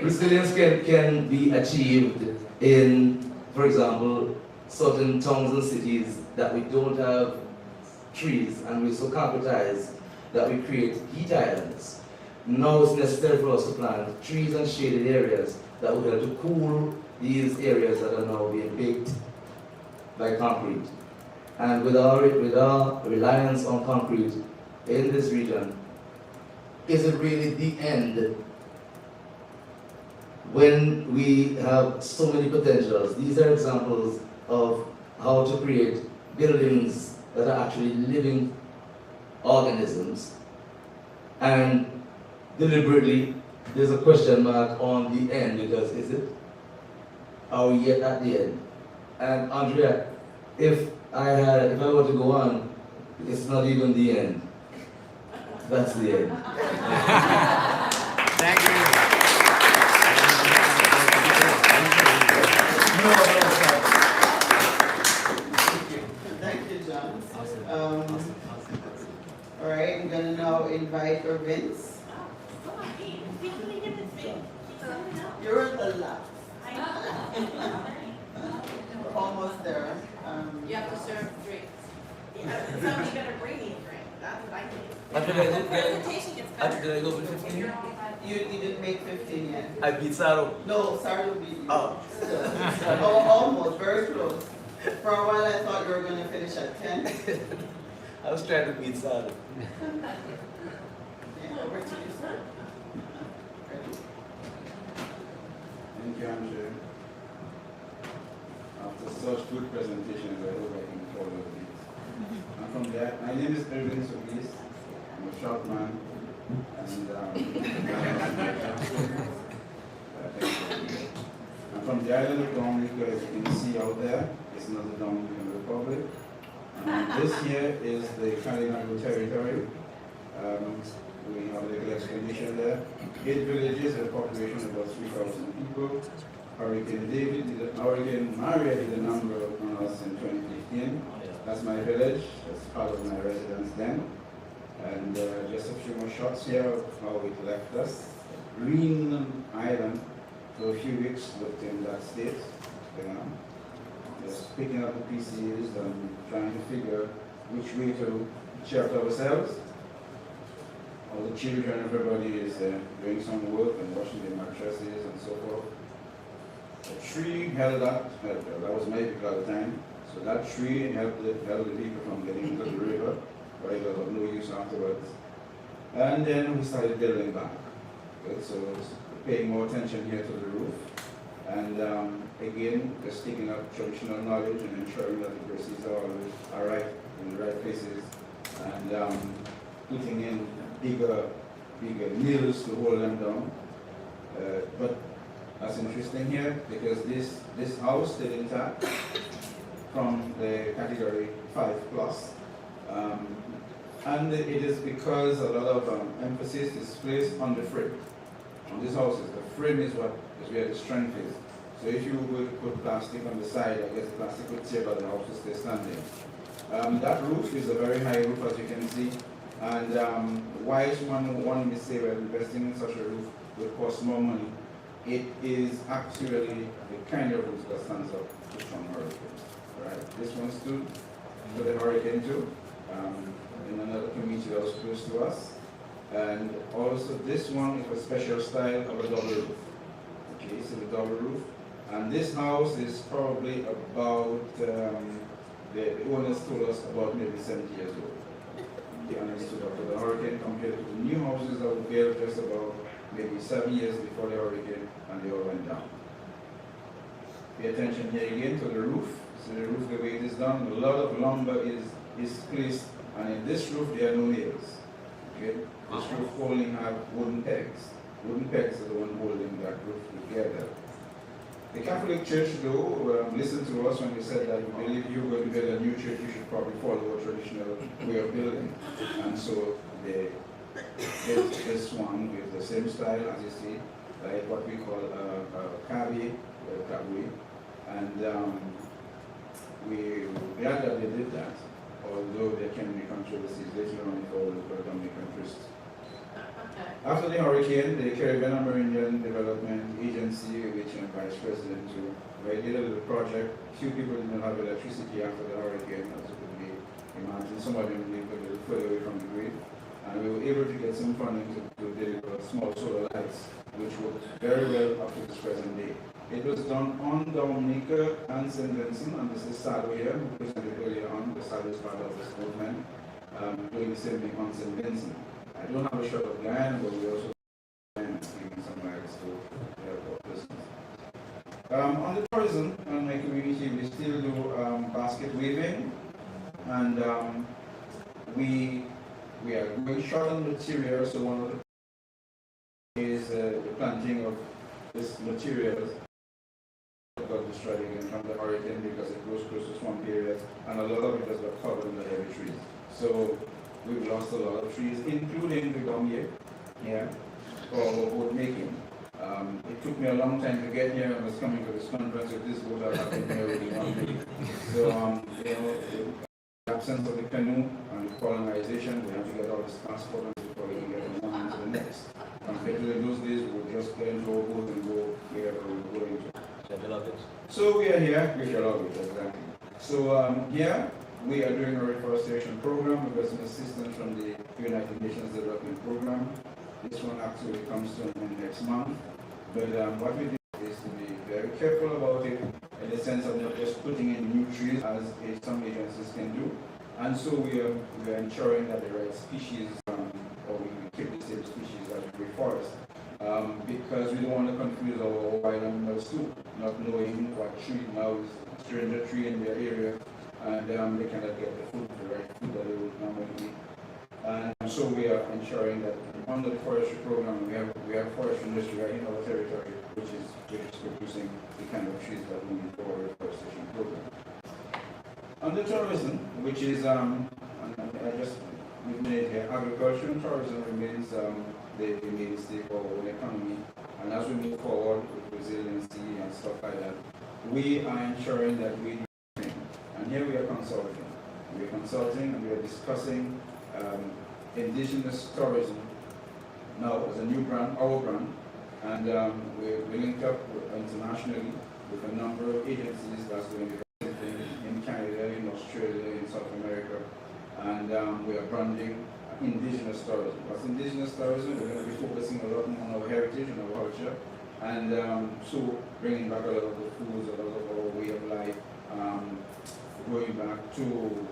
resilience can be achieved in, for example, certain towns and cities that we don't have trees, and we're so concretized that we create heat islands. Now it's necessary for us to plant trees and shaded areas that will help to cool these areas that are now being baked by concrete. And with our reliance on concrete in this region, is it really the end when we have so many potentials? These are examples of how to create buildings that are actually living organisms, and deliberately there's a question mark on the end, because are we yet at the end? And Andrea, if I were to go on, it's not even the end. That's the end. Thank you. Thank you, John. All right, I'm gonna now invite Vince. You're at the last. We're almost there. You have to serve drinks. Yeah, somebody better bring me a drink. That's what I think. Did I go for 15? You didn't make 15 yet. I beat Saro. No, Saro beat you. Oh. Oh, almost, very close. For a while I thought you were going to finish at 10. I was trying to beat Sada. Yeah, over to you, sir. Ready? Thank you, Andrew. After such good presentations, I hope I can follow these. I'm from there. My name is Erwin Solis. I'm a short man. And I'm from the island of Dominica, as you can see out there. It's not the Dominican Republic. This here is the Kalinago territory. We have a little explanation there. 8 villages and a population of about 3,000 people. Hurricane Maria did a number on us in 2015. That's my village. That's part of my residence then. And just a few more shots here of how it left us. Green Island for a few weeks, but in that state, you know, just picking up the pieces and trying to figure which way to cheer up ourselves. All the children, everybody is doing some work and washing their mattresses and so forth. The tree held that was my vehicle at the time. So that tree held the people from getting into the river, but it was of no use afterwards. And then we started building back. Good, so paying more attention here to the roof. And again, just taking up traditional knowledge and ensuring that the braces are right in the right places. And putting in bigger nails to hold them down. But that's interesting here because this house still intact from the category 5+. And it is because a lot of emphasis is placed on the frame. On these houses, the frame is where the strength is. So if you would put plastic on the side, I guess the plastic would tear, but the house will stay standing. That roof is a very high roof, as you can see. And why one may say, well, investing in such a roof would cost more money. It is actually the kind of roof that stands up to strong hurricanes. Right? This one stood for the hurricane too, in another community that was close to us. And also this one is a special style of a double roof. Okay, so the double roof. And this house is probably about, the owners told us about maybe 70 years old. They understood after the hurricane compared to the new houses that were built just about maybe 7 years before the hurricane, and they all went down. Pay attention here again to the roof. So the roof, the way it is done, a lot of lumber is placed, and in this roof there are no nails. Okay? This roof only have wooden pegs. Wooden pegs are the one holding that roof together. The Catholic Church, though, listened to us when we said that we believe you're going to build a new church, you should probably follow a traditional way of building. And so they built this one with the same style, as you see, like what we call a cabi, and we're glad that they did that, although there can be controversies later on for the Dominican Christ. After the hurricane, the Caribbean Amerindian Development Agency, which I'm vice president to, we did a little project. Few people didn't have electricity after the hurricane, as you could imagine. Some of them lived a little further away from the grid. And we were able to get some funding to deliver small solar lights, which worked very well up to this present day. It was done on Dominica and St. Vincent, and this is Sado here, who presented earlier on. The Sado is part of this movement, doing the same thing on St. Vincent. I don't have a shot of Guyana, but we also giving some lights to the airport business. On the tourism and my community, we still do basket weaving, and we are going short on material, so one of the is the planting of this material got destroyed again from the hurricane because it goes close to swamp areas, and a lot of it has got covered in the heavy trees. So we've lost a lot of trees, including the gum here for boat making. It took me a long time to get here. I was coming to this conference with this boat. I have been here already 1 week. So, you know, the absence of the canoe and the colonization, we have to get all this transport before we can get from one to the next. Compared to those days, we would just get into a boat and go wherever we were going to. So we are here, we shall love it, exactly. So here, we are doing a reforestation program. We've got some assistance from the United Nations Development Program. This one actually comes to an end next month. But what we do is to be very careful about it, in the sense of not just putting in new trees as some agencies can do. And so we are ensuring that the right species, or we keep the same species as we reforest, because we don't want to confuse our wild animals too, not knowing what tree now is a stranger tree in their area, and they cannot get the food, the right food that they would normally eat. And so we are ensuring that under the forestry program, we have forestry industry right in our territory, which is producing the kind of trees that we need for our reforestation program. Under tourism, which is, and I just made here, agriculture and tourism remains the mainstay for our economy. And as we move forward with resiliency and stuff like that, we are ensuring that we do things. And here we are consulting. We are consulting and we are discussing indigenous tourism now as a new brand, our brand, and we linked up internationally with a number of agencies that's doing the same thing in Canada, in Australia, in South America, and we are branding indigenous tourism. What's indigenous tourism? We're going to be focusing a lot more on our heritage and our culture, and so bringing back a lot of the foods, a lot of our way of life, going back to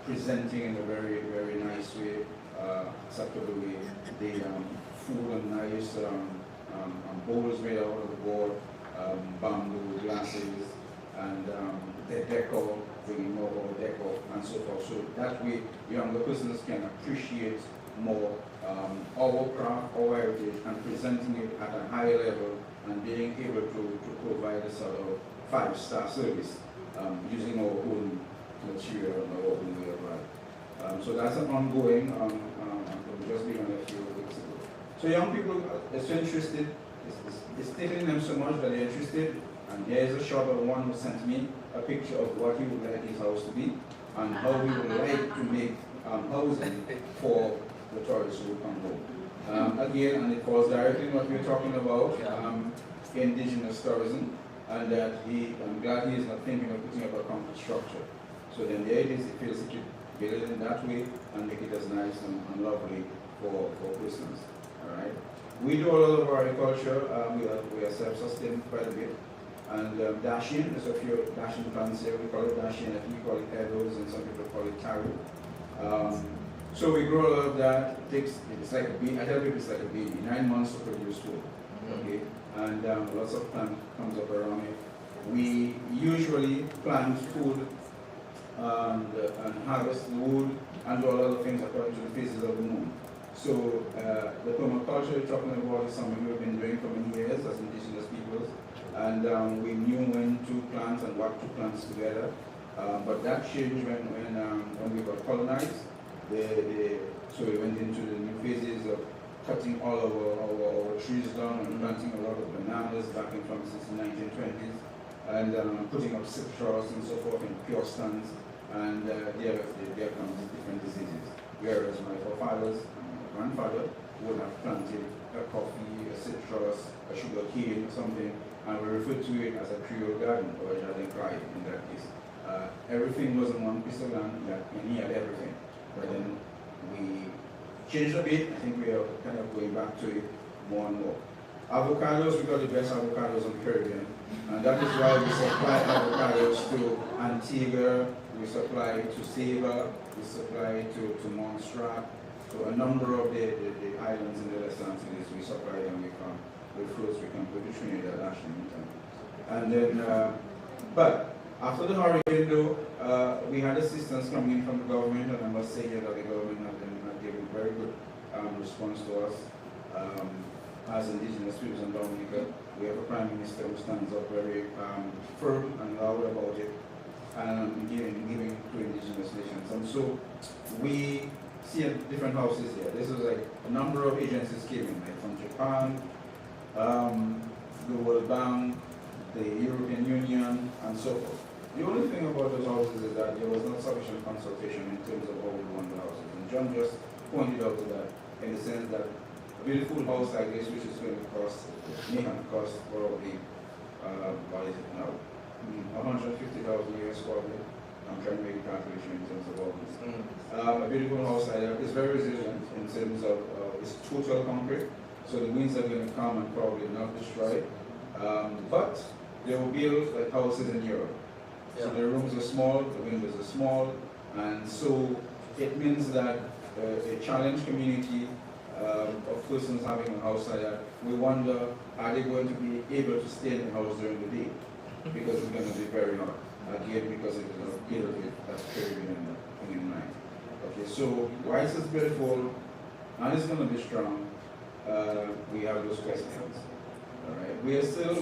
presenting in a very, very nice way, acceptable way, the food and nice bowls made out of the board, bamboo glasses, and the decor, bringing more of our decor and so forth. So that way, younger persons can appreciate more our craft, our heritage, and presenting it at a higher level and being able to provide a sort of 5-star service using our own material and our own way of life. So that's an ongoing, just began a few weeks ago. So young people are so interested, it's tickling them so much that they're interested, and here's a shot of one who sent me a picture of what he would like his house to be, and how he would like to make housing for the tourists who come home. Again, and it falls directly in what we're talking about, indigenous tourism, and that I'm glad he is not thinking of putting up a concrete structure. So then the idea is he feels he could build it in that way and make it as nice and lovely for Christmas. All right. We do a lot of agriculture. We are self-sustained quite a bit. And dashing, there's a few dashing plants here. We call it dashing, we call it edos, and some people call it taro. So we grow a lot of that. It's like a baby. I tell people it's like a baby. 9 months to produce food. Okay. And lots of plant comes up around it. We usually plant food and harvest wood and do a lot of things according to the phases of the moon. So the permaculture you're talking about is something we've been doing for many years as indigenous peoples, and we knew when to plant and what to plant together. But that changed when we got colonized. So we went into the new phases of cutting all of our trees down and planting a lot of bananas back in since the 1920s, and putting up citrus and so forth in pure stands. And there comes different diseases. Whereas my forefathers, my grandfather, would have planted a coffee, a citrus, a sugar cane or something, and we refer to it as a Creole garden or a jardin cry in that case. Everything was on one piece of land, and he had everything. But then we changed a bit. I think we are kind of going back to it more and more. Avocados, we got the best avocados in the Caribbean, and that is why we supply avocados to Antigua, we supply to Saba, we supply to Montserrat, to a number of the islands in the West Antilles. We supply them with fruits we can put to Trinidad actually. And then, but after the hurricane though, we had assistance coming in from the government, and I must say here that the government has been giving very good response to us. As indigenous peoples in Dominica, we have a prime minister who stands up very firm and loud about it, and giving to indigenous nations. And so we see different houses here. This is like a number of agencies came in, like from Japan, the World Bank, the European Union, and so forth. The only thing about those houses is that there was not sufficient consultation in terms of how we want the houses. And John just pointed out to that in the sense that a beautiful house like this, which is going to cost, may have cost probably, what is it now? 150,000 US probably. I'm trying to make a calculation in terms of all this. A beautiful house like that is very resilient in terms of it's total concrete, so the winds are going to come and probably not destroy it. But they will build like houses in Europe. So the rooms are small, the windows are small, and so it means that a challenged community of persons having a house like that, we wonder, are they going to be able to stay in the house during the day? Because it's going to be very hot. Again, because it is not built with that period in mind. Okay, so whilst it's beautiful and it's going to be strong, we have those questions. All right, we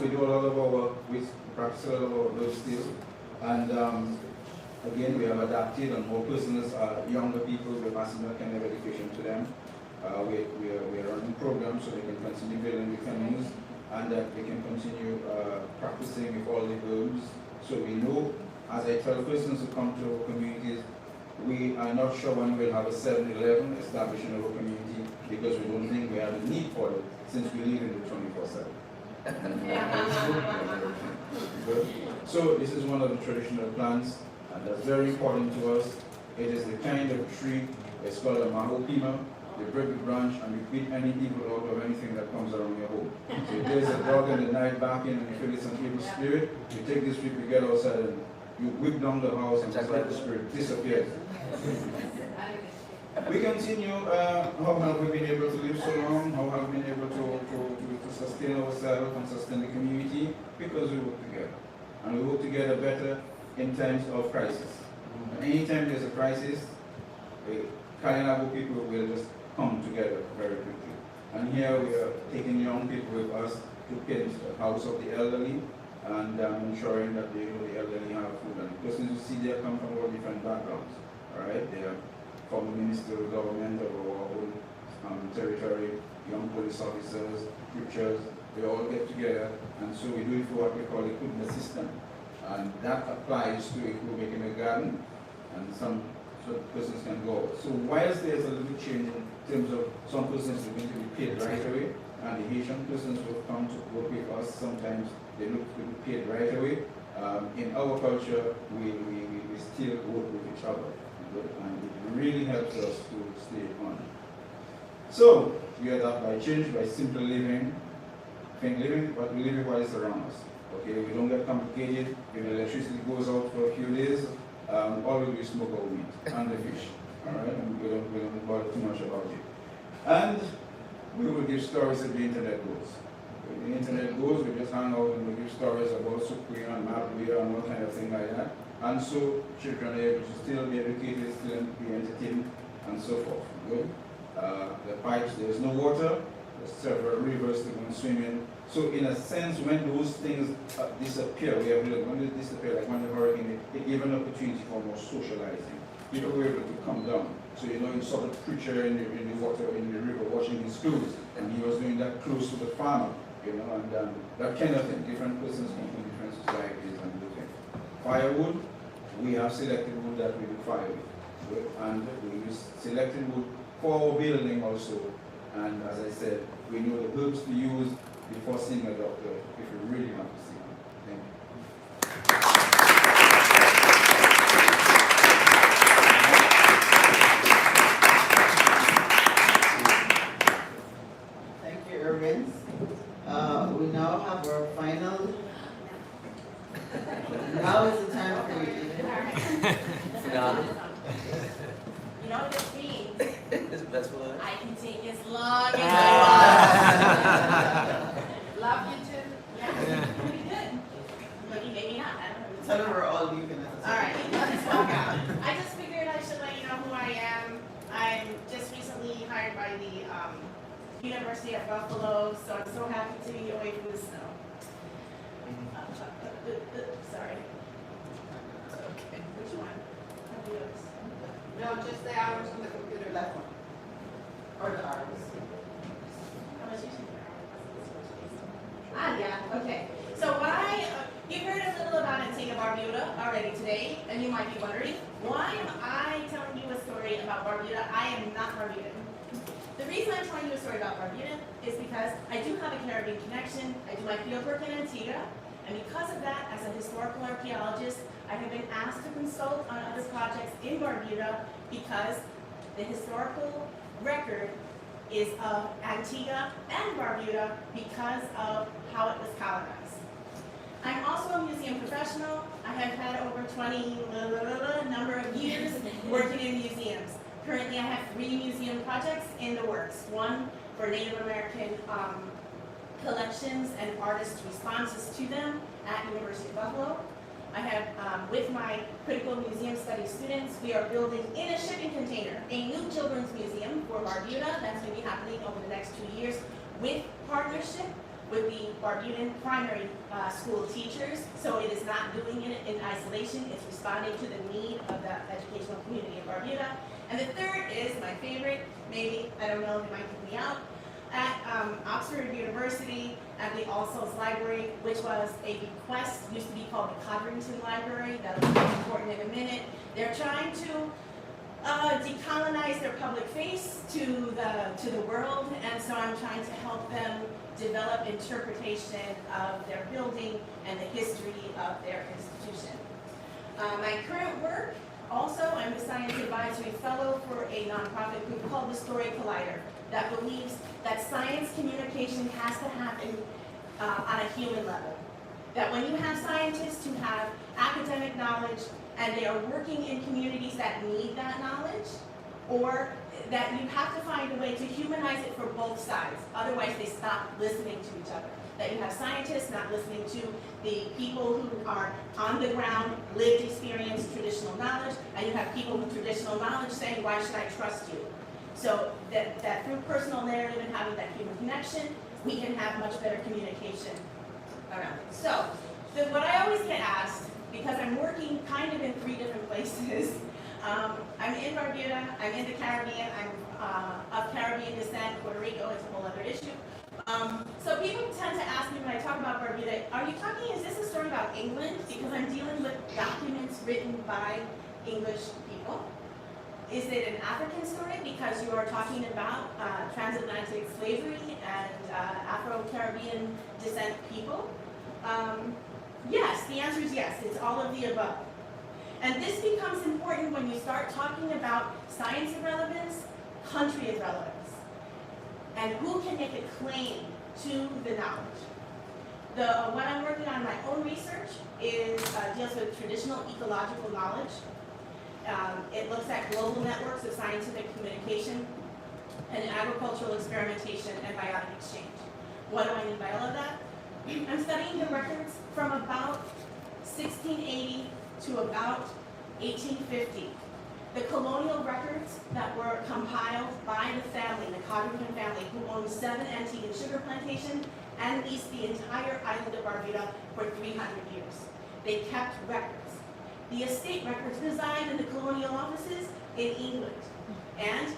do a lot of our, we practice a lot of our those still, and again, we have adapted, and more persons, younger people, we're passing that kind of education to them. We are running programs so they can continue building the canoes, and that they can continue practicing with all the verbs. So we know, as I tell persons who come to our communities, we are not sure when we'll have a 7-Eleven established in our community, because we don't think we have a need for it, since we live in the 24/7. So this is one of the traditional plants, and that's very important to us. It is the kind of tree, it's called a mahopima. You break the branch and you beat any evil out of anything that comes around your home. So if there's a dog in the night barking and you feel it's an evil spirit, you take this tree, you get outside and you whip down the house and just let the spirit disappear. We continue, how have we been able to live so long? How have we been able to sustain ourselves and sustain the community? Because we work together. And we work together better in times of crisis. And anytime there's a crisis, Kalinago people will just come together very quickly. And here we are taking young people with us to paint the house of the elderly, and ensuring that the elderly have food. And the persons you see there come from all different backgrounds. All right, they are from the ministerial government of our own territory, young police officers, preachers, they all get together, and so we do it for what we call the goodness system. And that applies to if we're making a garden, and some persons can go. So whilst there's a little change in terms of some persons are going to be paid right away, and the Haitian persons will come to work with us, sometimes they look to be paid right away. In our culture, we still work with each other, and it really helps us to stay on. So we adapt by change, by simple living, but we live with what is around us. Okay, we don't get complicated. If the electricity goes out for a few days, all we do is smoke our meat and the fish. All right, and we don't bother too much about it. And we will give stories if the internet goes. When the internet goes, we just hang out and we give stories about Sukuya and Mapuya and all kind of thing like that. And so children are able to still be educated, still be entertained, and so forth. Good. The pipes, there's no water. There's several rivers to go and swim in. So in a sense, when those things disappear, when they disappear, like when the hurricane, it gave an opportunity for more socializing. People were able to come down. So you saw the preacher in the water, in the river, washing his clothes, and he was doing that close to the farmer, and that kind of thing. Different persons come from different societies and do things. Firewood, we have selected wood that we do fire with, and we use selected wood for our building also. And as I said, we know the herbs to use before seeing a doctor if you really have to see one. Thank you. Thank you, Irvin. We now have our final. Now is the time for you. You know what this means? That's what I can take as long as I want. Love you too. Yeah. Pretty good. Maybe not. I don't know. Tell them we're all leaving. Alright, let's walk out. I just figured I should let you know who I am. I'm just recently hired by the University of Buffalo, so I'm so happy to be away from the snow. Sorry. Okay. Which one? No, just the hours on the computer, that one. Or the hours. How much you think? Yeah, okay. So you've heard a little about Antigua Barbuda already today, and you might be wondering, why am I telling you a story about Barbuda? I am not Barbudan. The reason I'm telling you a story about Barbuda is because I do have a Caribbean connection. I do my fieldwork in Antigua, and because of that, as a historical archaeologist, I have been asked to consult on other projects in Barbuda because the historical record is of Antigua and Barbuda because of how it was colonized. I'm also a museum professional. I have had over 20 number of years working in museums. Currently, I have 3 museum projects in the works. One for Native American collections and artists' responses to them at University of Buffalo. I have, with my critical museum studies students, we are building in a shipping container a new children's museum for Barbuda. That's going to be happening over the next 2 years with partnership with the Barbudan primary school teachers. So it is not doing it in isolation. It's responding to the need of the educational community in Barbuda. And the third is my favorite, maybe, I don't know, they might kick me out, at Oxford University at the All Souls Library, which was a bequest, used to be called the Codrington Library. That'll be important in a minute. They're trying to decolonize their public face to the world, and so I'm trying to help them develop interpretation of their building and the history of their institution. My current work, also, I'm the Science Advisory Fellow for a nonprofit group called the Story Collider that believes that science communication has to happen on a human level. That when you have scientists who have academic knowledge and they are working in communities that need that knowledge, or that you have to find a way to humanize it for both sides. Otherwise, they stop listening to each other. That you have scientists not listening to the people who are on the ground, lived experience, traditional knowledge, and you have people with traditional knowledge saying, why should I trust you? So that through personal narrative and having that human connection, we can have much better communication around it. So, what I always get asked, because I'm working kind of in 3 different places, I'm in Barbuda, I'm in the Caribbean, I'm of Caribbean descent, Puerto Rico, it's a whole other issue. So people tend to ask me when I talk about Barbuda, are you talking, is this a story about England? Because I'm dealing with documents written by English people. Is it an African story because you are talking about transatlantic slavery and Afro-Caribbean descent people? Yes, the answer is yes, it's all of the above. And this becomes important when you start talking about science of relevance, country of relevance, and who can make a claim to the knowledge. What I'm working on in my own research is deals with traditional ecological knowledge. It looks at global networks of scientific communication and agricultural experimentation and biotic exchange. What do I mean by all of that? I'm studying the records from about 1680 to about 1850. The colonial records that were compiled by the family, the Codrington family, who owned 7 Antiguan sugar plantations and leased the entire island of Barbuda for 300 years. They kept records. The estate records reside in the colonial offices in England. And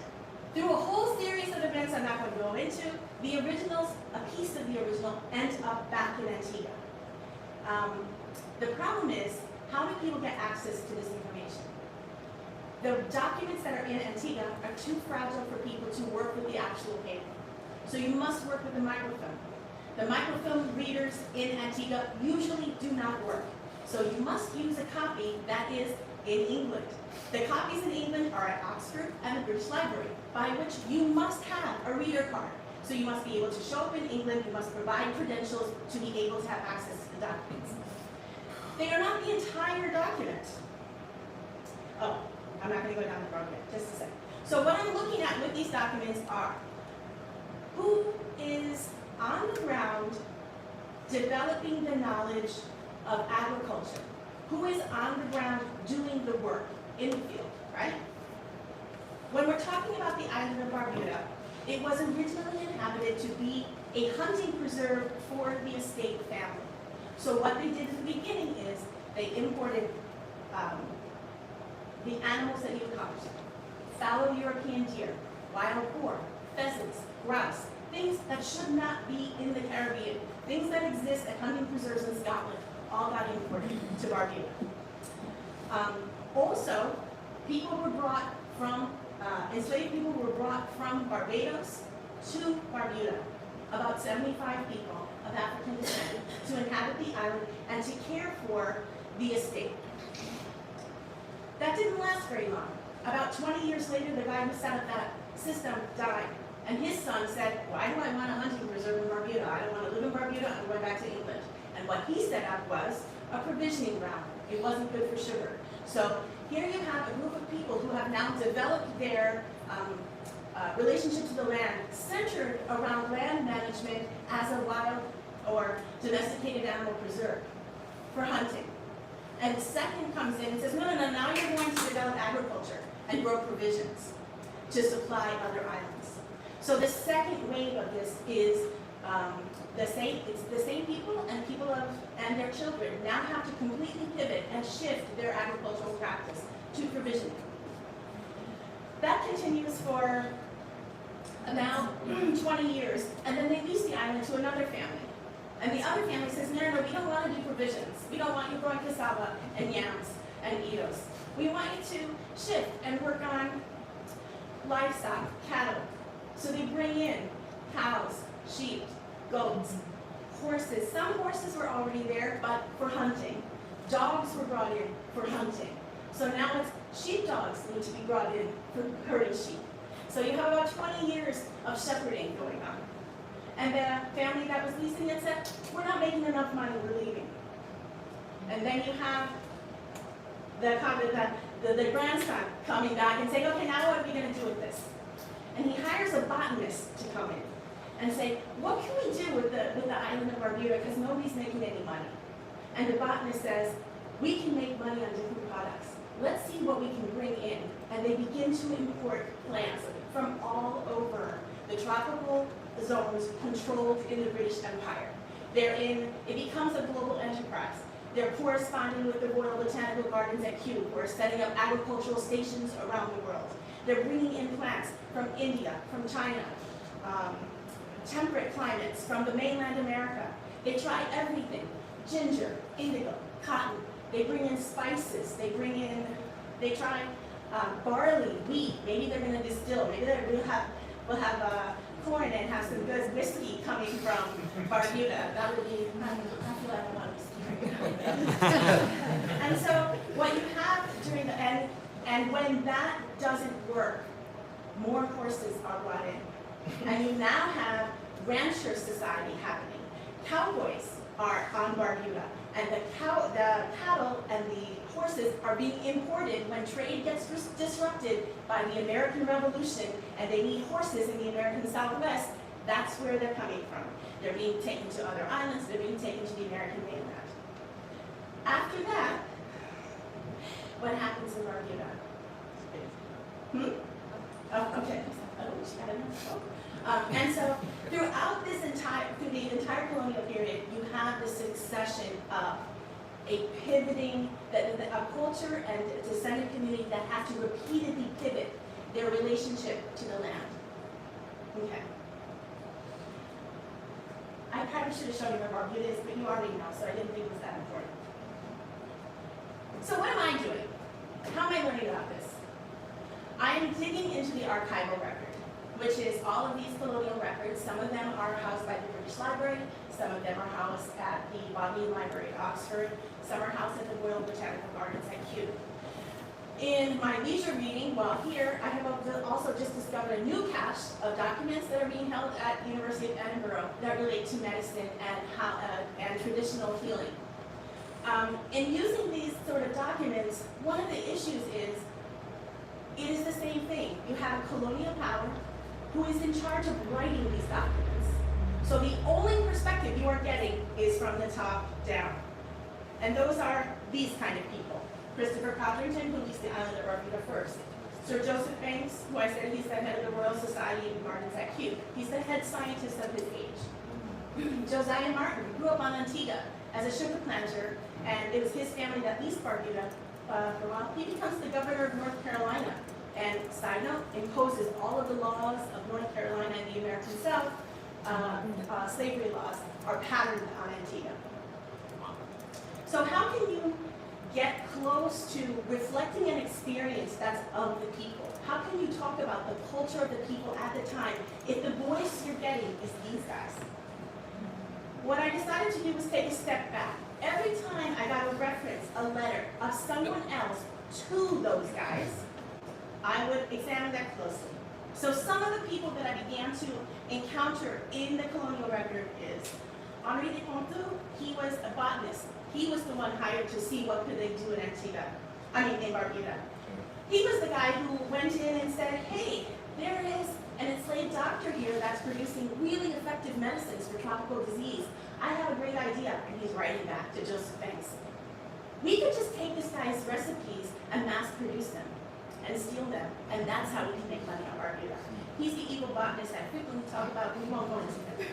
through a whole series of events I'm not going to go into, the originals, a piece of the original, ends up back in Antigua. The problem is, how do people get access to this information? The documents that are in Antigua are too fragile for people to work with the actual paper. So you must work with the microfilm. The microfilm readers in Antigua usually do not work. So you must use a copy that is in England. The copies in England are at Oxford and the British Library, by which you must have a reader card. So you must be able to show up in England, you must provide credentials to be able to have access to the documents. They are not the entire document. Oh, I'm not going to go down the road yet, just a second. So what I'm looking at with these documents are who is on the ground developing the knowledge of agriculture, who is on the ground doing the work in the field, right? When we're talking about the island of Barbuda, it was originally inhabited to be a hunting preserve for the estate family. So what they did at the beginning is they imported the animals that you encountered. Fallow European deer, wild boar, pheasants, grouse, things that should not be in the Caribbean, things that exist at hunting preserves in Scotland, all got imported to Barbuda. Also, people were brought from, enslaved people were brought from Barbados to Barbuda, about 75 people of African descent, to inhabit the island and to care for the estate. That didn't last very long. About 20 years later, the guy who set up that system died. And his son said, why do I want a hunting preserve in Barbuda? I don't want to live in Barbuda, I'm going back to England. And And what he set up was a provisioning ground. It wasn't good for sugar. So here you have a group of people who have now developed their relationship to the land centered around land management as a wild or domesticated animal preserve for hunting. And the second comes in and says, no, now you're going to develop agriculture and grow provisions to supply other islands. So the second wave of this is it's the same people and their children now have to completely pivot and shift their agricultural practice to provisioning. That continues for about 20 years, and then they lease the island to another family. And the other family says, no, we don't want to do provisions. We don't want you growing cassava and yams and Itos. We want you to shift and work on livestock, cattle. So they bring in cows, sheep, goats, horses. Some horses were already there, but for hunting. Dogs were brought in for hunting. So now it's sheepdogs need to be brought in for herding sheep. So you have about 20 years of shepherding going on. And the family that was leasing it said, we're not making enough money, we're leaving. And then you have the grandson coming back and saying, okay, now what are we going to do with this? And he hires a botanist to come in and say, what can we do with the island of Barbuda because nobody's making any money? And the botanist says, we can make money on different products. Let's see what we can bring in. And they begin to import plants from all over the tropical zones controlled in the British Empire. It becomes a global enterprise. They're corresponding with the Royal Botanical Gardens at Kew, who are setting up agricultural stations around the world. They're bringing in plants from India, from China, temperate climates, from the mainland America. They try everything: ginger, indigo, cotton. They bring in spices. They try barley, wheat. Maybe they're going to distill. Maybe we'll have corn and have some good whiskey coming from Barbuda. That would be, I feel like I want whiskey. And so what you have during the end, and when that doesn't work, more horses are brought in. And you now have rancher society happening. Cowboys are on Barbuda, and the cattle and the horses are being imported when trade gets disrupted by the American Revolution, and they need horses in the American Southwest. That's where they're coming from. They're being taken to other islands. They're being taken to the American mainland. After that, what happens in Barbuda? Oh, okay. Oh, she got enough. And so throughout the entire colonial period, you have the succession of a pivoting, a culture and a descendant community that have to repeatedly pivot their relationship to the land. Okay. I probably should have shown you where Barbuda is, but you already know, so I didn't think it was that important. So what am I doing? How am I learning about this? I am digging into the archival record, which is all of these colonial records. Some of them are housed by the British Library, some of them are housed at the Bodleian Library at Oxford, some are housed at the Royal Botanical Gardens at Kew. In my leisure reading, while here, I have also just discovered a new cache of documents that are being held at the University of Edinburgh that relate to medicine and traditional healing. In using these sort of documents, one of the issues is, it is the same thing. You have a colonial power who is in charge of writing these documents. So the only perspective you are getting is from the top down. And those are these kind of people. Christopher Codrington, who leased the island of Barbuda first. Sir Joseph Banks, who I said he's the head of the Royal Society of Gardens at Kew. He's the head scientist of his age. Josiah Martin grew up on Antigua as a sugar planter, and it was his family that leased Barbuda for a while. He becomes the governor of North Carolina, and side note, imposes all of the laws of North Carolina and the American South. Slavery laws are patterned on Antigua. So how can you get close to reflecting an experience that's of the people? How can you talk about the culture of the people at the time if the voice you're getting is these guys? What I decided to do was take a step back. Every time I got a reference, a letter of someone else to those guys, I would examine that closely. So some of the people that I began to encounter in the colonial record is Henri de Pontou. He was a botanist. He was the one hired to see what could they do in in Barbuda. He was the guy who went in and said, hey, there is an enslaved doctor here that's producing really effective medicines for tropical disease. I have a great idea. And he's writing back to Joseph Banks. We could just take this guy's recipes and mass produce them and steal them, and that's how we can make money on Barbuda. He's the evil botanist that quickly we talk about, we won't go into it.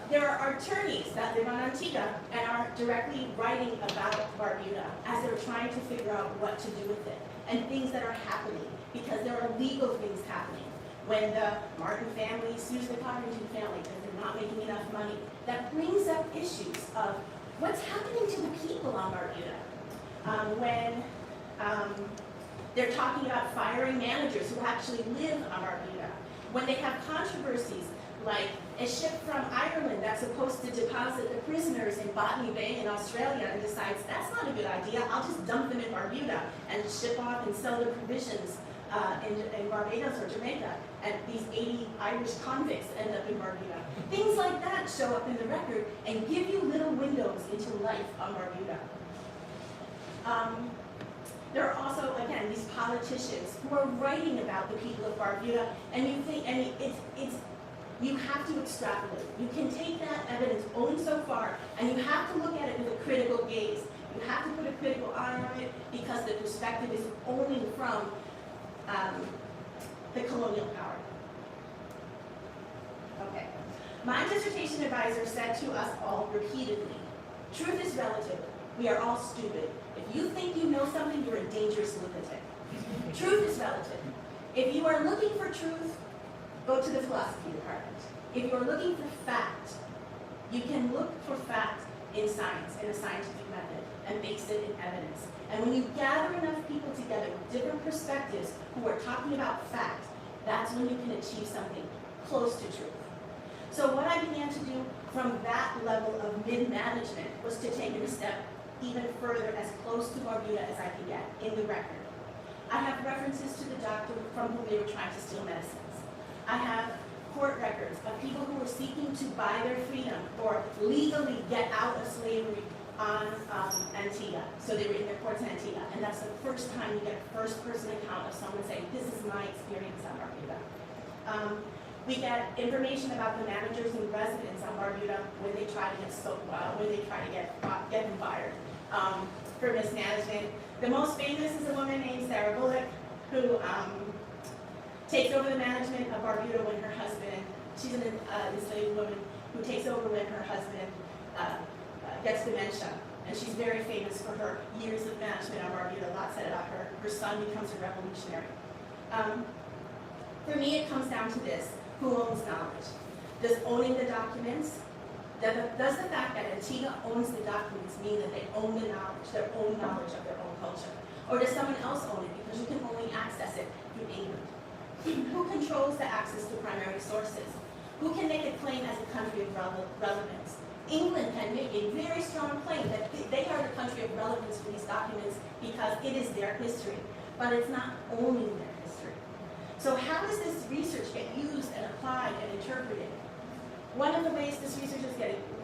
There are attorneys that live on Antigua and are directly writing about Barbuda as they're trying to figure out what to do with it and things that are happening, because there are legal things happening. When the Martin family sues the Covington family because they're not making enough money, that brings up issues of what's happening to the people on Barbuda. When they're talking about firing managers who actually live on Barbuda. When they have controversies like a ship from Ireland that's supposed to deposit the prisoners in Botany Bay in Australia and decides that's not a good idea, I'll just dump them in Barbuda and ship off and sell their provisions in Barbados or Jamaica, and these 80 Irish convicts end up in Barbuda. Things like that show up in the record and give you little windows into life on Barbuda. There are also, again, these politicians who are writing about the people of Barbuda, and you think, and you have to extrapolate. You can take that evidence only so far, and you have to look at it with a critical gaze. You have to put a critical eye on it because the perspective is only from the colonial power. Okay. My dissertation advisor said to us all repeatedly, truth is relative. We are all stupid. If you think you know something, you're a dangerous lunatic. Truth is relative. If you are looking for truth, go to the philosophy department. If you are looking for fact, you can look for fact in science, in a scientific method, and base it in evidence. And when you gather enough people together with different perspectives who are talking about fact, that's when you can achieve something close to truth. So what I began to do from that level of mid-management was to take it a step even further, as close to Barbuda as I could get in the record. I have references to the doctor from whom they were trying to steal medicines. I have court records of people who were seeking to buy their freedom or legally get out of slavery on Antigua. So they were in their courts in Antigua, and that's the first time you get a first-person account of someone saying, this is my experience on Barbuda. We get information about the managers and residents on Barbuda when they try to get them fired for mismanagement. The most famous is a woman named Sarah Bullock, who takes over the management of Barbuda when her husband, she's an enslaved woman who takes over when her husband gets dementia. And she's very famous for her years of management on Barbuda. A lot said about her. Her son becomes a revolutionary. For me, it comes down to this. Who owns knowledge? Does owning the documents, does the fact that Antigua owns the documents mean that they own the knowledge, their own knowledge of their own culture? Or does someone else own it because you can only access it through England? Who controls the access to primary sources? Who can make a claim as a country of relevance? England can make a very strong claim that they are the country of relevance for these documents because it is their history, but it's not owning their history. So how does this research get used and applied and interpreted? One of the ways this research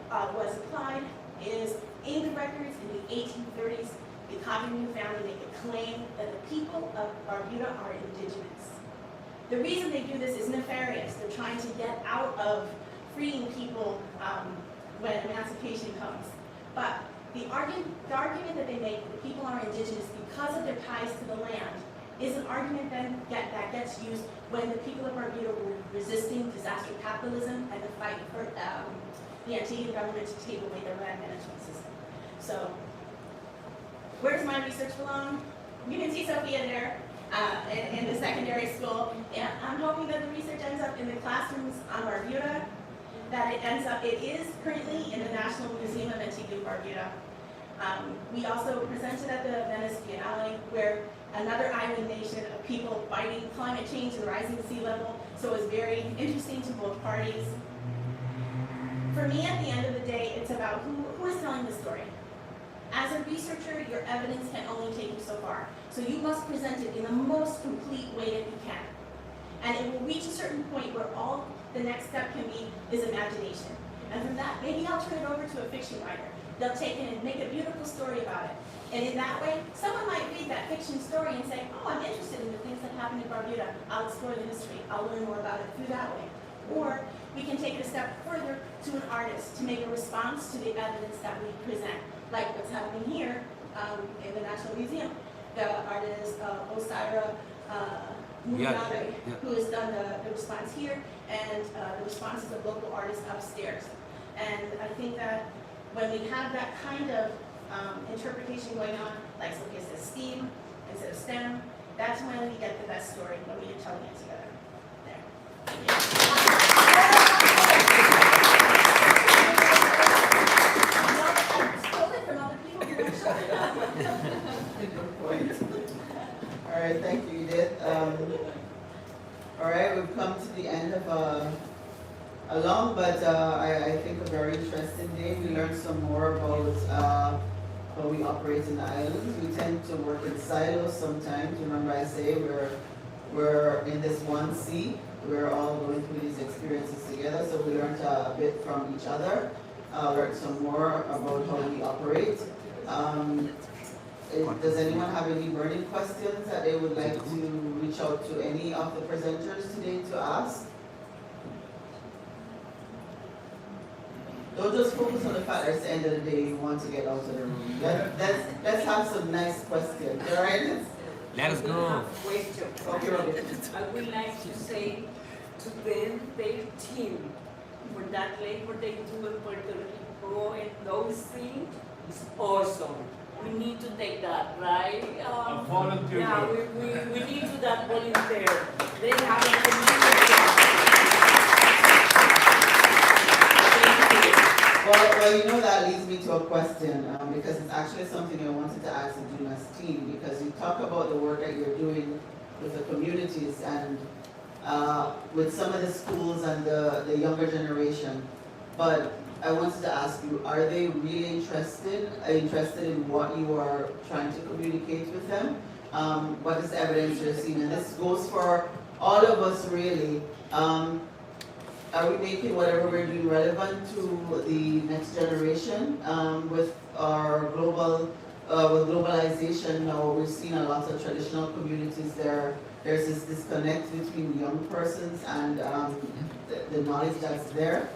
was applied is in the records in the 1830s, the Covington family make a claim that the people of Barbuda are indigenous. The reason they do this is nefarious. They're trying to get out of freeing people when emancipation comes. But the argument that they make that the people are indigenous because of their ties to the land is an argument then that gets used when the people of Barbuda were resisting disaster capitalism and the fight for the Antiguan government to take away their land management system. So, where does my research belong? You can see Sophia there in the secondary school. And I'm hoping that the research ends up in the classrooms on Barbuda, that it is currently in the National Museum of Antigua and Barbuda. We also presented at the Venice Biennale, where another island nation of people fighting climate change and rising sea level, so it was very interesting to both parties. For me, at the end of the day, it's about who is telling the story. As a researcher, your evidence can only take you so far, so you must present it in the most complete way that you can. And it will reach a certain point where all the next step can be is imagination. And from that, maybe I'll turn it over to to a fiction writer. They'll take it and make a beautiful story about it. And in that way, someone might read that fiction story and say, oh, I'm interested in the things that happened in Barbuda. I'll explore the history. I'll learn more about it through that way. Or we can take it a step further to an artist to make a response to the evidence that we present, like what's happening here in the National Museum. The artist Osira Mugabe, who has done the response here, and the responses of local artists upstairs. And I think that when we have that kind of interpretation going on, like something says STEAM instead of STEM, that's when we get the best story, when we are telling it together. All right, thank you, Edith. All right, we've come to the end of a long but I think a very interesting day. We learned some more about how we operate in the islands. We tend to work in silos sometimes. Remember I say we're in this one sea. We're all going through these experiences together, so we learned a bit from each other, learned some more about how we operate. Does anyone have any burning questions that they would like to reach out to any of the presenters today to ask? Don't just focus on the fact that at the end of the day you want to get out of the room. Let's have some nice questions, all right? Let us go. Okay, Robert. I would like to say to them, their team, for that labor they do in Puerto Rico and those things is awesome. We need to take that, right? A volunteer. Yeah, we need to that volunteer. They have a community. Well, you know that leads me to a question, because it's actually something I wanted to ask the Junas team, because you talk about the work that you're doing with the communities and with some of the schools and the younger generation, but I wanted to ask you, are they really interested in what you are trying to communicate with them? What is the evidence you're seeing? And this goes for all of us really. Are we making whatever we're doing relevant to the next generation? With our globalization now, we've seen a lot of traditional communities there. There's this disconnect between young persons and the knowledge that's there.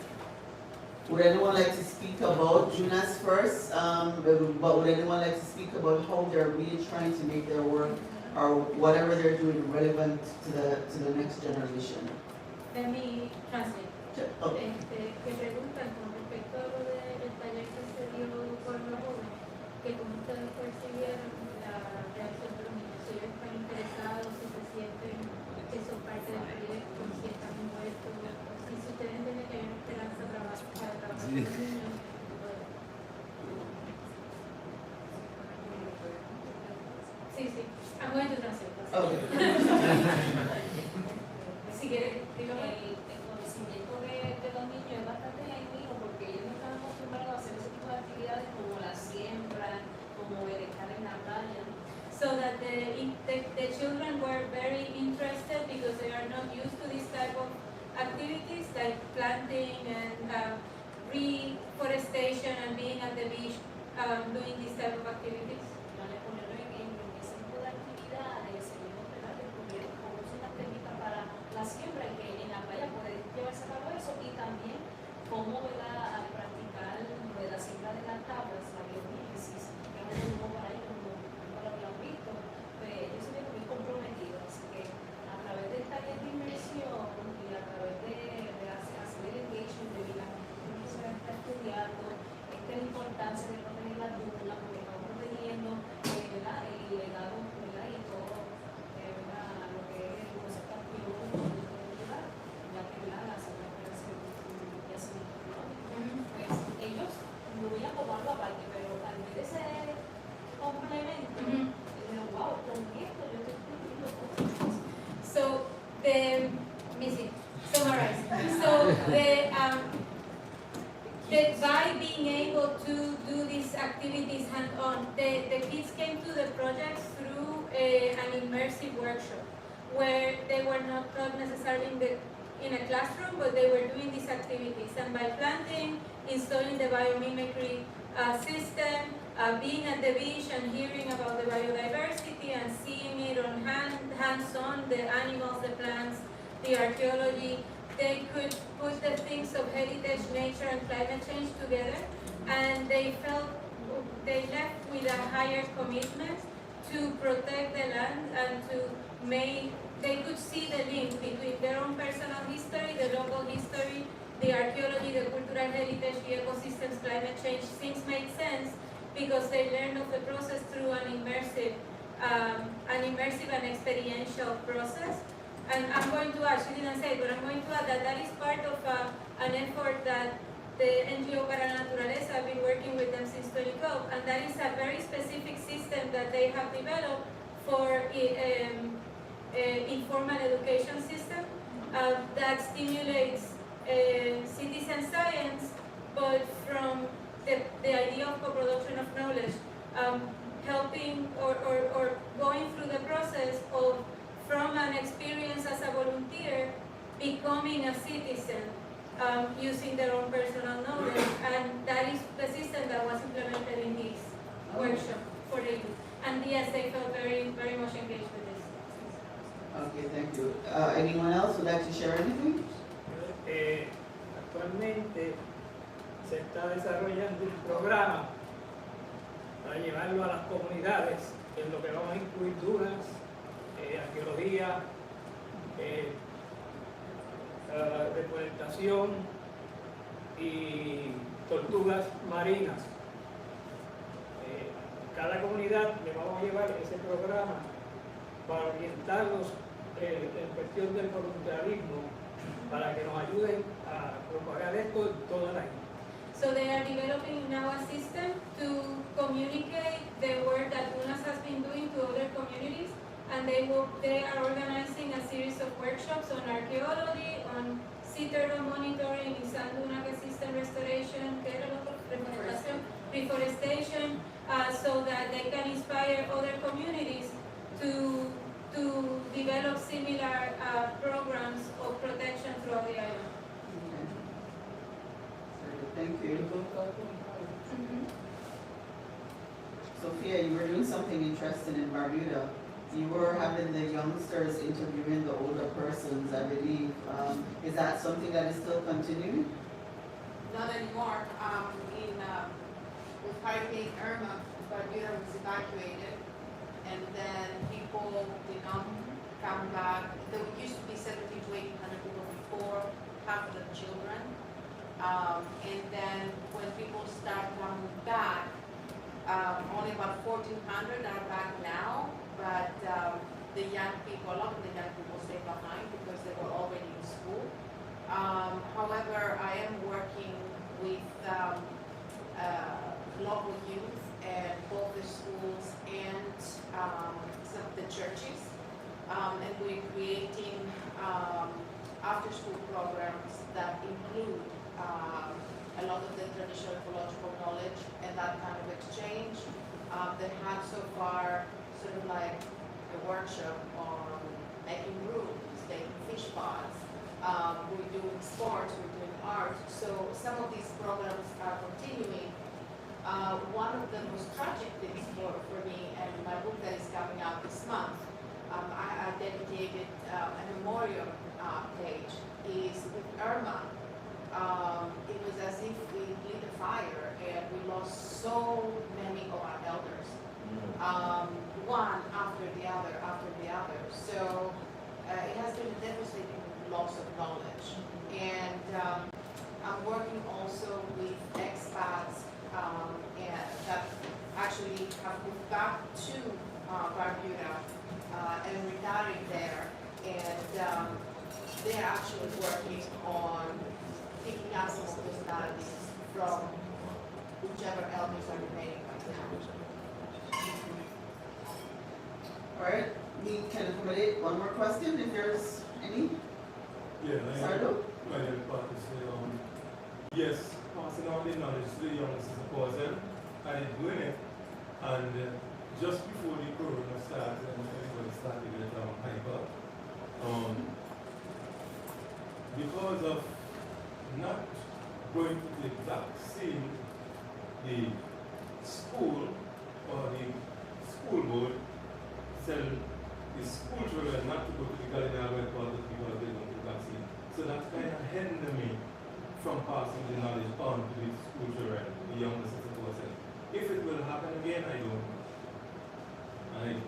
Would anyone like to speak about Junas first? But would anyone like to speak about how they're really trying to make their work or whatever they're doing relevant to the next generation? Let me translate. Okay. Que preguntan con respecto a lo del taller que se dio por los jóvenes, que como ustedes percibieron la reacción de los niños, si ellos están interesados, si se sienten que son parte del proyecto, si están envueltos, si ustedes entienden que hay una esperanza para trabajar con los niños. Sí, I'm going to translate. Okay. Si quieres, dígame. El conocimiento de los niños es bastante genuino porque ellos no están acostumbrados a hacer ese tipo de actividades como la siembra, como el estar en la playa. So that the children were very interested because they are not used to this type of activities like planting and reforestation and being at the beach doing this type of activities. La siembra y que en la playa puede llevarse a cabo eso y también cómo al practicar la siembra de las tablas, la biomímesis, que es un grupo para ellos, como nunca lo habían visto, pues ellos se ven muy comprometidos, así que a través de esta inmersión y a través de hacer el engagement de la gente que se va a estar estudiando, esta es la importancia de proteger la duna, porque estamos protegiendo el legado y todo lo que es el concepto activo. Ellos no voy a tomarlo aparte, pero al ver ese complemento, wow, con esto yo estoy escribiendo cosas. So the missing summarize. So by being able to do these activities hand-on, the kids came to the project through an immersive workshop where they were not necessarily in a classroom, but they were doing these activities. And by planting installing the biomimicry system, being at the beach and hearing about the biodiversity and seeing it on hands-on, the animals, the plants, the archaeology. They could put the things of heritage, nature, and climate change together, and they left with a higher commitment to protect the land and to make, they could see the link between their own personal history, the local history, the archaeology, the cultural heritage, the ecosystems, climate change. Things make sense because they learned of the process through an immersive and experiential process. And I'm going to add, she didn't say, but I'm going to add that that is part of an effort that the NGO Para la Naturaleza have been working with them since 2012, and that is a very specific system that they have developed for informal education system that stimulates citizen science, but from the idea of co-production of knowledge, helping or going through the process of from an experience as a volunteer, becoming a citizen, using their own personal knowledge, and that is the system that was implemented in this workshop for the youth. And yes, they felt very, very much engaged with this. Okay, thank you. Anyone else would like to share anything? Actualmente se está desarrollando un programa para llevarlo a las comunidades, en lo que vamos a incluir dunas, arqueología, deforestación y tortugas marinas. Cada comunidad le vamos a llevar ese programa para orientarlos en cuestión del voluntarismo, para que nos ayuden a propagar esto en toda la isla. So they are developing now a system to communicate the work that UNAS has been doing to other communities, and they are organizing a series of workshops on archaeology, on sea turtle monitoring, sand dune ecosystem restoration, reforestation, so that they can inspire other communities to develop similar programs of protection throughout the island. Thank you. Sophia, you were doing something interesting in Barbuda. You were having the youngsters interviewing the older persons, I believe. Is that something that is still continuing? Not anymore. With Hurricane Irma, Barbuda was evacuated, and then people did not come back. There used to be 1,700 to 1,800 people before, half of them children. And then when people start coming back, only about 1,400 are back now, but the young people, a lot of the young people stay behind because they were already in school. However, I am working with local youth at both the schools and some of the churches, and we're creating after-school programs that include a lot of the traditional ecological knowledge and that kind of exchange. They have so far sort of like a workshop on making rooms, making fish ponds. We're doing sports, we're doing art. So some of these programs are continuing. One of the most tragic things for me and my book that is coming out this month, I dedicated a memorial page, is with Irma. It was as if we lit a fire and we lost so many of our elders, one after the other. So it has been a devastating loss of knowledge. And I'm working also with expats that actually have moved back to Barbuda and retired there, and they're actually working on picking up some of those values from whichever elders are remaining right now. All right, we can accommodate one more question if there's any. Yeah, Sardo? my name is Patrick. Yes, passing on the knowledge to the youngsters is important, and it's doing it. And just before the corona started and everybody started to get hyper, because of not going to the vaccine, the school or the school board tell the school children not to go to the Galinago headquarters because they don't do vaccine. So that kind of hinder me from passing the knowledge on to the school children, the younger citizens. If it will happen again, I don't know. I'm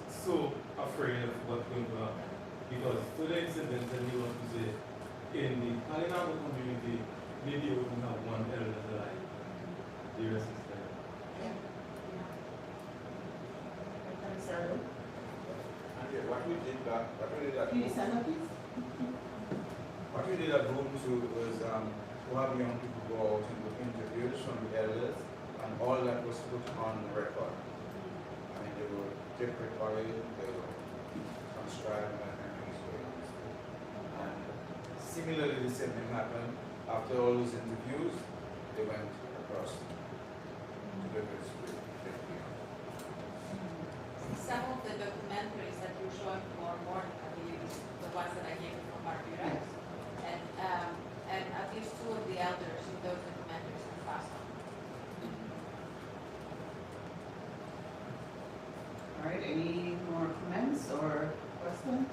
so afraid of what's going to happen. Because to the incident that you want to say, in the Galinago community, maybe you wouldn't have one elder alive. The rest is dead. What we did at Can you stand up, please? What we did at Room 2 was to have young people go out and do interviews from the elders, and all that was put on record. I mean, they were tape recorded, they were transcribed, and things were and similarly, the same thing happened. After all those interviews, they went across to the school. Some of the documentaries that you're showing tomorrow morning, I believe, is the ones that I gave from Barbuda. And at least two of the elders in those documentaries are passed on. All right, any more comments or questions?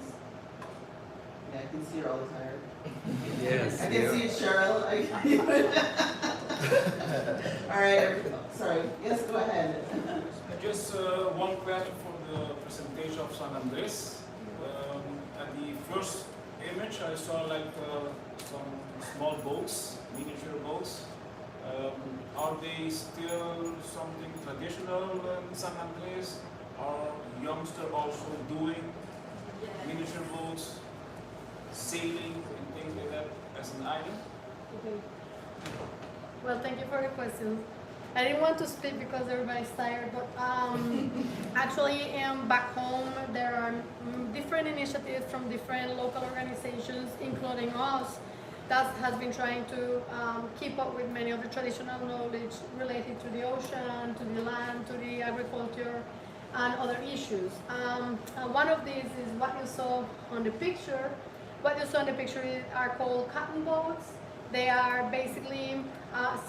Yeah, I can see you're all tired. Yes, I can see you, Cheryl. All right, sorry. Yes, go ahead. Just one question for the presentation of San Andres. At the first image, I saw like some small boats, miniature boats. Are they still something traditional in San Andres? Are youngsters also doing miniature boats, sailing and things like that as an item? Okay. Well, thank you for the question. I didn't want to speak because everybody's tired, but actually back home there are different initiatives from different local organizations, including us, that has been trying to keep up with many of the traditional knowledge related to the ocean, to the land, to the agriculture, and other issues. One of these is what you saw on the picture. What you saw in the picture are called cotton boats. They are basically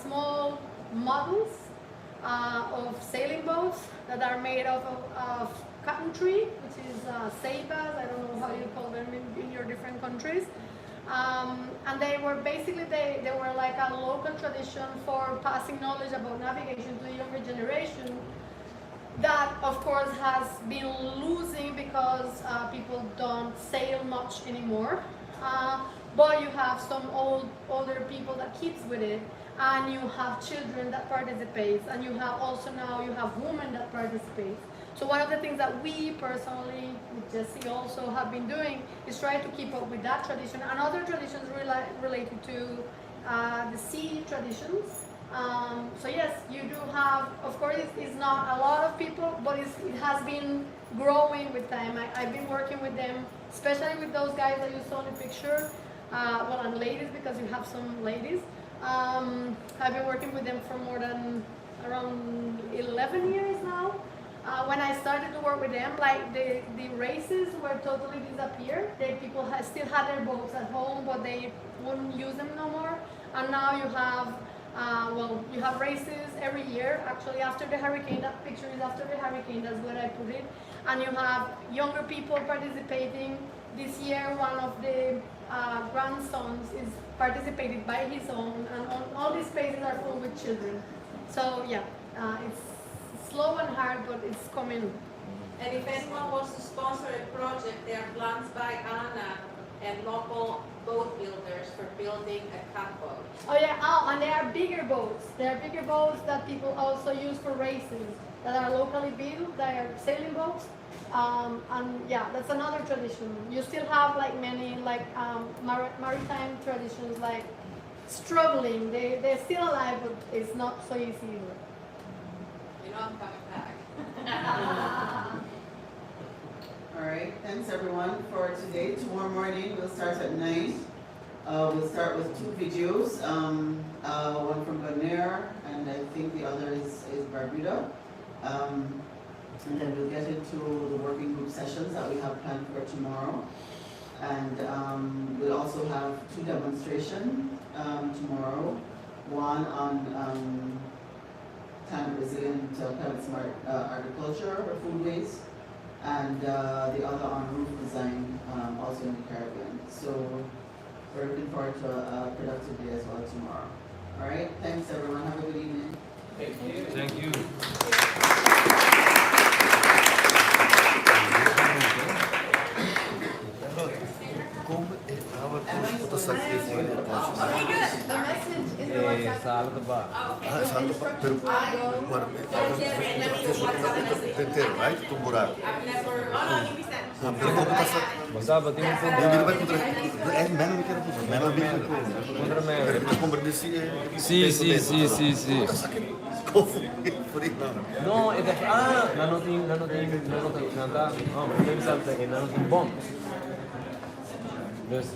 small models of sailing boats that are made of cotton tree, which is ceibas. I don't know how you call them in your different countries. And they were basically, they were like a local tradition for passing knowledge about navigation to the younger generation that, of course, has been losing because people don't sail much anymore. But you have some older people that keeps with it, and you have children that participate, and you have also now you have women that participate. So one of the things that we personally, with Jesse also have been doing is try to keep up with that tradition and other traditions related to the sea traditions. So yes, you do have, of course it's not a lot of people, but it has been growing with time. I've been working with them, especially with those guys that you saw in the picture, well, and ladies, because you have some ladies. I've been working with them for more than around 11 years now. When I started to work with them, like the races were totally disappeared. People still had their boats at home, but they wouldn't use them no more. And now you have, well, you have races every year. Actually, after the hurricane, that picture is after the hurricane, that's where I put it. And you have younger people participating. This year, one of the grandsons is participated by his own, and all these spaces are full with children. So yeah, it's slow and hard, but it's coming. And if anyone wants to sponsor a project, there are plans by Anna and local boat builders for building a catboat. Oh yeah, and there are bigger boats. There are bigger boats that people also use for races that are locally built. They are sailing boats. And yeah, that's another tradition. You still have like many like maritime traditions like struggling. They're still alive, but it's not so easy either. You know I'm coming back. All right, thanks everyone for today. Tomorrow morning we'll start at 9. We'll start with 2 videos, one from Bonaire, and I think the other is Barbuda. And then we'll get into the working group sessions that we have planned for tomorrow. And we'll also have 2 demonstrations. tomorrow. One on climate resilient climate smart agriculture or food waste, and the other on roof design, also in the Caribbean. So we're looking forward to a productive day as well tomorrow. All right, thanks everyone. Have a good evening. Thank you. Thank you. The message is the WhatsApp. Right? Itu murah. Sahabat ini pun Mana bikin apa? Mana bikin? Contra me. Depois como disse, Sì. No, ed è nanotin, nanta, no, mi salta che nanotin bomb. Dus